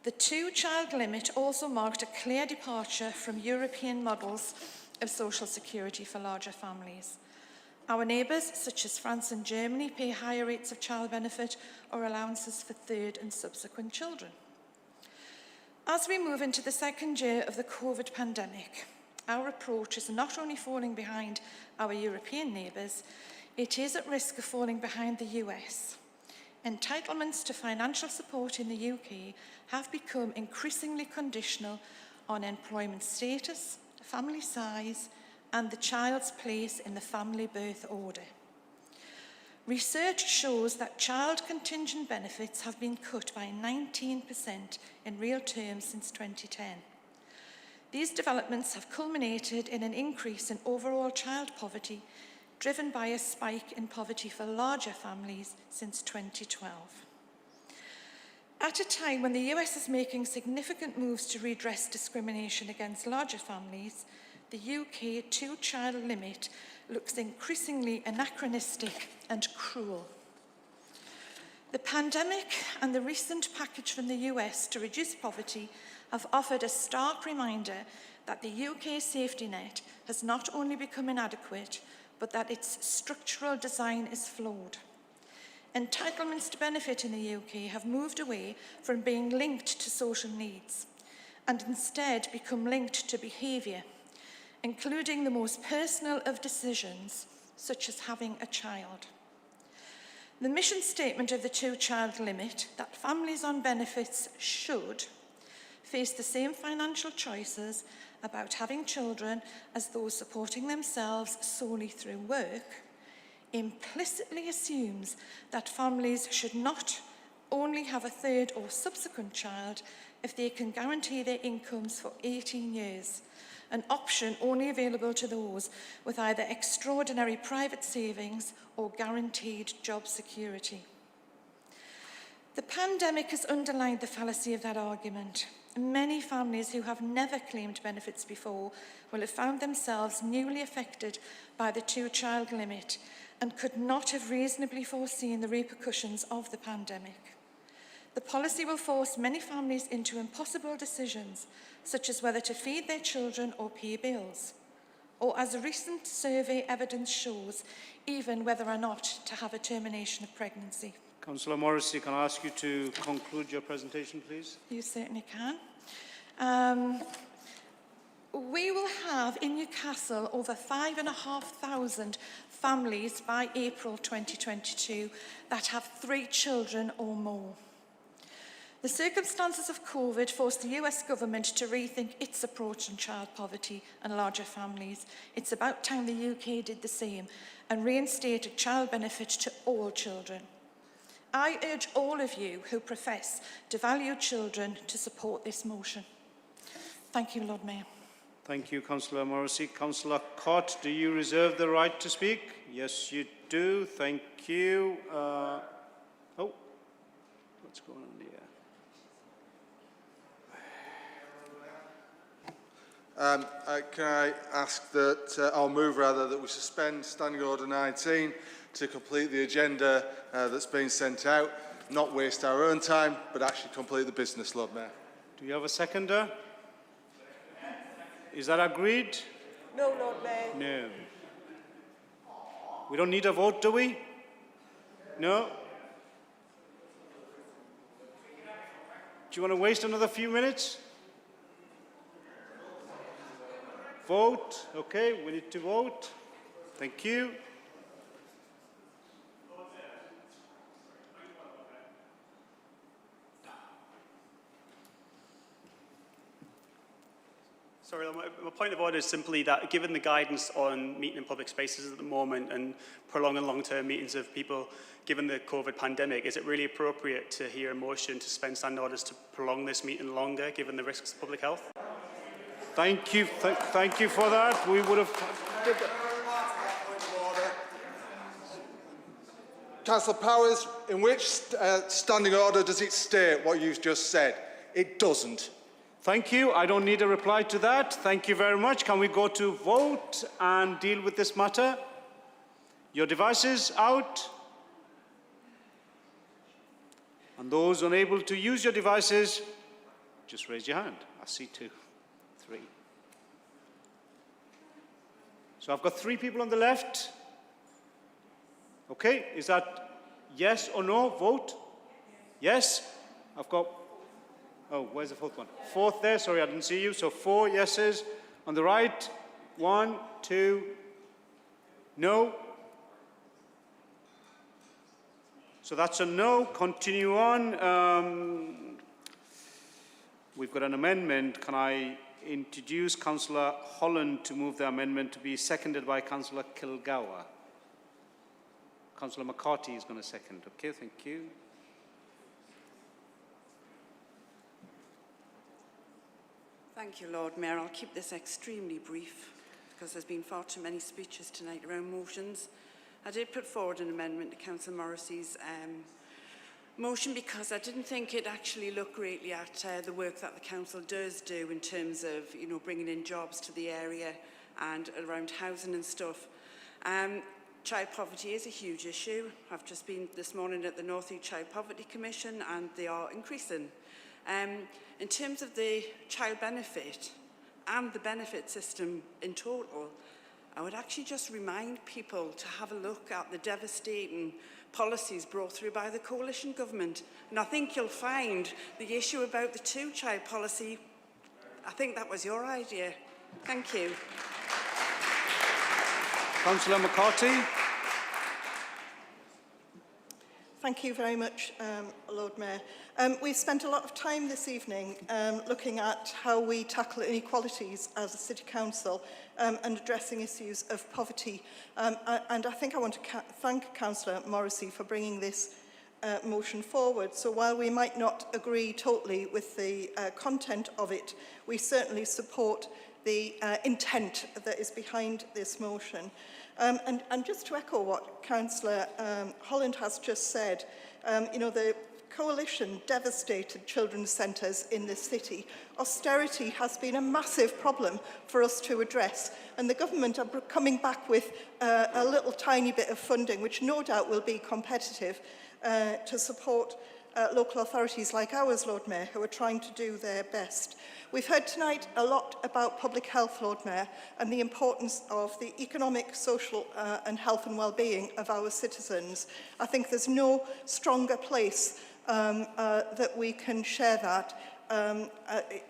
The two-child limit also marked a clear departure from European models of social security for larger families. Our neighbours, such as France and Germany, pay higher rates of child benefit or allowances for third and subsequent children. As we move into the second year of the COVID pandemic, our approach is not only falling behind our European neighbours, it is at risk of falling behind the US. Entitlements to financial support in the UK have become increasingly conditional on employment status, family size, and the child's place in the family birth order. Research shows that child contingent benefits have been cut by 19% in real terms since 2010. These developments have culminated in an increase in overall child poverty, driven by a spike in poverty for larger families since 2012. At a time when the US is making significant moves to redress discrimination against larger families, the UK two-child limit looks increasingly anachronistic and cruel. The pandemic and the recent package from the US to reduce poverty have offered a stark reminder that the UK safety net has not only become inadequate, but that its structural design is flawed. Entitlements to benefit in the UK have moved away from being linked to social needs and instead become linked to behaviour, including the most personal of decisions, such as having a child. The mission statement of the two-child limit, that families on benefits should face the same financial choices about having children as those supporting themselves solely through work, implicitly assumes that families should not only have a third or subsequent child if they can guarantee their incomes for 18 years, an option only available to those with either extraordinary private savings or guaranteed job security. The pandemic has underlined the fallacy of that argument, many families who have never claimed benefits before will have found themselves newly affected by the two-child limit and could not have reasonably foreseen the repercussions of the pandemic. The policy will force many families into impossible decisions, such as whether to feed their children or pay bills, or, as a recent survey evidence shows, even whether or not to have a termination of pregnancy. Councillor Morrissey, can I ask you to conclude your presentation, please? You certainly can. We will have in Newcastle over 5,500 families by April 2022 that have 3 children or more. The circumstances of COVID forced the US government to rethink its approach on child poverty and larger families. It's about time the UK did the same and reinstated child benefit to all children. I urge all of you who profess to value children to support this motion. Thank you, Lord Mayor. Thank you, Councillor Morrissey. Councillor Cott, do you reserve the right to speak? Yes, you do. Thank you. What's going on here? Can I ask that, I'll move rather, that we suspend Standing Order 19 to complete the agenda that's been sent out, not waste our own time, but actually complete the business, Lord Mayor. Do you have a seconder? Is that agreed? No, Lord Mayor. No. We don't need a vote, do we? No? Do you want to waste another few minutes? Vote. Okay, we need to vote. Thank you. Sorry, my point of order is simply that given the guidance on meeting in public spaces at the moment and prolonging long-term meetings of people, given the COVID pandemic, is it really appropriate to hear a motion to suspend standing orders to prolong this meeting longer, given the risks to public health? Thank you. Thank you for that. We would have... Councillor Powers, in which standing order does it state what you've just said? It doesn't. Thank you. I don't need a reply to that. Thank you very much. Can we go to vote and deal with this matter? Your devices out. And those unable to use your devices, just raise your hand. I see 2, 3. So I've got 3 people on the left. Okay, is that yes or no? Vote. Yes. I've got... Oh, where's the 4th one? 4th there, sorry, I didn't see you. So 4 yeses. On the right, 1, 2, no. So that's a no. Continue on. We've got an amendment. Can I introduce Councillor Holland to move the amendment to be seconded by Councillor Kilgour? Councillor McCarthy is going to second. Okay, thank you. Thank you, Lord Mayor. I'll keep this extremely brief because there's been far too many speeches tonight around motions. I did put forward an amendment to Councillor Morrissey's motion because I didn't think it actually looked greatly at the work that the council does do in terms of, bringing in jobs to the area and around housing and stuff. Child poverty is a huge issue. I've just been this morning at the North East Child Poverty Commission and they are increasing. In terms of the child benefit and the benefit system in total, I would actually just remind people to have a look at the devastating policies brought through by the coalition government. And I think you'll find the issue about the two-child policy, I think that was your idea. Thank you. Councillor McCarthy. Thank you very much, Lord Mayor. We've spent a lot of time this evening looking at how we tackle inequalities as a City Council and addressing issues of poverty. And I think I want to thank Councillor Morrissey for bringing this motion forward. So while we might not agree totally with the content of it, we certainly support the intent that is behind this motion. And just to echo what Councillor Holland has just said, the coalition devastated children's centres in this city. Austerity has been a massive problem for us to address, and the government are coming back with a little tiny bit of funding, which no doubt will be competitive, to support local authorities like ours, Lord Mayor, who are trying to do their best. We've heard tonight a lot about public health, Lord Mayor, and the importance of the economic, social and health and well-being of our citizens. I think there's no stronger place that we can share that,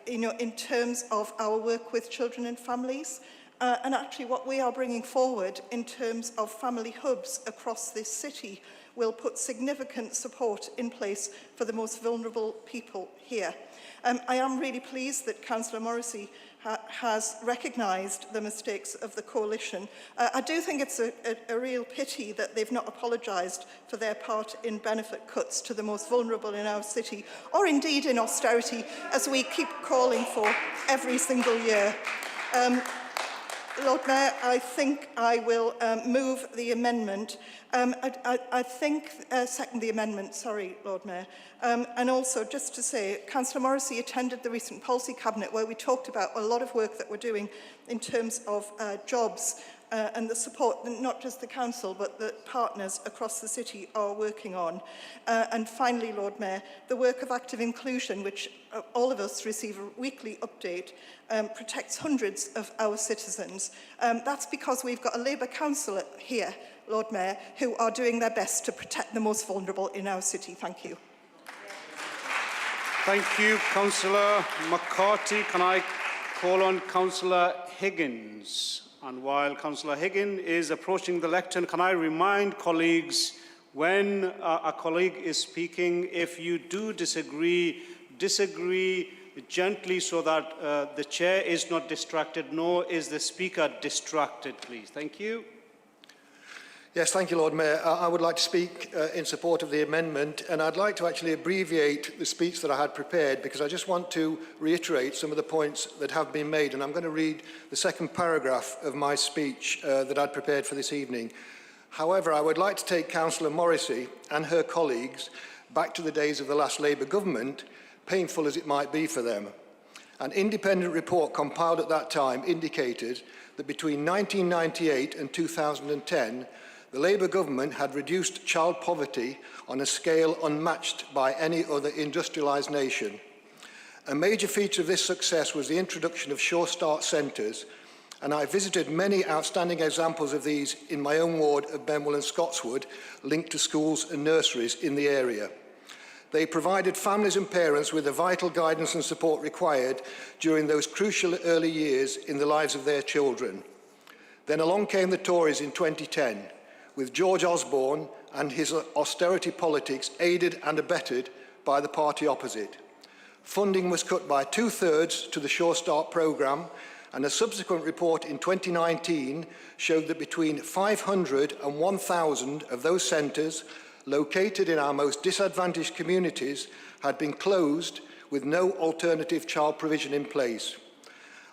in terms of our work with children and families. And actually what we are bringing forward in terms of family hubs across this city will put significant support in place for the most vulnerable people here. I am really pleased that Councillor Morrissey has recognised the mistakes of the coalition. I do think it's a real pity that they've not apologised for their part in benefit cuts to the most vulnerable in our city, or indeed in austerity, as we keep calling for every single year. Lord Mayor, I think I will move the amendment. I think, second the amendment, sorry, Lord Mayor. And also, just to say, Councillor Morrissey attended the recent Policy Cabinet where we talked about a lot of work that we're doing in terms of jobs and the support that not just the Council but the partners across the city are working on. And finally, Lord Mayor, the work of active inclusion, which all of us receive a weekly update, protects hundreds of our citizens. That's because we've got a Labour councillor here, Lord Mayor, who are doing their best to protect the most vulnerable in our city. Thank you. Thank you, Councillor McCarthy. Can I call on Councillor Higgins? And while Councillor Higgins is approaching the lectern, can I remind colleagues, when a colleague is speaking, if you do disagree gently so that the chair is not distracted, nor is the speaker distracted, please. Thank you. Yes, thank you, Lord Mayor. I would like to speak in support of the amendment, and I'd like to actually abbreviate the speech that I had prepared, because I just want to reiterate some of the points that have been made, and I'm going to read the second paragraph of my speech that I'd prepared for this evening. However, I would like to take Councillor Morrissey and her colleagues back to the days of the last Labour government, painful as it might be for them. An independent report compiled at that time indicated that between 1998 and 2010, the Labour government had reduced child poverty on a scale unmatched by any other industrialised nation. A major feature of this success was the introduction of Sure Start centres, and I visited many outstanding examples of these in my own ward of Benwell and Scotswood, linked to schools and nurseries in the area. They provided families and parents with the vital guidance and support required during those crucial early years in the lives of their children. Then along came the Tories in 2010, with George Osborne and his austerity politics aided and abetted by the party opposite. Funding was cut by 2/3 to the Sure Start programme, and a subsequent report in 2019 showed that between 500 and 1,000 of those centres located in our most disadvantaged communities had been closed with no alternative child provision in place.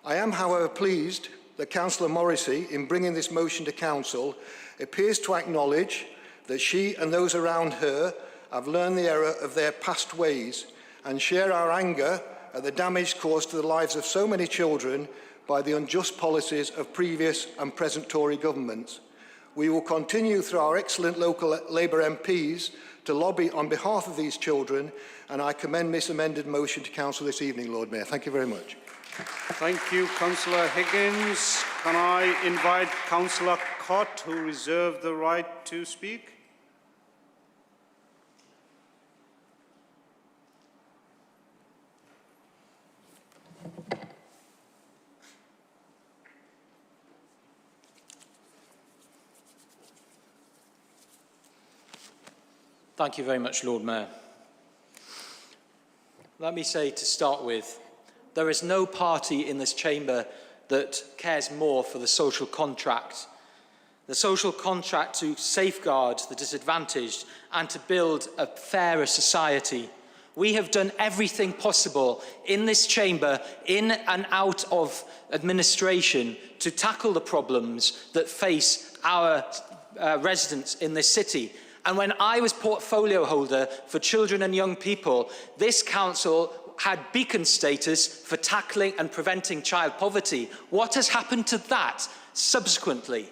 I am, however, pleased that Councillor Morrissey, in bringing this motion to Council, appears to acknowledge that she and those around her have learned the error of their past ways and share our anger at the damage caused to the lives of so many children by the unjust policies of previous and present Tory governments. We will continue through our excellent local Labour MPs to lobby on behalf of these children, and I commend this amended motion to Council this evening, Lord Mayor. Thank you very much. Thank you, Councillor Higgins. Can I invite Councillor Cott, who reserved the right to speak? Thank you very much, Lord Mayor. Let me say to start with, there is no party in this chamber that cares more for the social contract to safeguard the disadvantaged and to build a fairer society. We have done everything possible in this chamber, in and out of administration, to tackle the problems that face our residents in this city. And when I was portfolio holder for children and young people, this council had beacon status for tackling and preventing child poverty. What has happened to that subsequently?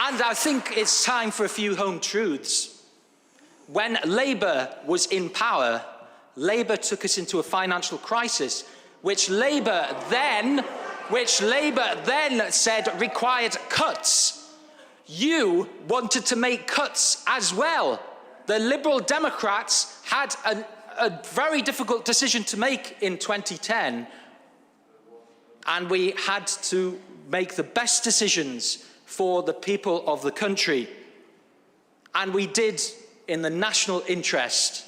And I think it's time for a few home truths. When Labour was in power, Labour took us into a financial crisis, which Labour then said required cuts. You wanted to make cuts as well. The Liberal Democrats had a very difficult decision to make in 2010, and we had to make the best decisions for the people of the country. And we did in the national interest.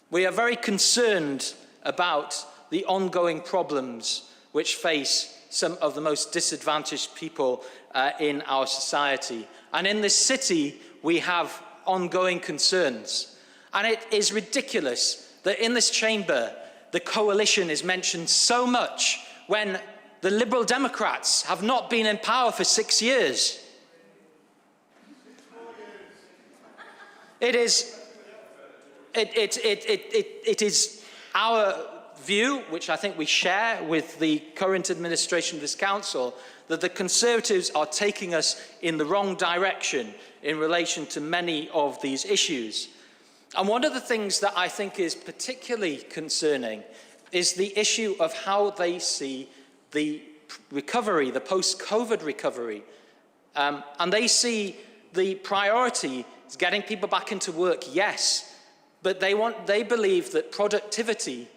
We are very concerned about the ongoing problems which face some of the most disadvantaged people in our society. And in this city, we have ongoing concerns. And it is ridiculous that in this chamber, the coalition is mentioned so much when the Liberal Democrats have not been in power for 6 years. It is our view, which I think we share with the current administration of this council, that the Conservatives are taking us in the wrong direction in relation to many of these issues. And one of the things that I think is particularly concerning is the issue of how they see the recovery, the post-COVID recovery. And they see the priority as getting people back into work, yes, but they believe that productivity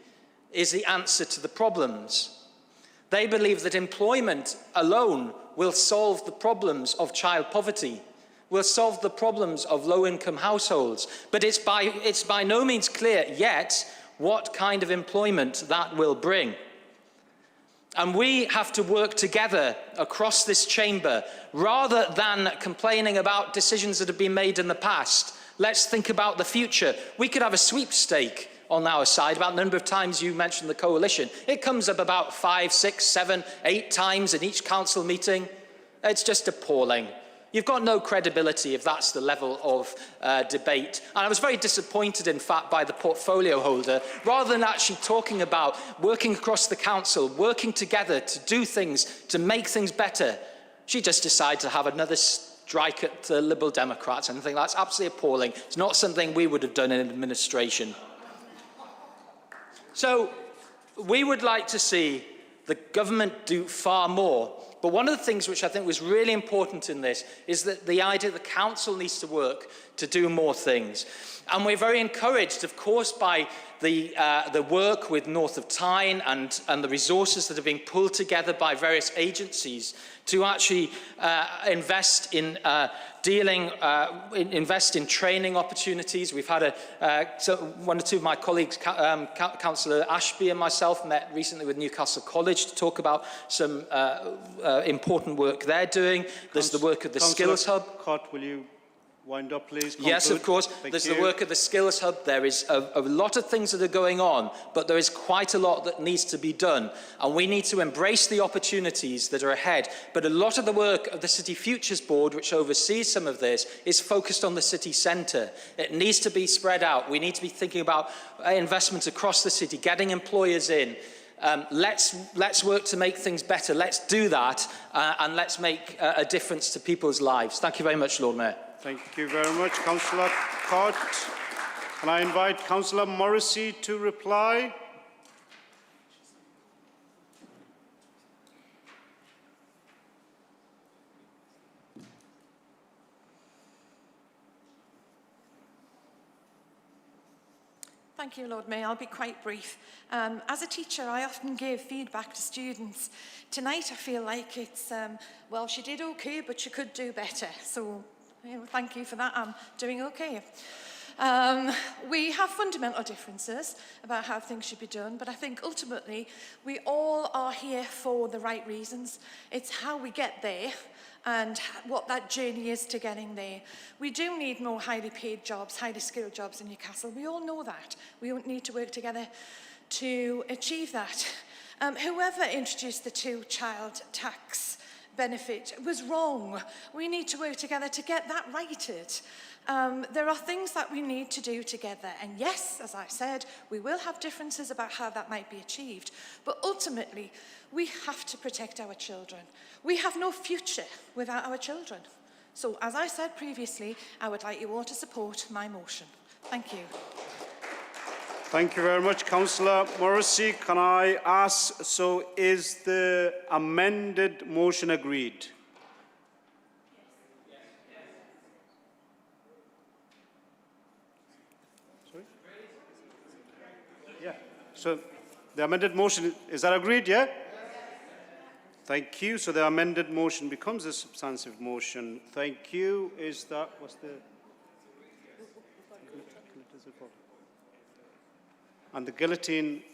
is the answer to the problems. They believe that employment alone will solve the problems of child poverty, will solve the problems of low-income households, but it's by no means clear yet what kind of employment that will bring. And we have to work together across this chamber, rather than complaining about decisions that have been made in the past. Let's think about the future. We could have a sweepstake on our side about the number of times you mentioned the coalition. It comes up about 5, 6, 7, 8 times in each council meeting. It's just appalling. You've got no credibility if that's the level of debate. And I was very disappointed, in fact, by the portfolio holder. Rather than actually talking about working across the council, working together to do things, to make things better, she just decided to have another strike at the Liberal Democrats. And I think that's absolutely appalling. It's not something we would have done in administration. So we would like to see the government do far more. But one of the things which I think was really important in this is that the idea the council needs to work to do more things. And we're very encouraged, of course, by the work with North of Tyne and the resources that are being pulled together by various agencies to actually invest in invest in training opportunities. We've had one or two of my colleagues, Councillor Ashby and myself, met recently with Newcastle College to talk about some important work they're doing. There's the work of the Skills Hub. Cott, will you wind up, please? Conclude. Yes, of course. There's the work of the Skills Hub. There is a lot of things that are going on, but there is quite a lot that needs to be done. And we need to embrace the opportunities that are ahead. But a lot of the work of the City Futures Board, which oversees some of this, is focused on the city centre. It needs to be spread out. We need to be thinking about investment across the city, getting employers in. Let's work to make things better. Let's do that, and let's make a difference to people's lives. Thank you very much, Lord Mayor. Thank you very much, Councillor Cott. Can I invite Councillor Morrissey to reply? Thank you, Lord Mayor. I'll be quite brief. As a teacher, I often give feedback to students. Tonight, I feel like it's, well, she did okay, but she could do better. So, thank you for that. I'm doing okay. We have fundamental differences about how things should be done, but I think ultimately we all are here for the right reasons. It's how we get there and what that journey is to getting there. We do need more highly paid jobs, highly skilled jobs in Newcastle. We all know that. We need to work together to achieve that. Whoever introduced the two-child tax benefit was wrong. We need to work together to get that righted. There are things that we need to do together. And yes, as I said, we will have differences about how that might be achieved. But ultimately, we have to protect our children. We have no future without our children. So, as I said previously, I would like you all to support my motion. Thank you. Thank you very much, Councillor Morrissey. Can I ask, so is the amended motion agreed? Sorry? Yeah. So the amended motion, is that agreed, yeah? Thank you. So the amended motion becomes a substantive motion. Thank you. Is that, what's the... And the guillotine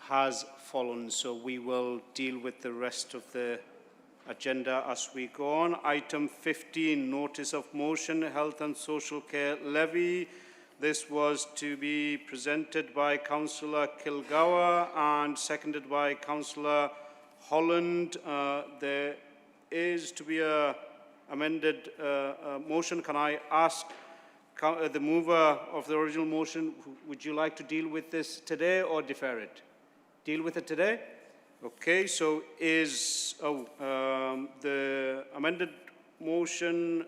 has fallen, so we will deal with the rest of the agenda as we go on. Item 15, notice of motion, health and social care levy. This was to be presented by Councillor Kilgour and seconded by Councillor Holland. There is to be an amended motion. Can I ask the mover of the original motion, would you like to deal with this today or defer it? Deal with it today? Okay, so is the amended motion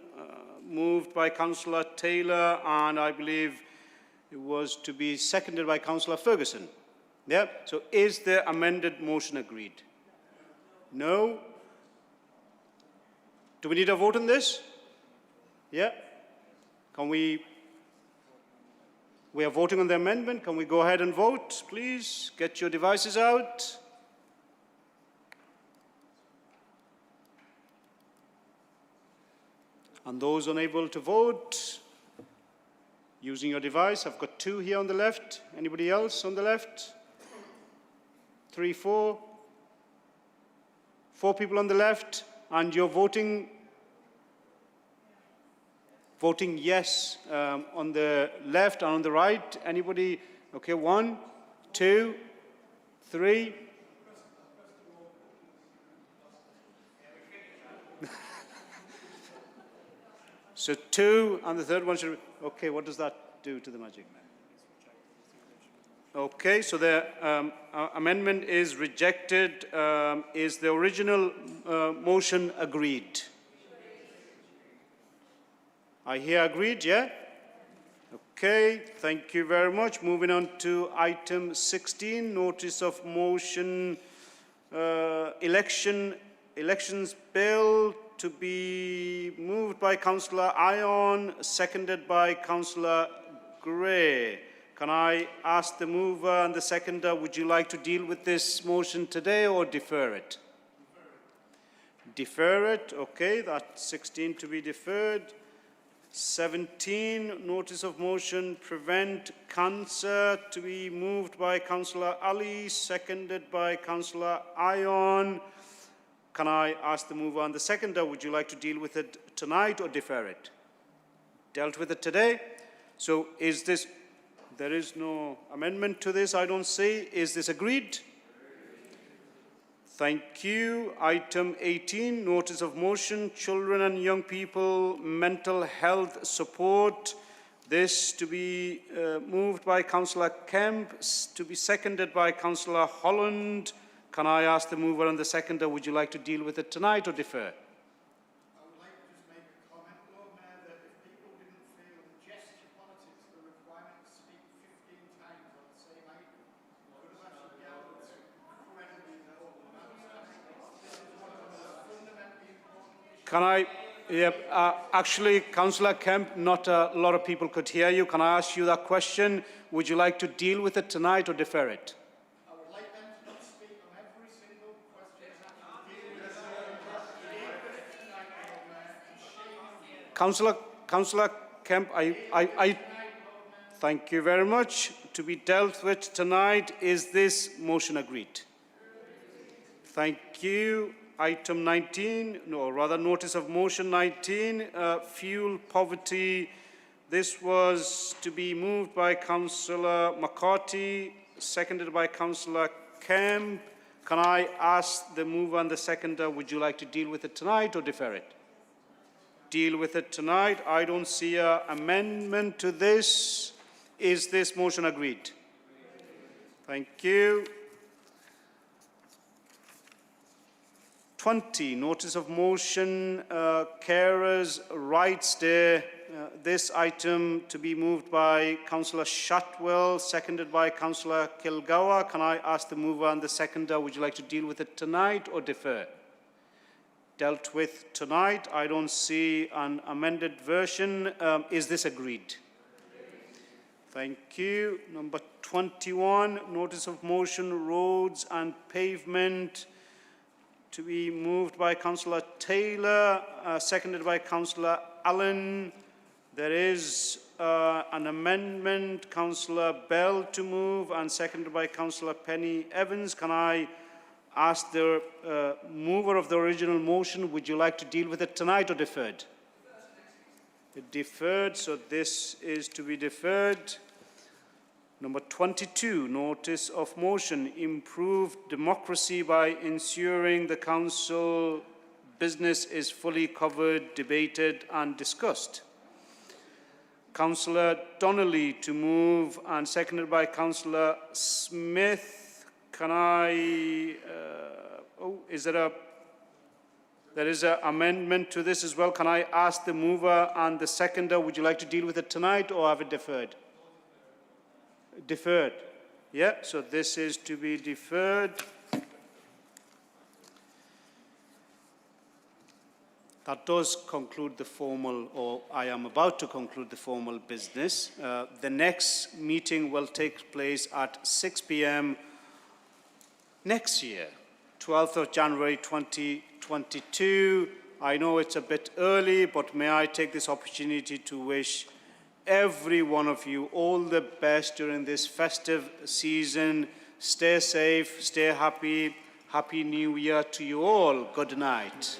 moved by Councillor Taylor, and I believe it was to be seconded by Councillor Ferguson. Yeah, so is the amended motion agreed? No? Do we need a vote on this? Yeah? Can we are voting on the amendment. Can we go ahead and vote, please? Get your devices out. And those unable to vote, using your device, I've got 2 here on the left. Anybody else on the left? 3, 4. 4 people on the left, and you're voting yes on the left and on the right. Anybody? Okay, 1, 2, 3. So 2, and the third one should. Okay, what does that do to the magic? Okay, so the amendment is rejected. Is the original motion agreed? I hear agreed, yeah? Okay, thank you very much. Moving on to item 16, notice of motion, elections bill to be moved by Councillor Ion, seconded by Councillor Gray. Can I ask the mover and the seconder, would you like to deal with this motion today or defer it? Defer it, okay, that's 16 to be deferred. 17, notice of motion, prevent cancer, to be moved by Councillor Ali, seconded by Councillor Ion. Can I ask the mover and the seconder, would you like to deal with it tonight or defer it? Dealt with it today. So is this, there is no amendment to this, I don't see. Is this agreed? Thank you. Item 18, notice of motion, children and young people mental health support. This to be moved by Councillor Kemp, to be seconded by Councillor Holland. Can I ask the mover and the seconder, would you like to deal with it tonight or defer? Can I, actually, Councillor Kemp, not a lot of people could hear you. Can I ask you that question? Would you like to deal with it tonight or defer it? I would like them to not speak on every single question. Councillor Kemp, thank you very much. To be dealt with tonight, is this motion agreed? Thank you. Item 19, no, rather notice of motion 19, fuel poverty. This was to be moved by Councillor McCarthy, seconded by Councillor Kemp. Can I ask the mover and the seconder, would you like to deal with it tonight or defer it? Deal with it tonight. I don't see an amendment to this. Is this motion agreed? Thank you. 20, notice of motion, Carers' Rights Day. This item to be moved by Councillor Shotwell, seconded by Councillor Kilgour. Can I ask the mover and the seconder, would you like to deal with it tonight or defer? Dealt with tonight. I don't see an amended version. Is this agreed? Thank you. Number 21, notice of motion, Roads and Pavement, to be moved by Councillor Taylor, seconded by Councillor Allen. There is an amendment, Councillor Bell to move, and seconded by Councillor Penny Evans. Can I ask the mover of the original motion, would you like to deal with it tonight or deferred? Deferred, so this is to be deferred. Number 22, notice of motion, improve democracy by ensuring the council business is fully covered, debated and discussed. Councillor Donnelly to move and seconded by Councillor Smith. Can I, there is an amendment to this as well. Can I ask the mover and the seconder, would you like to deal with it tonight or have it deferred? Deferred. Yeah, so this is to be deferred. That does conclude the formal, or I am about to conclude the formal business. The next meeting will take place at 6 p.m. next year, 12th of January 2022. I know it's a bit early, but may I take this opportunity to wish every one of you all the best during this festive season. Stay safe, stay happy. Happy New Year to you all. Good night.